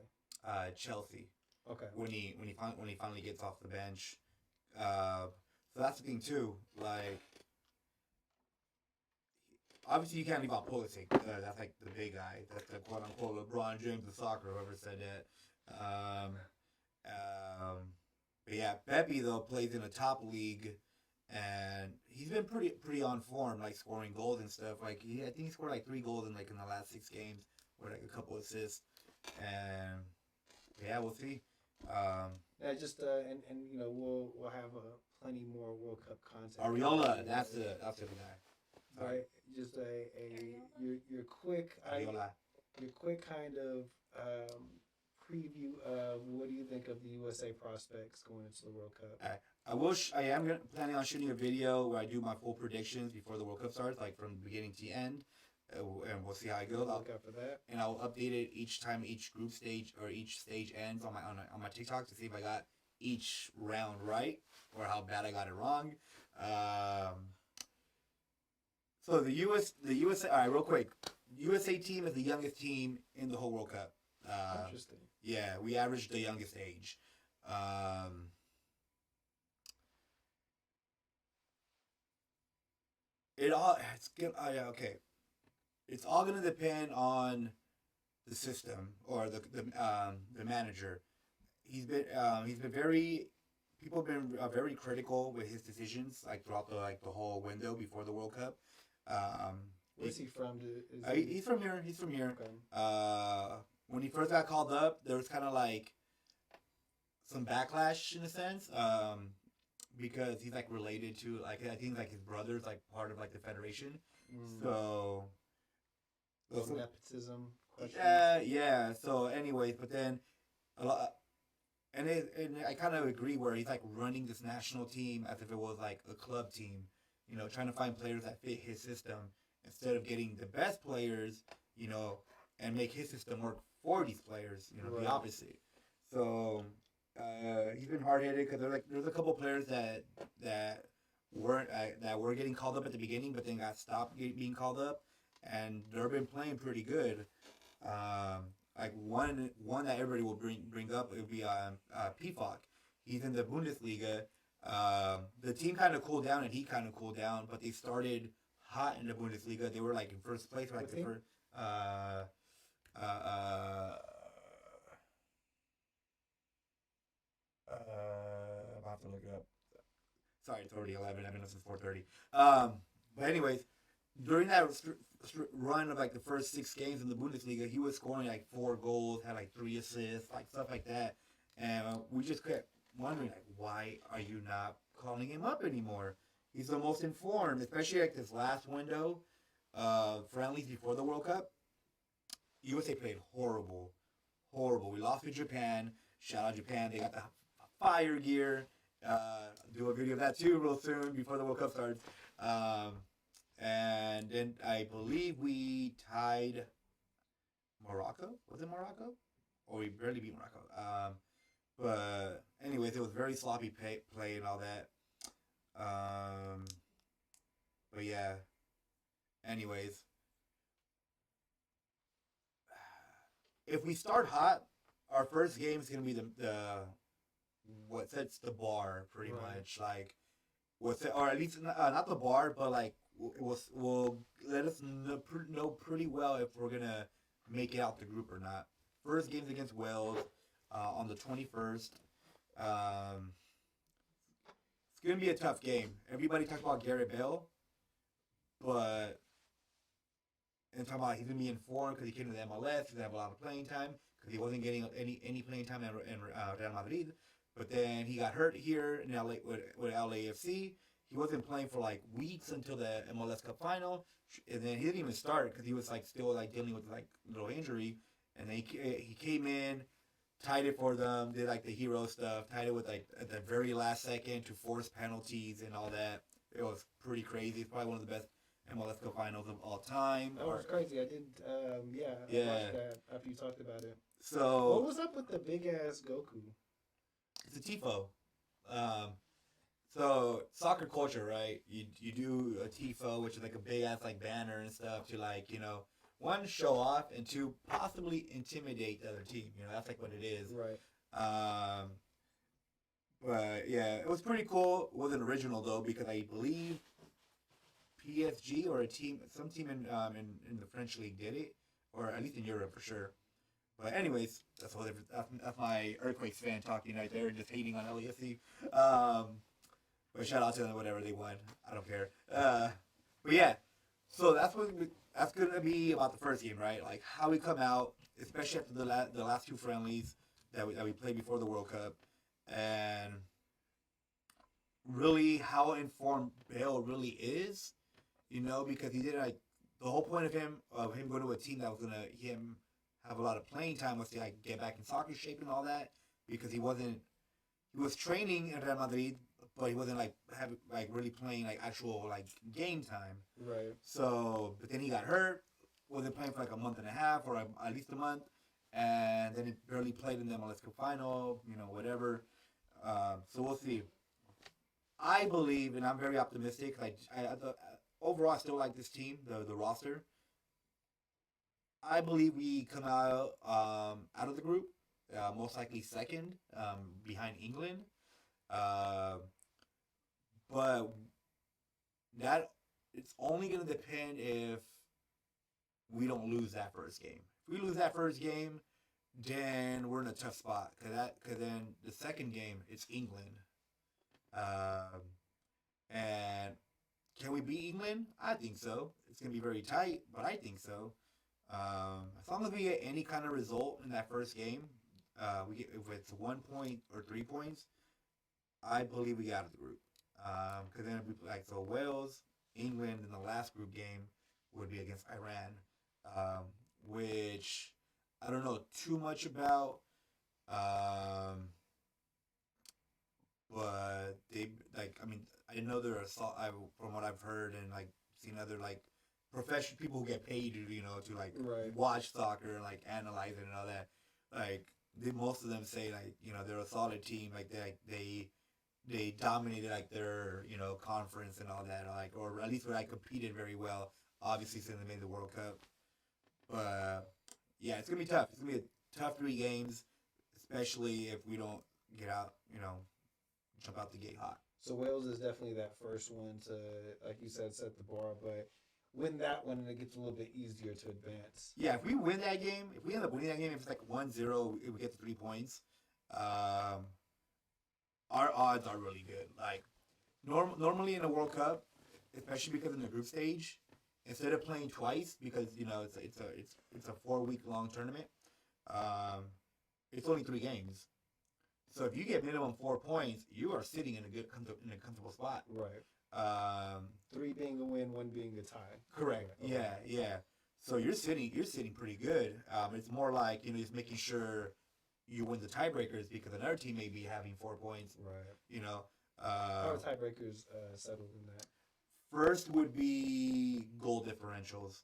Chelsea Okay. when he finally gets off the bench. So that's the thing too. Like obviously you can't leave out Pulisic. That's like the big guy. That's the quote unquote LeBron James of soccer. Whoever said that. But yeah, Pepe though plays in a top league, and he's been pretty on form, like scoring goals and stuff. Like I think he scored like 3 goals in the last 6 games, with like a couple assists, and yeah, we'll see. Yeah, just and you know we'll have plenty more World Cup content. Ariola, that's the guy. Right, just your quick Ariola. your quick kind of preview of what do you think of the USA prospects going into the World Cup? I am planning on shooting a video where I do my full predictions before the World Cup starts, like from beginning to end, and we'll see how it goes. Look out for that. And I'll update it each time each group stage or each stage ends on my TikTok to see if I got each round right or how bad I got it wrong. So the USA. All right, real quick. USA team is the youngest team in the whole World Cup. Interesting. Yeah, we averaged the youngest age. It's good. Okay. It's all gonna depend on the system or the manager. He's been very people have been very critical with his decisions like throughout the whole window before the World Cup. Where's he from? He's from here. He's from here. Okay. When he first got called up, there was kind of like some backlash in a sense, because he's like related to I think like his brother's like part of like the federation. So nepotism questions. Yeah. So anyways, but then a lot. And I kind of agree where he's like running this national team as if it was like a club team, you know, trying to find players that fit his system instead of getting the best players, you know, and make his system work for these players, you know, Right. the opposite. So he's been hard headed because there's a couple players that were getting called up at the beginning, but then got stopped being called up, and they've been playing pretty good. Like one that everybody will bring up would be Pifok. He's in the Bundesliga. The team kind of cooled down and he kind of cooled down, but they started hot in the Bundesliga. They were like in first place for like the first. I'm about to look it up. Sorry, it's already 11. I've been up since 4:30. But anyways, during that run of like the first 6 games in the Bundesliga, he was scoring like 4 goals, had like 3 assists, like stuff like that, and we just kept wondering like, why are you not calling him up anymore? He's the most informed, especially like this last window of friendlies before the World Cup. USA played horrible. We lost to Japan. Shout out Japan. They got the fire gear. Do a video of that too real soon before the World Cup starts. And then I believe we tied Morocco. Was it Morocco? Or we barely beat Morocco. But anyways, it was very sloppy play and all that. But yeah. Anyways, if we start hot, our first game is gonna be the what sets the bar pretty Right. much. Like, or at least not the bar, but like will let us know pretty well if we're gonna make it out the group or not. First game's against Wales on the 21st. It's gonna be a tough game. Everybody talks about Garrett Bale, but and talking about he's gonna be in form because he came to the MLS. He's gonna have a lot of playing time because he wasn't getting any playing time in Real Madrid. But then he got hurt here in LA with LAFC. He wasn't playing for like weeks until the MLS Cup final, and then he didn't even start because he was like still like dealing with like little injury. And then he came in, tied it for them, did like the hero stuff, tied it with like at the very last second to force penalties and all that. It was pretty crazy. It's probably one of the best MLS Cup finals of all time. That was crazy. I did. Yeah. I Yeah. watched that after you talked about it. What So was up with the big ass Goku? it's a tifo. So soccer culture, right? You do a tifo, which is like a big ass like banner and stuff to like one, show off, and two, possibly intimidate the other team. That's like what it is. Right. But yeah, it was pretty cool. It wasn't original though because I believe PSG or some team in the French league did it, or at least in Europe for sure. But anyways, that's my Earthquakes fan talking right there, just hating on LAFC. But shout out to them, whatever they won. I don't care. But yeah, so that's gonna be about the first game, right? Like how we come out, especially after the last two friendlies that we played before the World Cup, and really how informed Bale really is, because he did like the whole point of him going to a team that was gonna have a lot of playing time was to like get back in soccer shape and all that, because he was training in Real Madrid, but he wasn't really playing like actual like game time. Right. So, but then he got hurt, wasn't playing for like a month and a half or at least a month, and then he barely played in the MLS Cup final, whatever. So we'll see. I believe, and I'm very optimistic. Overall, I still like this team, the roster. I believe we come out of the group, most likely second, behind England. But that it's only going to depend if we don't lose that first game. If we lose that first game, then we're in a tough spot. Cause then the second game it's England, and can we beat England? I think so. It's going to be very tight, but I think so. As long as we get any kind of result in that first game, if it's 1 point or 3 points, I believe we get out of the group. Because then Wales, England, and the last group game would be against Iran, which I don't know too much about. But I know they're from what I've heard and seen other professional people who get paid to Right. watch soccer and analyze it and all that. Most of them say they're a solid team. They dominated their conference and all that, or at least competed very well. Obviously, since they made the World Cup. But yeah, it's gonna be tough. It's gonna be a tough 3 games, especially if we don't get out. Jump out the gate hot. So Wales is definitely that first one to, like you said, set the bar, but win that one and it gets a little bit easier to advance. Yeah, if we win that game, if we end up winning that game, if it's 1-0, if we get the 3 points, our odds are really good. Normally in a World Cup, especially because in the group stage, instead of playing twice, because it's a 4-week long tournament, it's only 3 games. So if you get minimum 4 points, you are sitting in a comfortable spot. Right. 3 being a win, 1 being a tie. Correct. Okay. Yeah. So you're sitting pretty good. It's more like just making sure you win the tiebreakers because another team may be having 4 points. Right. How are tiebreakers settled in that? First would be goal differentials.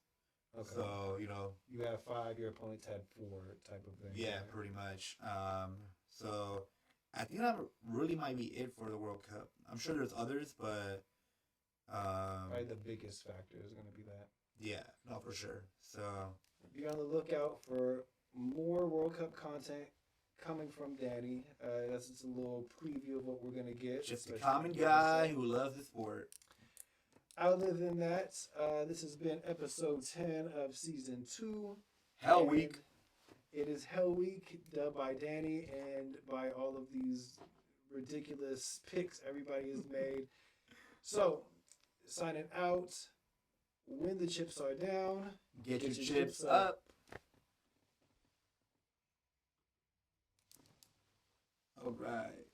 Okay. So you have 5, your opponents had 4 type of thing. yeah, right? pretty much. So I think that really might be it for the World Cup. I'm sure there's others, but Probably the biggest factor is going to be that. yeah, no, for sure. So Be on the lookout for more World Cup content coming from Danny. That's just a little preview of what we're going to get. just a especially common for the guy episode. who loves the sport. Other than that, this has been episode 10 of season 2. Hell And week. It is Hell Week, dubbed by Danny and by all of these ridiculous picks everybody has made. So, signing out. When the chips are down, Get your chips up. All right.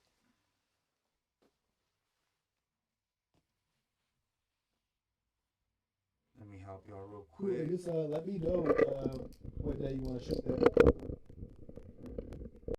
Let me help y'all real quick. Just let me know what day you want to shoot that.